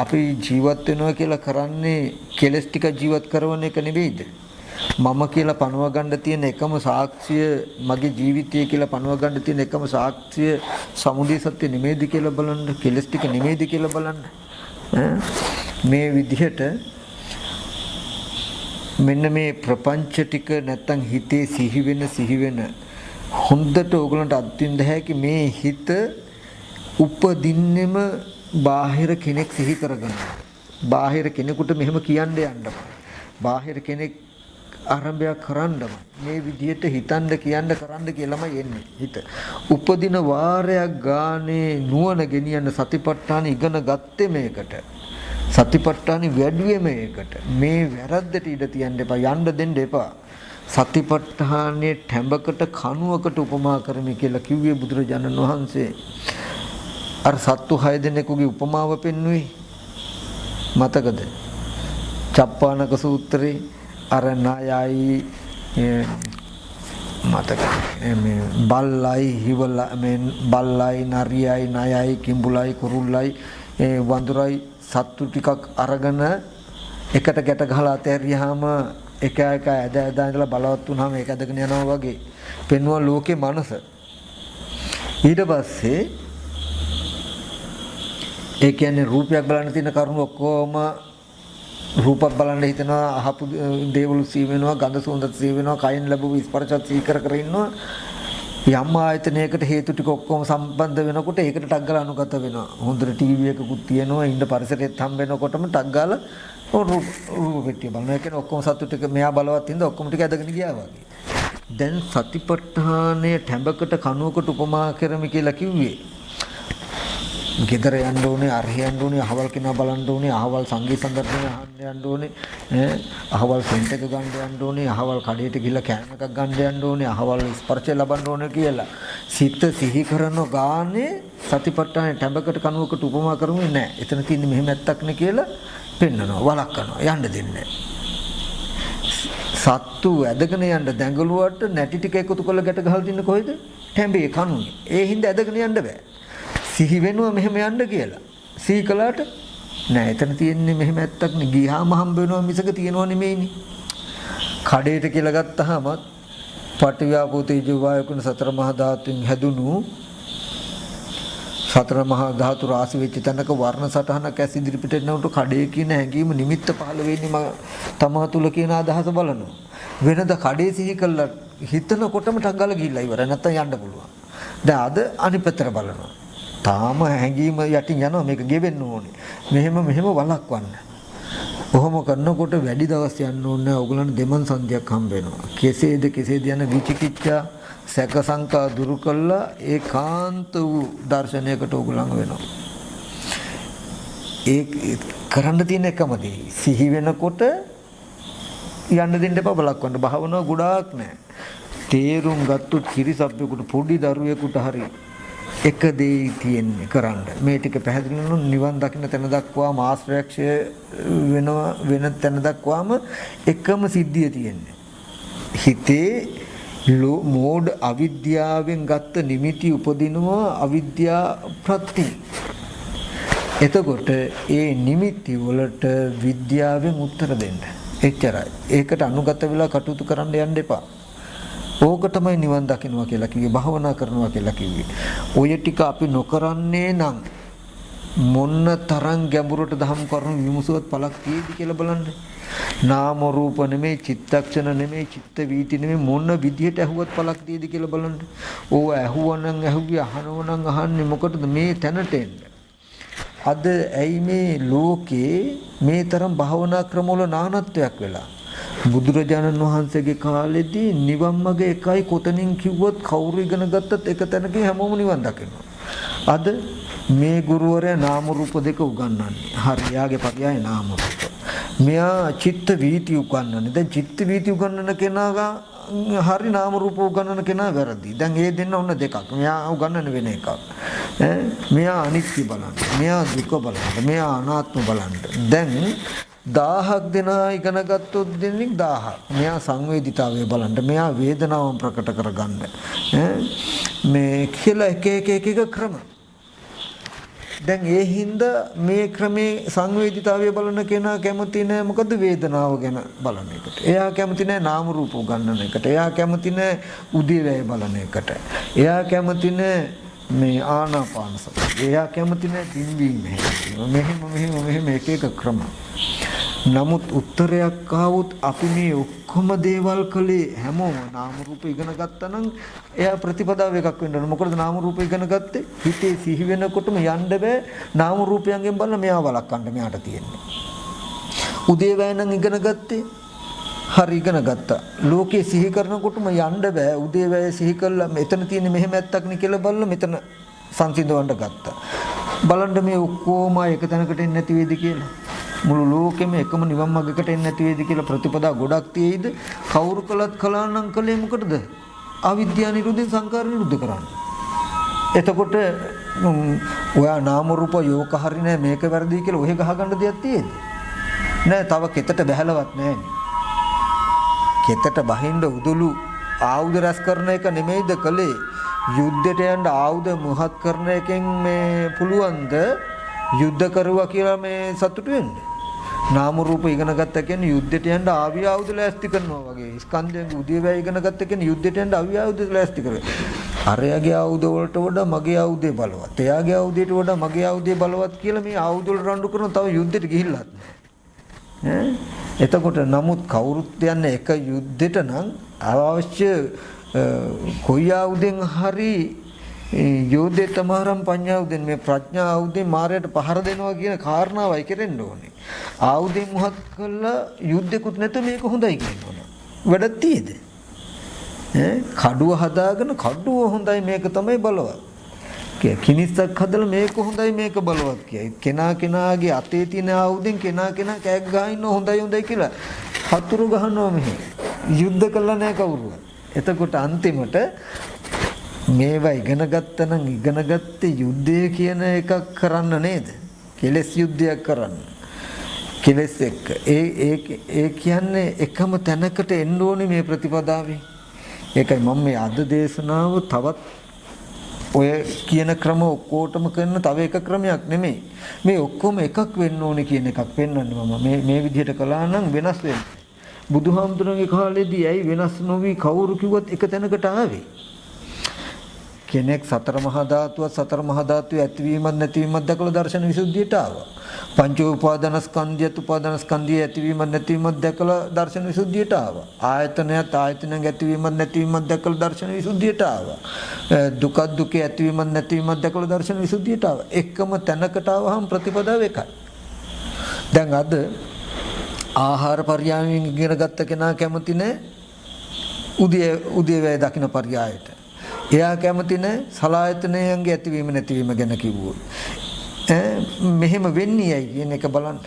අපි ජීවත් වෙනවා කියලා කරන්නේ කෙලෙස් ටික ජීවත් කරන එක නෙවෙයිද? මම කියලා පනව ගන්න තියෙන එකම සාක්ෂිය මගේ ජීවිතය කියලා පනව ගන්න තියෙන එකම සාක්ෂිය සමුදය සත්‍ය නෙමෙයිද කියලා බලන්න. කෙලස් ටික නෙමෙයිද කියලා බලන්න. මේ විදිහට මෙන්න මේ ප්‍රපංච ටික නැත්තම් හිතේ සිහි වෙන හොඳට ඕගලන්ට අත්විඳ හැකි මේ හිත උපදින්නෙම බාහිර කෙනෙක් සිහි කරගෙන. බාහිර කෙනෙකුට මෙහෙම කියන්න යන්න. බාහිර කෙනෙක් ආරම්භයක් කරන්නම මේ විදිහට හිතන්න කියන්න කරන්න කියලාමයි එන්නේ හිත. උපදින වාරයක් ගානේ නුවණ ගෙනියන්න සතිපට්ඨාන ඉගෙන ගත්තේ මේකට. සතිපට්ඨාන වැඩිවේ මේකට. මේ වැරද්දට ඉඩ තියන්න එපා, යන්න දෙන්න එපා. සතිපට්ඨානයේ ටැඹකට කණුවකට උපමා කරමි කියලා කිව්වේ බුදුරජාණන් වහන්සේ. අර සත්තු 6 දෙනෙකුගේ උපමාව පෙන්වුවේ මතකද? චප්පානක සූත්‍රේ අර නායයි මතක මේ බල්ලයි හිවල මේ බල්ලයි නරියයි නායයි කිඹුලයි කුරුල්ලයි වඳුරයි සත්තු ටිකක් අරගෙන එකට ගැට ගහලා අතහැරියාම එක ඇද ඉඳලා බලවත් වුණාම ඒක ඇදගෙන යනවා වගේ පෙන්වන ලෝකේ මනස. ඊට පස්සේ ඒ කියන්නේ රූපයක් බලන්න තියෙන කරුණු ඔක්කොම රූපක් බලන්න හිතනවා, අහපු දේවලු සී වෙනවා, ගඳ සුවඳත් සී වෙනවා, කයින් ලැබුව ස්පර්ශත් සී කර ඉන්නවා. යම් ආයතනයකට හේතු ටික ඔක්කොම සම්බන්ධ වෙනකොට ඒකට ටක් ගාලා අනුගත වෙනවා. හොඳට ටීවී එකකුත් තියෙනවා, ඉන්න පරිසරෙත් හම්බ වෙනකොටම ටක් ගාලා රූප පිටිය බලනවා. ඒ කියන්නේ ඔක්කොම සතු ටික මෙයා බලවත් ඉඳ ඔක්කොම ටික ඇදගෙන ගියා වගේ. දැන් සතිපට්ඨානයේ ටැඹකට කණුවකට උපමා කරමි කියලා කිව්වේ. ගෙදර යන්න ඕනේ, අරහේ යන්න ඕනේ, අහවල් කෙනා බලන්න ඕනේ, අහවල් සංගීත සංදර්ශන අහන්න යන්න ඕනේ, අහවල් සෙන්ට් එක ගන්න යන්න ඕනේ, අහවල් කඩේට ගිහලා කෑම එකක් ගන්න යන්න ඕනේ, අහවල් ස්පර්ශය ලබන්න ඕනේ කියලා සිත සිහි කරන ගානේ සතිපට්ඨානේ ටැඹකට කණුවකට උපමා කරුවේ නැහැ. එතන තියෙන්නේ මෙහෙම ඇත්තක් නේ කියලා පෙන්නනවා, වළක්වනවා, යන්න දෙන්නේ නැහැ. සත්තු ඇදගෙන යන්න දැඟලුවට නැටි ටික එකතු කරලා ගැට ගහලා තින්නේ කොහෙද? ටැඹේ කණුවේ. ඒ හින්දා ඇදගෙන යන්න බෑ. සිහි වෙනවා මෙහෙම යන්න කියලා. සිහි කළාට නෑ, එතන තියෙන්නේ මෙහෙම ඇත්තක් නේ. ගියාම හම්බ වෙනවා මිසක තියනව නෙමෙයිනේ. කඩේට කියලා ගත්තාම පටිව්‍යාපෝ තේජෝ වායෝ කියන සතර මහා ධාතුන් හැදුණු සතර මහා ධාතු රාශි වෙච්ච තැනක වර්ණ සටහනක් ඇස් ඉදිරිපිට එනකොට කඩේ කියන හැඟීම නිමිත්ත පහළ වෙන්නේ තමා තුල කියන අදහස බලනවා. වෙනද කඩේ සිහි කළා හිතනකොටම ටග්ගල ගිහිල්ලා ඉවරයි. නැත්තම් යන්න පුළුවන්. දැන් අද අනිත් පැත්තට බලනවා. තාම හැංගීම යටින් යනවා, මේක ගෙවෙන්න ඕනේ. මෙහෙම වළක්වන්න. කොහොම කරනකොට වැඩි දවස් යන්න ඕනේ. ඕගොල්ලන් දෙමන් සංධියක් හම්බ වෙනවා. කෙසේද යන විචිකිච්ඡා සැක සංකා දුරු කළා ඒකාන්ත වූ දර්ශනයකට ඕගොල්ලන් වෙනවා. ඒ කරන්න තියෙන එකම දේ සිහි වෙනකොට යන්න දෙන්න එපා, බලක්වන්න. භාවනාව ගොඩාක් නෑ. තේරුම් ගත්තොත් කිරිසබ්බෙකුට පොඩි දරුවෙකුට හරි එක දෙයි තියෙන්නේ කරන්න. මේ ටික පැහැදිලි වුණොත් නිවන් දකින්න තැන දක්වාම ආශ්‍රයක්ෂය වෙනවා, වෙන තැන දක්වාම එකම සිද්ධිය තියෙන්නේ. හිතේ මෝඩ අවිද්‍යාවෙන් ගත්ත නිමිති උපදිනවා අවිද්‍යා ප්‍රත්‍ය. එතකොට ඒ නිමිති වලට විද්‍යාවෙන් උත්තර දෙන්න. එච්චරයි. ඒකට අනුගත වෙලා කටයුතු කරන්න යන්න එපා. ඕක තමයි නිවන් දකින්නවා කියලා කිව්වේ, භාවනා කරනවා කියලා කිව්වේ. ඔය ටික අපි නොකරන්නේ නම් මොන්න තරම් ගැඹුරට දහම් කරුණු විමසුවත් පළක් තියෙදි කියලා බලන්න. නාම රූප නෙමෙයි, චිත්තක්ෂණ නෙමෙයි, චිත්ත වීති නෙමෙයි, මොන විදියට ඇහුවත් පළක් තියෙදි කියලා බලන්න. ඕව ඇහුවනම් ඇහුවේ, අහනවනම් අහන්නේ මොකටද? මේ තැනට එන්න. අද ඇයි මේ ලෝකේ මේ තරම් භාවනා ක්‍රමවල නානත්වයක් වෙලා? බුදුරජාණන් වහන්සේගේ කාලෙදී නිවන් මඟ එකයි, කොතනින් කිව්වොත් කවුරු ඉගෙන ගත්තත් එක තැනකින් හැමෝම නිවන් දකිනවා. අද මේ ගුරුවරයා නාම රූප දෙක උගන්වන්නේ. හරි, යාගේ පරියාය නාම රූප. මෙයා චිත්ත වීති උගන්වන්නේ. දැන් චිත්ත වීති උගන්වන කෙනාගා හරි, නාම රූප උගන්වන කෙනා වැරදි. දැන් ඒ දෙන්න ඔන්න දෙකක්. මෙයා උගන්වන වෙන එකක්. මෙයා අනිත්‍ය බලන්න, මෙයා දුක බලන්න, මෙයා අනාත්ම බලන්න. දැන් 1000ක් දෙනා ඉගෙන ගත්තොත් දෙන්නේ 1000ක්. මෙයා සංවේදීතාවය බලන්න, මෙයා වේදනාව ප්‍රකට කරගන්න. මේ කියලා එක ක්‍රම. දැන් ඒ හින්දා මේ ක්‍රමේ සංවේදීතාවය බලන කෙනා කැමති නැහැ මොකද? වේදනාව ගැන බලන එකට. එයා කැමති නැහැ නාම රූප ගන්නන එකට. එයා කැමති නැහැ උදේවැය බලන එකට. එයා කැමති නැහැ මේ ආනාපාන සතිය. එයා කැමති නැහැ පිම්බීම හැකිලිම. මෙහෙම එක ක්‍රම. නමුත් උත්තරයක් ආවොත් අපි මේ ඔක්කොම දේවල් කළේ හැමෝම නාම රූප ඉගෙන ගත්තා නම් එයා ප්‍රතිපදාව එකක් වෙන්න ඕන. මොකද නාම රූප ඉගෙන ගත්තේ හිතේ සිහි වෙනකොටම යන්න බෑ. නාම රූපයන්ගෙන් බලලා මෙයා වළක්වන්න මෙයාට තියෙන්නේ. උදේවැය නම් ඉගෙන ගත්තේ හරි ඉගෙන ගත්තා. ලෝකේ සිහි කරනකොටම යන්න බෑ. උදේවැය සිහි කළා මෙතන තියෙන්නේ මෙහෙම ඇත්තක් නේ කියලා බලලා මෙතන සංසිඳවන්න ගත්තා. බලන්න මේ ඔක්කොම එක තැනකට එන්නේ නැති වේද කියලා. මුළු ලෝකෙම එකම නිවන් මාර්ගයකට එන්නේ නැති වේද කියලා ප්‍රතිපදා ගොඩක් තියෙයිද? කවුරු කළත් කලානම් කලේ මොකටද? අවිද්‍යාව නිරුද්ධ සංකාර නිරුද්ධ කරන්න. එතකොට ඔයා නාම රූප යෝක හරි නෑ මේක වැරදි කියලා ඔහෙ ගහගන්න දෙයක් තියෙද? නෑ, තව කෙතට බහැලවත් නෑනේ. කෙතට බහින්න උදළු ආයුධ රැස් කරන එක නෙමෙයිද කලේ? යුද්ධයට යන්න ආයුධ මොහත් කරන එකෙන් මේ පුළුවන්ද යුද්ධ කරුවා කියලා මේ සතුටු වෙන්න? නාම රූප ඉගෙන ගත්ත කියන්නේ යුද්ධයට යන්න ආවි ආයුධ ලෑස්ති කරනවා වගේ. ස්කන්ධයෙන් උදේවැය ඉගෙන ගත්ත කියන්නේ යුද්ධයට යන්න ආවි ආයුධ ලෑස්ති කරනවා. අරයාගේ ආයුධ වලට වඩා මගේ ආයුධය බලවත්. එයාගේ ආයුධයට වඩා මගේ ආයුධය බලවත් කියලා මේ ආයුධ වල රණ්ඩු කරන තව යුද්ධෙට ගිහිල්ලත් නෑ. එතකොට නමුත් කවුරුත් යන්නේ එක යුද්ධෙට නම් අවශ්‍ය කොයි ආයුධෙන් හරි යෝධේ තමහරම් පඤ්ඤාවුදෙන් මේ ප්‍රඥා ආයුධෙන් මාරයට පහර දෙනවා කියන කාරණාවයි කෙරෙන්න ඕනේ. ආයුධෙන් මුහත් කළා යුද්ධෙකුත් නැත මේක හොඳයි කියනවා. වැඩක් තියෙද? කඩුව හදාගෙන කඩුව හොඳයි මේක තමයි බලවත්. කිනිස්සක් හදලා මේක හොඳයි මේක බලවත් කියයි. කෙනාගේ අතේ තියෙන ආයුධෙන් කෙනා කෑග ගහ ඉන්න හොඳයි කියලා හතුරු ගහනවා මෙහි. යුද්ධ කළා නැහැ කවුරුවත්. එතකොට අන්තිමට මේවා ඉගෙන ගත්තා නම් ඉගෙනගත්තේ යුද්ධය කියන එකක් කරන්න නේද? කෙලස් යුද්ධයක් කරන්න. කෙලස් එක්ක. ඒ කියන්නේ එකම තැනකට එන්න ඕනේ මේ ප්‍රතිපදාවේ. ඒකයි මම මේ අද දේශනාව තවත් ඔය කියන ක්‍රම ඔක්කොටම කරන තව එක ක්‍රමයක් නෙමෙයි. මේ ඔක්කොම එකක් වෙන්න ඕනේ කියන එකක් පෙන්වන්නේ මම. මේ විදිහට කළා නම් වෙනස් වෙන්නේ. බුදුහාමුදුරන්ගේ කාලේදී ඇයි වෙනස් නොවි කවුරු කිව්වත් එක තැනකට ආවේ? කෙනෙක් සතර මහා ධාතුව ඇතිවීමත් නැතිවීමත් දැකලා දර්ශන විසුද්ධියට ආවා. පංච උපාදානස්කන්ධය ඇතිවීමත් නැතිවීමත් දැකලා දර්ශන විසුද්ධියට ආවා. ආයතනයත් ඇතිවීමත් නැතිවීමත් දැකලා දර්ශන විසුද්ධියට ආවා. දුක ඇතිවීමත් නැතිවීමත් දැකලා දර්ශන විසුද්ධියට ආවා. එකම තැනකට ආවහම ප්‍රතිපදාව එකයි. දැන් අද ආහාර පරියායෙන් ඉගෙන ගත්ත කෙනා කැමති නැහැ උදේවැය දකින්න පරියායට. එයා කැමති නැහැ සලායතනයන්ගේ ඇතිවීම නැතිවීම ගැන කිව්වොත්. මෙහෙම වෙන්නේ ඇයි කියන එක බලන්න.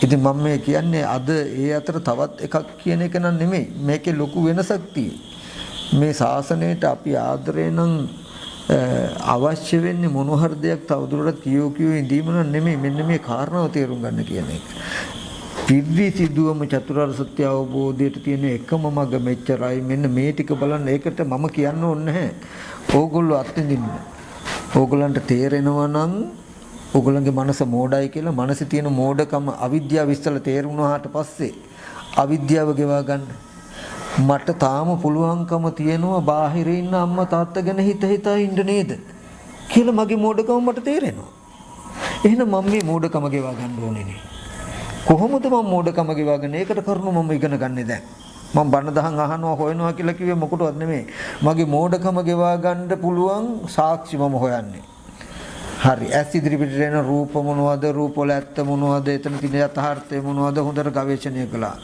ඉතින් මම මේ කියන්නේ අද ඒ අතර තවත් එකක් කියන එක නන් නෙමෙයි. මේකේ ලොකු වෙනසක් තියෙන්නේ. මේ ශාසනයට අපි ආදරේ නම් අවශ්‍ය වෙන්නේ මොන හරි දෙයක් තවදුරටත් කියෝ ඉඳීම නෙමෙයි. මෙන්න මේ කාරණාව තේරුම් ගන්න කියන එක. පිරිසිදුවම චතුරාර්ය සත්‍ය අවබෝධයට තියෙන එකම මඟ මෙච්චරයි. මෙන්න මේ ටික බලන්න. ඒකට මම කියන්න ඕනේ නැහැ. ඕගොල්ලෝ අත්විඳින්න. ඕගොල්ලන්ට තේරෙනවා නම් ඕගොල්ලන්ගේ මනස මෝඩයි කියලා මනසේ තියෙන මෝඩකම අවිද්‍යාව ඉස්සලා තේරුණාට පස්සේ අවිද්‍යාව ගෙවා ගන්න. මට තාම පුළුවන්කම තියෙනවා බාහිර ඉන්න අම්මා තාත්තා ගැන හිතා ඉන්න නේද කියලා මගේ මෝඩකම මට තේරෙනවා. එහෙනම් මම මේ මෝඩකම ගෙවා ගන්න ඕනේ නේ. කොහොමද මම මෝඩකම ගෙවාගෙන ඒකට කරුණු මම ඉගෙන ගන්නෙ දැන්. මම බණ දහම් අහනවා හොයනවා කියලා කිව්වේ මොකටවත් නෙමෙයි. මගේ මෝඩකම ගෙවා ගන්න පුළුවන් සාක්ෂි මම හොයන්නේ. හරි. ඇස් ඉදිරිපිට එන රූප මොනවද? රූප වල ඇත්ත මොනවද? එතන තියෙන යථාර්ථය මොනවද? හොඳට ගවේෂණය කළා.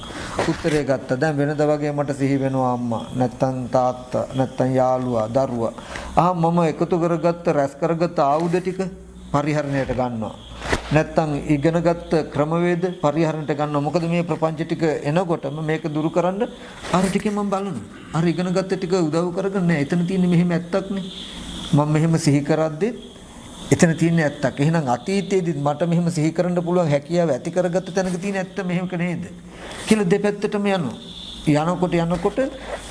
උත්තරේ ගත්තා. දැන් වෙනද වගේ මට සිහි වෙනවා අම්මා. නැත්තම් තාත්තා, නැත්තම් යාළුවා, දරුවා. මම එකතු කරගත්ත රැස් කරගත්ත ආයුධ ටික පරිහරණයට ගන්නවා. නැත්තම් ඉගෙනගත්ත ක්‍රමවේද පරිහරණයට ගන්නවා. මොකද මේ ප්‍රපංච ටික එනකොටම මේක දුරු කරන්න අර ටිකේ මම බලනවා. අර ඉගෙනගත්ත ටික උදව් කරගෙන නෑ. එතන තියෙන්නේ මෙහෙම ඇත්තක් නේ. මම මෙහෙම සිහි කරද්දි එතන තියෙන්නේ ඇත්තක්. එහෙනම් අතීතයේදී මට මෙහෙම සිහි කරන්න පුළුවන් හැකියාව ඇති කරගත්ත තැනක තියෙන ඇත්ත මෙහෙමක නේද කියලා දෙපැත්තටම යනකොට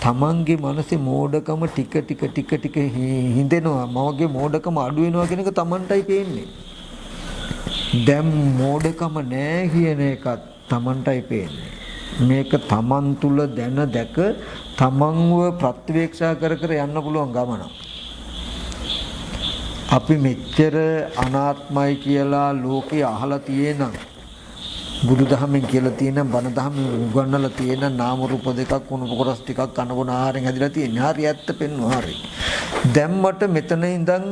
තමන්ගේ මනසේ මෝඩකම ටික හිඳෙනවා. මවගේ මෝඩකම අඩු වෙනවා කියන එක තමන්ටයි පේන්නේ. දැන් මෝඩකම නෑ කියන එකත් තමන්ටයි පේන්නේ. මේක තමන් තුල දැක තමන්ව ප්‍රත්‍යවේක්ෂා කර යන්න පුළුවන් ගමනක්. අපි මෙච්චර අනාත්මයි කියලා ලෝකේ අහලා තියෙනම් බුදුදහමෙන් කියලා තියෙන බණ දහමෙන් උගන්වලා තියෙන නාම රූප දෙකක් වුණු කොටස් ටිකක් කනබුන ආහාරයෙන් හැදිලා තියෙන. හරි ඇත්ත පෙන්වනවා. හරි. දැන් මට මෙතන ඉඳන්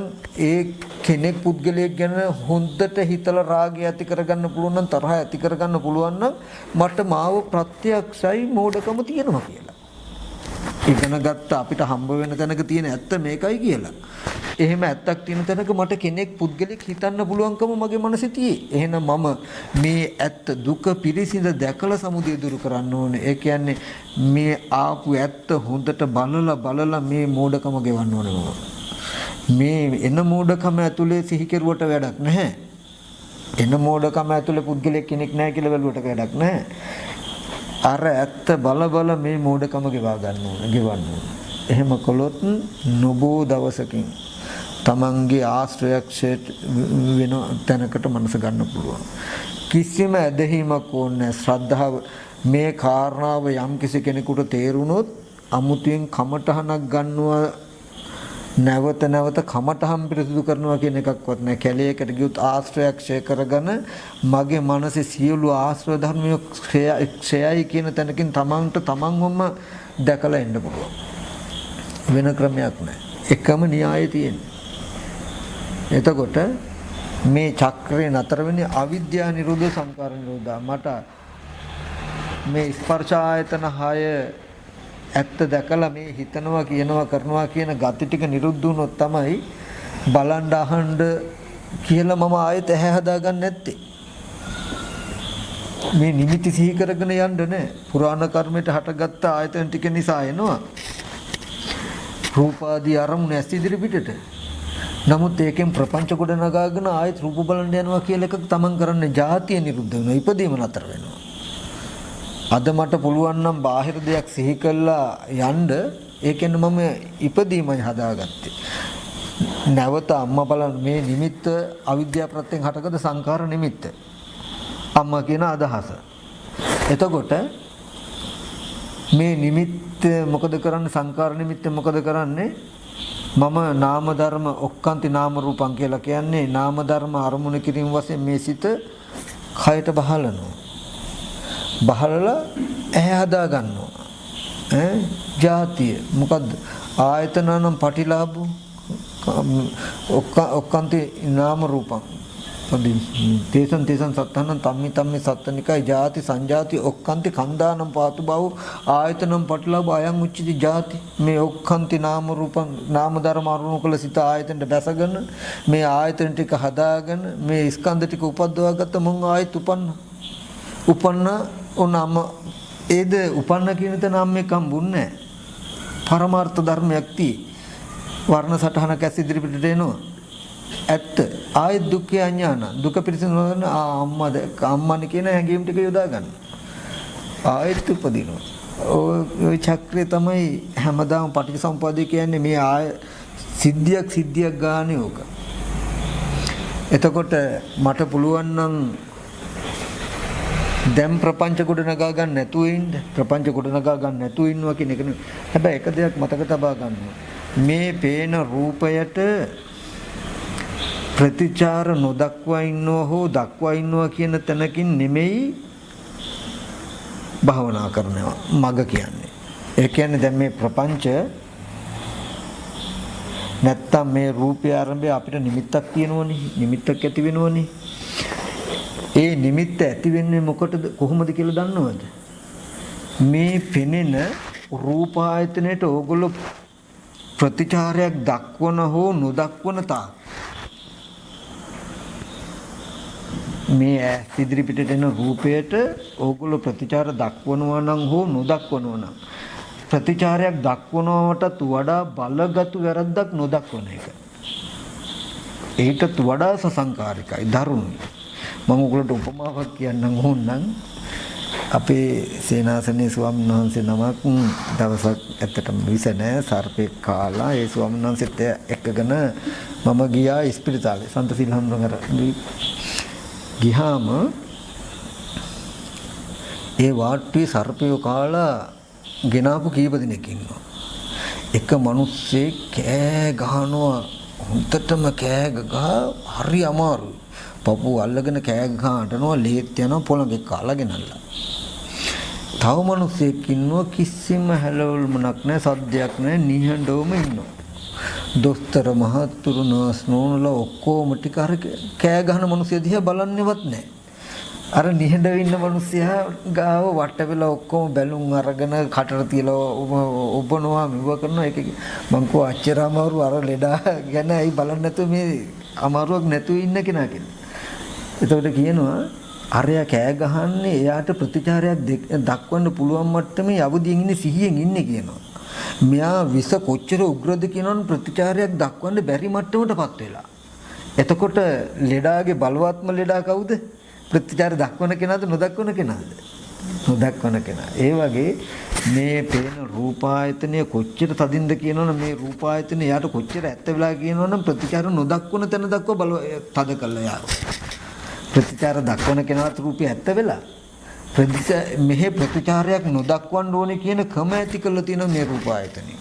ඒ කෙනෙක් පුද්ගලයෙක් ගැන හොඳට හිතලා රාගය ඇති කරගන්න පුළුවන් නම් තරහ ඇති කරගන්න පුළුවන් නම් මට මාව ප්‍රත්‍යක්ෂයි මෝඩකම තියෙනවා කියලා. ඉගෙන ගත්ත අපිට හම්බ වෙන තැනක තියෙන ඇත්ත මේකයි කියලා. එහෙම ඇත්තක් තියෙන තැනක මට කෙනෙක් පුද්ගලෙක් හිතන්න පුළුවන්කම මගේ මනසේ තියෙයි. එහෙනම් මම මේ ඇත්ත දුක පිරිසිඳ දැකලා සමුදය දුරු කරන්න ඕනේ. ඒ කියන්නේ මේ ආපු ඇත්ත හොඳට බලලා මේ මෝඩකම ගෙවන්න ඕනේ මම. මේ එන මෝඩකම ඇතුලේ සිහි කෙරුවට වැඩක් නැහැ. එන මෝඩකම ඇතුලේ පුද්ගලෙක් කෙනෙක් නැහැ කියලා බැලුවට වැඩක් නැහැ. අර ඇත්ත බල මේ මෝඩකම ගෙවා ගන්න ඕනේ, ගෙවන්න ඕනේ. එහෙම කළොත් නොබෝ දවසකින් තමන්ගේ ආශ්‍රයක්ෂේත් වෙන තැනකට මනස ගන්න පුළුවන්. කිසිම ඇදහිීමක් ඕනේ. ශ්‍රද්ධාව මේ කාරණාව යම් කිසි කෙනෙකුට තේරුණොත් අමුතුවෙන් කමටහනක් ගන්නවා, නැවත කමටහම් පිරිසිදු කරනවා කියන එකක්වත් නැහැ. කැලේකට ගියොත් ආශ්‍රයක් ක්ෂය කරගෙන මගේ මනසේ සියලු ආශ්‍රය ධර්මයේ ක්ෂයයි කියන තැනකින් තමන්වම දැකලා එන්න පුළුවන්. වෙන ක්‍රමයක් නැහැ. එකම න්‍යායය තියෙනවා. එතකොට මේ චක්‍රේ නතර වෙන්නේ අවිද්‍යා නිරෝධ සංකාර නිරෝධා. මට මේ ස්පර්ශ ආයතන 6 ඇත්ත දැකලා මේ හිතනවා කියනවා කරනවා කියන gati ටික නිරුද්ධ වුණොත් තමයි බලන් අහන්න කියලා මම ආයෙත් ඇහැ හදාගන්න නැත්තේ. මේ නිමිති සිහි කරගෙන යන්න නෑ. පුරාණ කර්මයට හටගත්ත ආයතන ටික නිසා එනවා. රූපාදී අරමුණ ඇස් ඉදිරි පිටට. නමුත් ඒකෙන් ප්‍රපංච කොට නගාගෙන ආයෙත් රූප බලන්න යනවා කියලා එකක් තමන් කරන්නේ ජාතිය නිරුද්ධ වෙනවා. ඉපදීම නතර වෙනවා. අද මට පුළුවන් නම් බාහිර දෙයක් සිහි කළා යන්න ඒකෙන් මම ඉපදීමයි හදාගත්තේ. නැවත අම්මා බලන්න මේ නිමිත්ත අවිද්‍යාව ප්‍රත්‍යයෙන් හටගද සංකාර නිමිත්ත. අම්මා කියන අදහස. එතකොට මේ නිමිත්ත මොකද කරන්නේ සංකාර නිමිත්ත මොකද කරන්නේ? මම නාම ධර්ම ඔක්කාන්ති නාම රූපං කියලා කියන්නේ නාම ධර්ම අරමුණු කිරීම වශයෙන් මේ සිත කයට බහලනවා. බහලලා ඇහැ හදා ගන්නවා. ජාතිය මොකද්ද? ආයතනනම් පටිලාභු ඔක්කාන්ති නාම රූපං තේසන් සත්තනං තම්මි සත්තනිකයි ජාති සංජාති ඔක්කාන්ති කන්දානම් පාතු බව ආයතනම් පටිලාභ අයං උච්චති ජාති. මේ ඔක්කාන්ති නාම රූපං නාම ධර්ම අරුණු කළ සිත ආයතනට බැසගෙන මේ ආයතන ටික හදාගෙන මේ ස්කන්ධ ටික උපද්දවාගත්ත මොන් ආයත උපන්න උනම ඒද උපන්න කියන තැන නම් එක හම්බුන්නේ නැහැ. පරමාර්ථ ධර්මයක් tie වර්ණ සටහනක් ඇස් ඉදිරිපිටට එනවා. ඇත්ත ආයෙත් දුක්ඛ අඥාන දුක පිරිසිදු නොවන අම්මානේ කියන හැඟීම් ටික යොදා ගන්න. ආයෙත් උපදිනවා. ওই චක්‍රය තමයි හැමදාම පටිච්චසමුප්පාදේ කියන්නේ මේ ආය සිද්ධියක් ගානේ ඕක. එතකොට මට පුළුවන් නම් දැන් ප්‍රපංච කොට නගා ගන්න නැතුව ඉන්න ප්‍රපංච කොට නගා ගන්න නැතුව ඉන්නවා කියන එක නෙවෙයි. හැබැයි එක දෙයක් මතක තබා ගන්නවා. මේ පේන රූපයට ප්‍රතිචාර නොදක්වා ඉන්නවා හෝ දක්වා ඉන්නවා කියන තැනකින් නෙමෙයි භාවනා කරනවා මග කියන්නේ. ඒ කියන්නේ දැන් මේ ප්‍රපංච නැත්තම් මේ රූපය ආරම්භය අපිට නිමිත්තක් තියෙනවනේ. නිමිත්තක් ඇති වෙනවනේ. ඒ නිමිත්ත ඇති වෙන්නේ මොකටද කොහොමද කියලා දන්නවද? මේ පෙනෙන රූප ආයතනයේ ඕගොල්ලෝ ප්‍රතිචාරයක් දක්වන හෝ නොදක්වන තා මේ ඉදිරි පිටට එන රූපයට ඕගොල්ලෝ ප්‍රතිචාර දක්වනවා නම් හෝ නොදක්වනවා නම් ප්‍රතිචාරයක් දක්වනවටත් වඩා බලගත් වැරද්දක් නොදක්වන එක. ඒකටත් වඩා සසංකාරිකයි දරුණුයි. මම ඔයගොල්ලන්ට උපමාවක් කියන්නම් ඕනනම් අපේ සේනාසනේ ස්වාමීන් වහන්සේ නමක් දවසක් ඇත්තටම විස නැහැ සර්පෙක් කාලා ඒ ස්වාමීන් වහන්සේත් එක්කගෙන මම ගියා ඉස්පිරිතාලේ සන්තසිල් හම්බුනගර ගියාම ඒ වාට්ටුවේ සර්පයෝ කාලා ගෙනාපු කීප දෙනෙක් ඉන්නවා. එක මිනිස්සෙක් කෑ ගහනවා හුත්තටම කෑ ගහ හරි අමාරුයි. පපුව අල්ලගෙන කෑ ගහනවා ලේත් යනවා පොළඟේ කාලා ගෙනල්ලා. තව මිනිස්සෙක් ඉන්නවා කිසිම හැලවුල්මක් නැහැ සද්දයක් නැහැ නිහඬවම ඉන්නවා. දොස්තර මහත්තුරු නර්ස් නෝනලා ඔක්කොම ටික අර කෑ ගහන මිනිස්සු දිහා බලන්නේවත් නැහැ. අර නිහඬව ඉන්න මිනිස්සයා ගාව වට වෙලා ඔක්කොම බැලුම් අරගෙන කටට තියලා ඔබනවා මෙව කරනවා ඒක මං කෝ අච්චර අමාරු අර ලෙඩා ගැන ඇයි බලන්නේ නැතුව මේ අමාරුවක් නැතුව ඉන්න කෙනා කියලා. එතකොට කියනවා අරයා කෑ ගහන්නේ එයාට ප්‍රතිචාරයක් දක්වන්න පුළුවන් මට්ටමේ අවදියෙන් ඉන්නේ සිහියෙන් ඉන්නේ කියනවා. මෙයා විස කොච්චර උග්‍රද කියනවනම් ප්‍රතිචාරයක් දක්වන්න බැරි මට්ටමටපත් වෙලා. එතකොට ලෙඩාගේ බලවත්ම ලෙඩා කවුද? ප්‍රතිචාර දක්වන කෙනාද නොදක්වන කෙනාද? නොදක්වන කෙනා. ඒ වගේ මේ පේන රූපායතනය කොච්චර තදින්ද කියනවනම් මේ රූපායතනය යාට කොච්චර ඇත්ත වෙලා කියනවනම් ප්‍රතිචාර නොදක්වන තැන දක්ව බල තද කළා යා. ප්‍රතිචාර දක්වන කෙනාට රූපය ඇත්ත වෙලා මෙහි ප්‍රතිචාරයක් නොදක්වන්න ඕනේ කියන ක්‍රම ඇති කරලා තියෙන මේ රූපායතනෙ.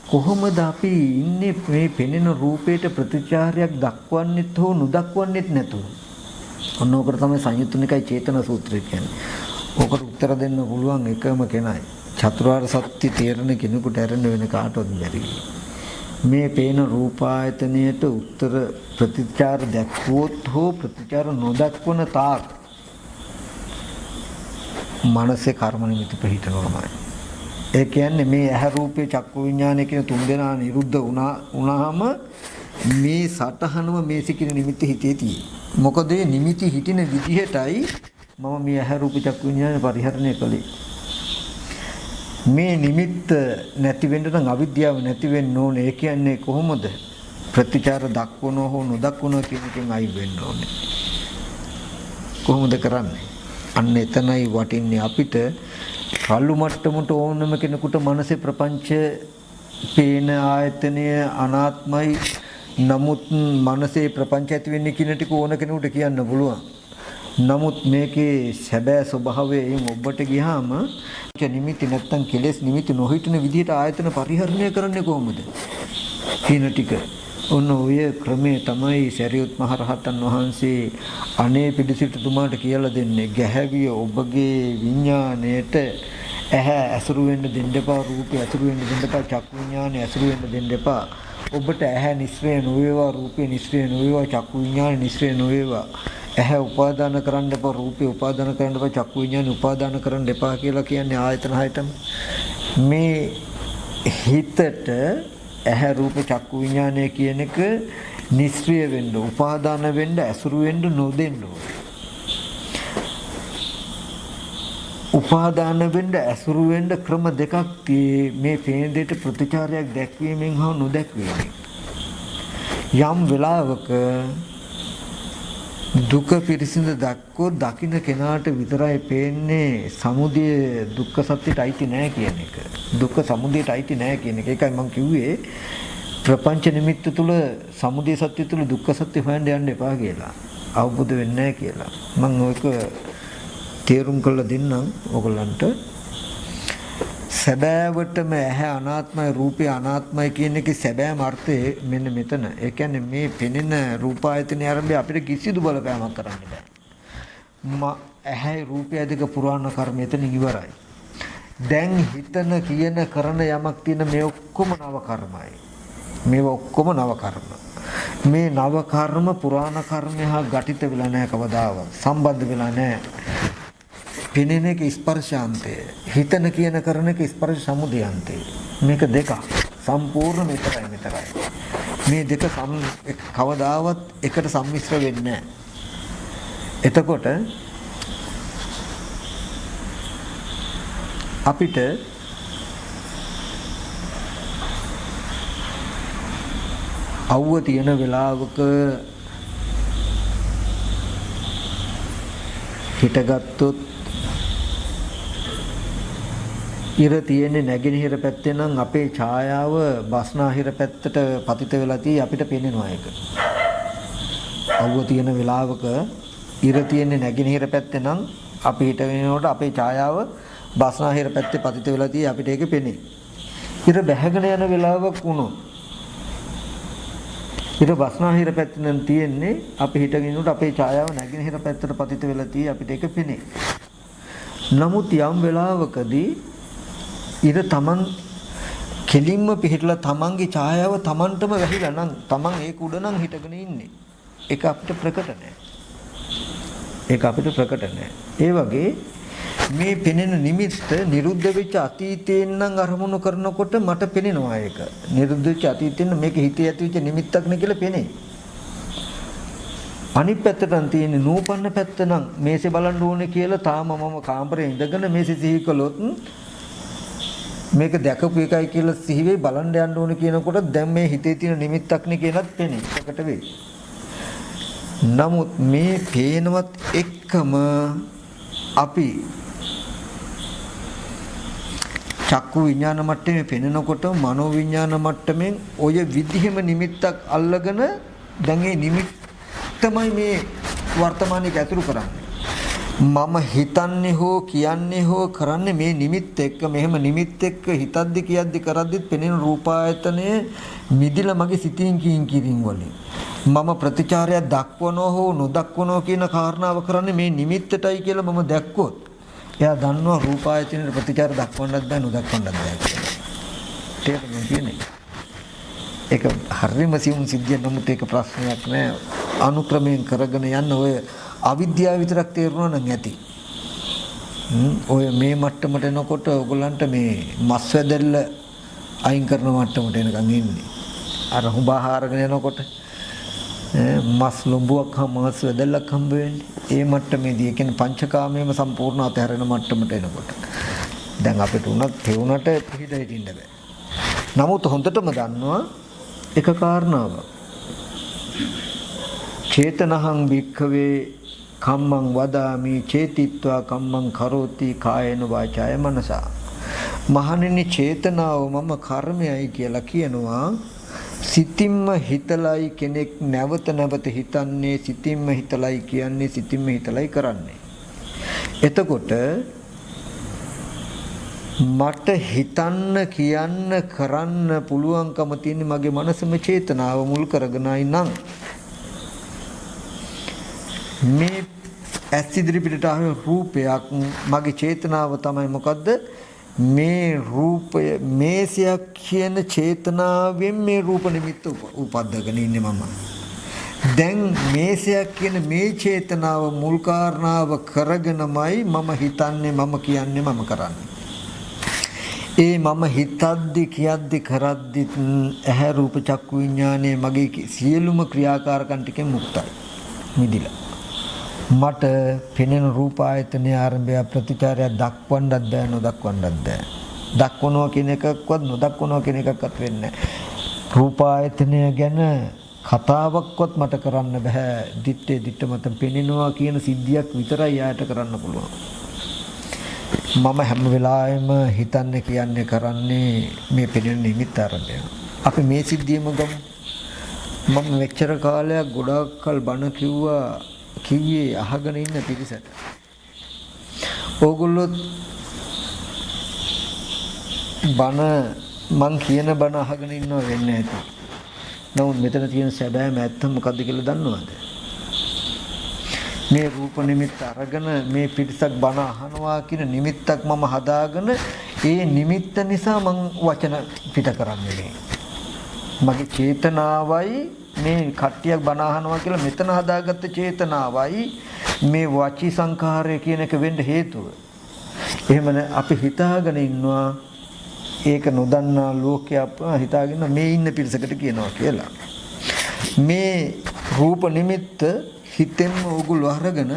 කොහොමද අපි ඉන්නේ මේ පෙනෙන රූපයට ප්‍රතිචාරයක් දක්වන්නෙත් හෝ නොදක්වන්නෙත් නැතුව? ඔන්න ඔකට තමයි සංයුත්ත නිකාය චේතන සූත්‍රය කියන්නේ. ඔකට උත්තර දෙන්න පුළුවන් එකම කෙනයි. චතුරාර්ය සත්‍ය තේරෙන කෙනෙකුට ඇරෙන්න වෙන කාටවත් බැරි. මේ පේන රූපායතනයට උත්තර ප්‍රතිචාර දක්වුවොත් හෝ ප්‍රතිචාර නොදක්වන තාක් මනසේ කර්ම නිමිති පිහිටනවාමයි. ඒ කියන්නේ මේ ඇහැ රූපේ චක්කු විඥානය කියන තුන් දෙනා නිරුද්ධ වුණාම මේ සටහනම මේ සිකින නිමිති හිතේ තියෙයි. මොකද මේ නිමිති හිටින විදිහටයි මම මේ ඇහැ රූප චක්කු විඥානය පරිහරණය කළේ. මේ නිමිත්ත නැති වෙන්න නම් අවිද්‍යාව නැති වෙන්න ඕනේ. ඒ කියන්නේ කොහොමද? ප්‍රතිචාර දක්වනෝ හෝ නොදක්වනෝ කියන එකෙන් අයින් වෙන්න ඕනේ. කොහොමද කරන්නේ? අන්න එතනයි වටින්නේ අපිට. කල්ලු මට්ටමට ඕනම කෙනෙකුට මනසේ ප්‍රපංච පේන ආයතනය අනාත්මයි. නමුත් මනසේ ප්‍රපංච ඇති වෙන්නේ කියන ටික ඕන කෙනෙකුට කියන්න පුළුවන්. නමුත් මේකේ සැබෑ ස්වභාවයෙන් ඔබට ගියාම නිමිති නැත්තම් කෙලෙස් නිමිති නොහිටින විදිහට ආයතන පරිහරණය කරන්නේ කොහොමද? කියන ටික. ඔන්න ඔය ක්‍රමේ තමයි සරියුත් මහ රහතන් වහන්සේ අනේ පිළිසිටුමාට කියලා දෙන්නේ. ගැහැවිය ඔබගේ විඥාණයට ඇහැ ඇසුරු වෙන්න දෙන්න එපා, රූපය ඇසුරු වෙන්න දෙන්න එපා, චක්කු විඥානය ඇසුරු වෙන්න දෙන්න එපා. ඔබට ඇහැ නිස්සය නොවේවා, රූපය නිස්සය නොවේවා, චක්කු විඥානය නිස්සය නොවේවා. ඇහැ උපාදාන කරන්න එපා, රූපය උපාදාන කරන්න එපා, චක්කු විඥානය උපාදාන කරන්න එපා කියලා කියන්නේ ආයතන හයටම. මේ හිතට ඇහැ රූප චක්කු විඥානය කියන එක නිස්සය වෙන්න, උපාදාන වෙන්න, ඇසුරු වෙන්න නොදෙන්න ඕනේ. උපාදාන වෙන්න, ඇසුරු වෙන්න ක්‍රම දෙකක් මේ පේන දෙයට ප්‍රතිචාරයක් දැක්වීමෙන් හා නොදැක්වීමෙන්. යම් වෙලාවක දුක පිරිසිඳ දක්කොත් දකින්න කෙනාට විතරයි පේන්නේ සමුදය දුක්ඛ සත්‍යයට අයිති නැහැ කියන එක. දුක්ඛ සමුදයට අයිති නැහැ කියන එක. ඒකයි මම කිව්වේ ප්‍රපංච නිමිත්ත තුල සමුදය සත්‍ය තුල දුක්ඛ සත්‍ය හොයන්න යන්න එපා කියලා. අවබෝධ වෙන්නේ නැහැ කියලා. මම ඔයක තේරුම් කරලා දෙන්නම් ඔයගොල්ලන්ට. සැබෑවටම ඇහැ අනාත්මයි, රූපය අනාත්මයි කියන එකේ සැබෑම අර්ථය මෙන්න මෙතන. ඒ කියන්නේ මේ පෙනෙන රූපායතනය ආරම්භය අපිට කිසිදු බලපෑමක් කරන්න බෑ. ඇහැයි රූපය දෙක පුරාණ කර්ම එතනින් ඉවරයි. දැන් හිතන කියන කරන යමක් තියෙන මේ ඔක්කොම නව කර්මයි. මේවා ඔක්කොම නව කර්ම. මේ නව කර්ම පුරාණ කර්ම හා ඝටිත වෙලා නැහැ කවදාවත්. සම්බන්ධ වෙලා නැහැ. පෙනෙන එක ස්පර්ශාන්තය, හිතන කියන කරන එක ස්පර්ශ සමුදයාන්තය. මේක දෙක සම්පූර්ණ මෙතරයි. මේ දෙක කවදාවත් එකට සම්මිශ්‍ර වෙන්නේ නැහැ. එතකොට අපිට අවුව තියෙන වෙලාවක හිටගත්තොත් ඉර තියෙන්නේ නැගෙනහිර පැත්තේ නම් අපේ ඡායාව බස්නාහිර පැත්තට පතිත වෙලා තිය අපිට පේනවා ඒක. අවුව තියෙන වෙලාවක ඉර තියෙන්නේ නැගෙනහිර පැත්තේ නම් අපි හිටගෙනනකොට අපේ ඡායාව බස්නාහිර පැත්තේ පතිත වෙලා තිය අපිට ඒක පේන්නේ. ඉර බැහැගෙන යන වෙලාවක් වුණොත් ඉර බස්නාහිර පැත්තේ නම් තියෙන්නේ අපි හිටගෙනනකොට අපේ ඡායාව නැගෙනහිර පැත්තට පතිත වෙලා තිය අපිට ඒක පේන්නේ. නමුත් යම් වෙලාවකදී ඉර තමන් කෙලින්ම පිහිටලා තමන්ගේ ඡායාව තමන්ටම වැහිලා නම් තමන් ඒක උඩ නම් හිටගෙන ඉන්නේ. ඒක අපිට ප්‍රකට නැහැ. ඒ වගේ මේ පෙනෙන නිමිත්ත නිරුද්ධ වෙච්ච අතීතයෙන් නම් අරමුණු කරනකොට මට පෙනෙනවා ඒක. නිරුද්ධ වෙච්ච අතීතයෙන් මේක හිතේ ඇතිවෙච්ච නිමිත්තක් නේ කියලා පෙනේ. අනිත් පැත්තටන් තියෙන නූපන්න පැත්ත නම් මේසේ බලන්න ඕනේ කියලා තාම මම කාමරේ ඉඳගෙන මේසේ සිහි කළොත් මේක දැකපු එකයි කියලා සිහි වෙයි බලන්න යන්න ඕනේ කියනකොට දැන් මේ හිතේ තියෙන නිමිත්තක් නේ කියලාත් පෙනේ. ඒකට වෙයි. නමුත් මේ පේනවත් එක්කම අපි චක්කු විඥාන මට්ටමේ පෙනෙනකොට මනෝ විඥාන මට්ටමින් ඔය විදිහම නිමිත්තක් අල්ලගෙන දැන් ඒ නිමිත්තමයි මේ වර්තමානයේ ඇතුළු කරන්නේ. මම හිතන්නේ හෝ කියන්නේ හෝ කරන්නේ මේ නිමිත්ත එක්ක. මෙහෙම නිමිත්ත එක්ක හිතද්දි කියද්දි කරද්දිත් පෙනෙන රූපායතනය මිදිලා මගේ සිතින් කියින් වලින් මම ප්‍රතිචාරයක් දක්වනෝ හෝ නොදක්වනෝ කියන කාරණාව කරන්නේ මේ නිමිත්තටයි කියලා මම දැක්කොත් එයා දන්නවා රූපායතනයේ ප්‍රතිචාර දක්වන්නත් බෑ නොදක්වන්නත් බෑ කියලා. තේරුම් ගන්නේ. ඒක හරිම සියුම් සිද්ධියක්. නමුත් ඒක ප්‍රශ්නයක් නෑ. අනුක්‍රමයෙන් කරගෙන යන්න ඔය අවිද්‍යාව විතරක් තේරුණා නම් ඇති. ඔය මේ මට්ටමට එනකොට ඔයගොල්ලන්ට මේ මස් වැදෙල්ල අයින් කරන මට්ටමට එනකන් ඉන්නේ. අර හුඹාහාරගෙන යනකොට මස් ලොඹුවක් මස් වැදෙල්ලක් හම්බ වෙන්නේ. ඒ මට්ටමේදී ඒ කියන්නේ පංචකාමයේම සම්පූර්ණ අතහැරෙන මට්ටමට එනකොට. දැන් අපිට උනත් තේුණට පිළිද හිටින්න බෑ. නමුත් හොඳටම දන්නවා එක කාරණාවක්. චේතනහං භික්ඛවේ කම්මං වදාමි චේතිත්වා කම්මං කරෝති කායේන වාචාය මනසා. මහණෙනි චේතනාව මම කර්මයයි කියලා කියනවා. සිතින්ම හිතලයි කෙනෙක් නැවත නැවත හිතන්නේ, සිතින්ම හිතලයි කියන්නේ, සිතින්ම හිතලයි කරන්නේ. එතකොට මට හිතන්න කියන්න කරන්න පුළුවන්කම තියෙන්නේ මගේ මනසම චේතනාව මුල් කරගෙනයි නම් මේ ඇස් ඉදිරි පිටට ආව රූපයක් මගේ චේතනාව තමයි මොකද්ද? මේ රූපය මේසයක් කියන චේතනාවෙන් මේ රූප නිමිත්ත උපද්දගෙන ඉන්නේ මම. දැන් මේසයක් කියන මේ චේතනාව මුල් කාරණාව කරගෙනමයි මම හිතන්නේ, මම කියන්නේ, මම කරන්නේ. ඒ මම හිතද්දි කියද්දි කරද්දි ඇහැ රූප චක්කු විඥානයේ මගේ සියලුම ක්‍රියාකාරකම් ටිකෙන් මුක්තයි. මිදිලා. මට පෙනෙන රූප ආයතනයේ ආරම්භය ප්‍රතිචාරය දක්වන්නත් බෑ, නොදක්වන්නත් බෑ. දක්වනවා කියන එකක්වත් නොදක්වනවා කියන එකක්වත් වෙන්නේ නැහැ. රූප ආයතනය ගැන කතාවක්වත් මට කරන්න බෑ. දිත්තේ දිත්ත මත පෙනෙනවා කියන සිද්ධියක් විතරයි යාට කරන්න පුළුවන්. මම හැම වෙලාවෙම හිතන්නේ කියන්නේ කරන්නේ මේ පෙනෙන නිමිත්ත ආරම්භය. අපි මේ සිද්ධියම ගමු. මම මෙච්චර කාලයක් ගොඩාක් කල් බණ කිව්වේ අහගෙන ඉන්න පිරිසට. ඕගොල්ලෝ බණ මං කියන බණ අහගෙන ඉන්නව වෙන්නේ නැති. නමුත් මෙතන තියෙන සැබෑම ඇත්ත මොකද්ද කියලා දන්නවද? මේ රූප නිමිත්ත අරගෙන මේ පිටසක් බණ අහනවා කියන නිමිත්තක් මම හදාගෙන ඒ නිමිත්ත නිසා මං වචන පිට කරන්නේ. මගේ චේතනාවයි මේ කට්ටියක් බණ අහනවා කියලා මෙතන හදාගත්ත චේතනාවයි මේ වාචී සංඛාරය කියන එක වෙන්න හේතුව. එහෙම අපි හිතාගෙන ඉන්නවා ඒක නොදන්නා ලෝකයා හිතාගෙන මේ ඉන්න පිරිසකට කියනවා කියලා. මේ රූප නිමිත්ත හිතෙන්ම ඕගොල්ලෝ අරගෙන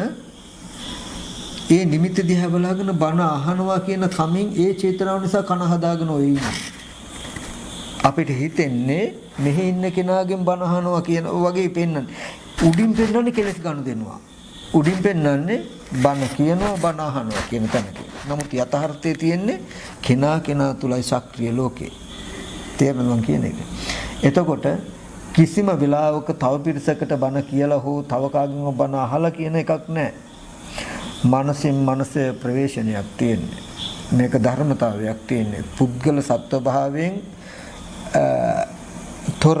ඒ නිමිත්ත දිහා බලාගෙන බණ අහනවා කියන කමින් ඒ චේතනාව නිසා කන හදාගෙන ඔය ඉන්නේ. අපිට හිතෙන්නේ මෙහි ඉන්න කෙනාගෙන් බණ අහනවා කියන වගේ පෙන්වන්නේ. උඩින් පෙන්වන්නේ කෙලස් ගන්න දෙනවා. උඩින් පෙන්වන්නේ බණ කියනවා බණ අහනවා කියන තැනක. නමුත් යථාර්ථයේ තියෙන්නේ කෙනා තුලයි සක්‍රීය ලෝකේ. තේරෙනවද කියන එක. එතකොට කිසිම වෙලාවක තව පිරිසකට බණ කියලා හෝ තව කාගෙන් බණ අහලා කියන එකක් නැහැ. මනසින් මනස ප්‍රවේශනයක් තියෙන්නේ. මේක ධර්මතාවයක් තියෙන්නේ. පුද්ගල සත්ව භාවයෙන් තොර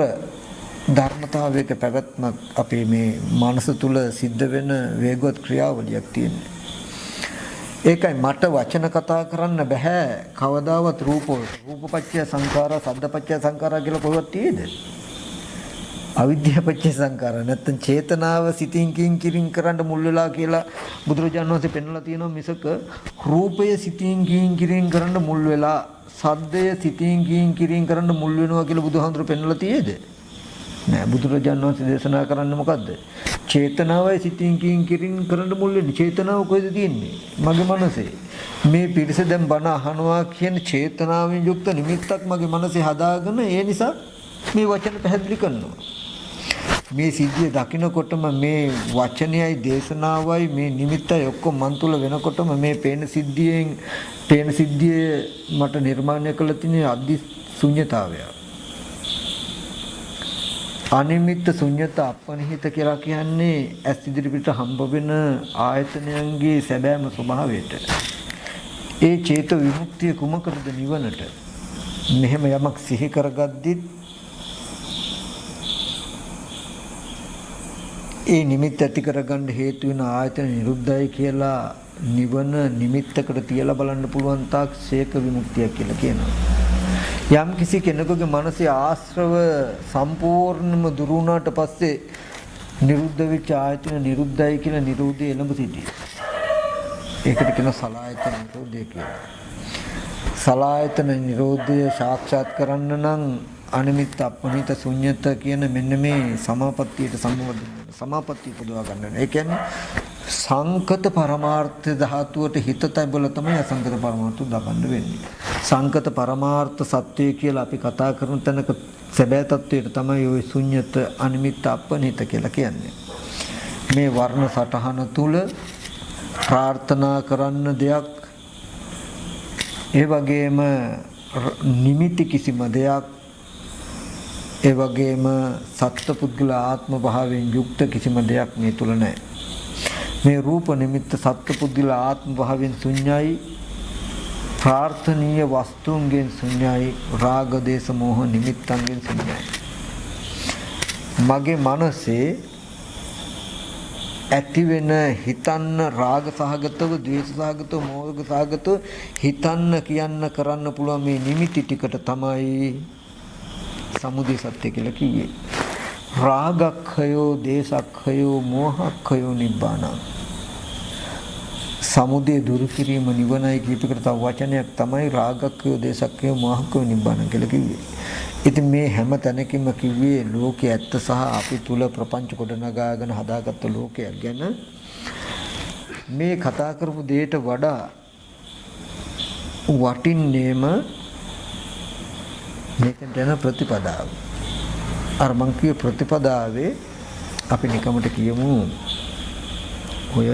ධර්මතාවයක පැවැත්මක් අපේ මේ මනස තුල සිද්ධ වෙන වේගවත් ක්‍රියාවලියක් තියෙනවා. ඒකයි මට වචන කතා කරන්න බෑ කවදාවත් රූපපච්චය සංඛාරා සද්දපච්චය සංඛාරා කියලා කොහොමද තියෙද? අවිද්‍යාපච්චය සංඛාරා නැත්නම් චේතනාව සිතින් කින් කරන්න මුල් වෙලා කියලා බුදුරජාණන් වහන්සේ පෙන්වලා තියෙනවා. මිසක රූපය සිතින් කින් කරන්න මුල් වෙලා සද්දය සිතින් කින් කරන්න මුල් වෙනවා කියලා බුදුහාමුදුරු පෙන්වලා තියෙද? නෑ. බුදුරජාණන් වහන්සේ දේශනා කරන්නේ මොකද්ද? චේතනාවයි සිතින් කින් කරන්න මුල් වෙන්නේ. චේතනාව කොහෙද තියෙන්නේ? මගේ මනසේ. මේ පිරිස දැන් බණ අහනවා කියන චේතනාවෙන් යුක්ත නිමිත්තක් මගේ මනසේ හදාගෙන ඒ නිසා මේ වචන පැහැදිලි කරනවා. මේ සිද්ධිය දකිනකොටම මේ වචනයයි දේශනාවයි මේ නිමිත්තයි ඔක්කොම මන් තුල වෙනකොටම මේ පේන සිද්ධිය මට නිර්මාණය කළ තියෙන අදි ශුන්‍යතාවය. අනිමිත්ත ශුන්‍යත අපනිහිත කියලා කියන්නේ ඇස් ඉදිරිපිට හම්බ වෙන ආයතනයන්ගේ සැබෑම ස්වභාවයට. ඒ චේත විමුක්තිය කුමකටද? නිවනට. මෙහෙම යමක් සිහි කරගද්දිත් ඒ නිමිත්ත ඇති කරගන්න හේතු වෙන ආයතන නිරුද්ධයි කියලා නිවන නිමිත්තකට තියලා බලන්න පුළුවන් තාක් ශේක විමුක්තිය කියලා කියනවා. යම් කිසි කෙනෙකුගේ මනසේ ආශ්‍රව සම්පූර්ණයෙන්ම දුරු වුණාට පස්සේ නිරුද්ධ වෙච්ච ආයතන නිරුද්ධයි කියලා නිරෝධය එළඹ සිටී. ඒකට කියන සලායතන නිරෝධය කියලා. සලායතන නිරෝධය සාක්ෂාත් කරන්න නම් අනිමිත්ත අපනිත ශුන්්‍යත කියන මෙන්න මේ සමාපත්තියට සමාපත්තිය පුදවා ගන්න ඕනේ. ඒ කියන්නේ සංකත පරමාර්ථ ධාතුවට හිත තබල තමයි අසංකත පරමාර්ථ දබන්න වෙන්නේ. සංකත පරමාර්ථ සත්‍යය කියලා අපි කතා කරන තැනක සැබෑ තත්වයට තමයි ওই ශුන්්‍යත අනිමිත්ත අපනිත කියලා කියන්නේ. මේ වර්ණ සටහන තුල ප්‍රාර්ථනා කරන්න දෙයක්, ඒ වගේම නිමිති කිසිම දෙයක්, ඒ වගේම සත්පුද්ගල ආත්ම භාවයෙන් යුක්ත කිසිම දෙයක් මේ තුල නැහැ. මේ රූප නිමිත්ත සත්පුද්ගල ආත්ම භාවයෙන් ශුන්‍යයි, ප්‍රාර්ථනීය වස්තුන්ගෙන් ශුන්‍යයි, රාග දේශ මොහ නිමිත්තන්ගෙන් ශුන්‍යයි. මගේ මනසේ ඇති වෙන හිතන්න රාග සහගතව, ද්වේෂ සහගතව, මෝහ සහගතව හිතන්න කියන්න කරන්න පුළුවන් මේ නිමිති ටිකට තමයි සමුදය සත්‍ය කියලා කිව්වේ. රාගක්ඛයෝ, දේශක්ඛයෝ, මෝහක්ඛයෝ නිබ්බාන. සමුදය දුරු කිරීම නිවනයි කියපේකට තව වචනයක් තමයි රාගක්ඛයෝ, දේශක්ඛයෝ, මෝහක්ඛයෝ නිබ්බාන කියලා කිව්වේ. ඉතින් මේ හැම තැනකින්ම කිව්වේ ලෝකයේ ඇත්ත සහ අපි තුල ප්‍රපංච ගොඩනගාගෙන හදාගත්ත ලෝකයක් ගැන. මේ කතා කරපු දෙයට වඩා වටින්නේම මේකෙන් යන ප්‍රතිපදාව. අර මං කිය ප්‍රතිපදාවේ අපි නිකමට කියමු ඔය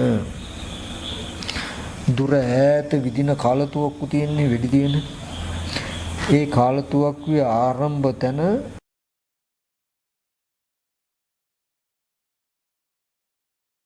දුර ඈත විදින කාලතුවක්කු තියෙන්නේ, වෙඩි තියෙන. ඒ කාලතුවක්කුවේ ආරම්භ තැන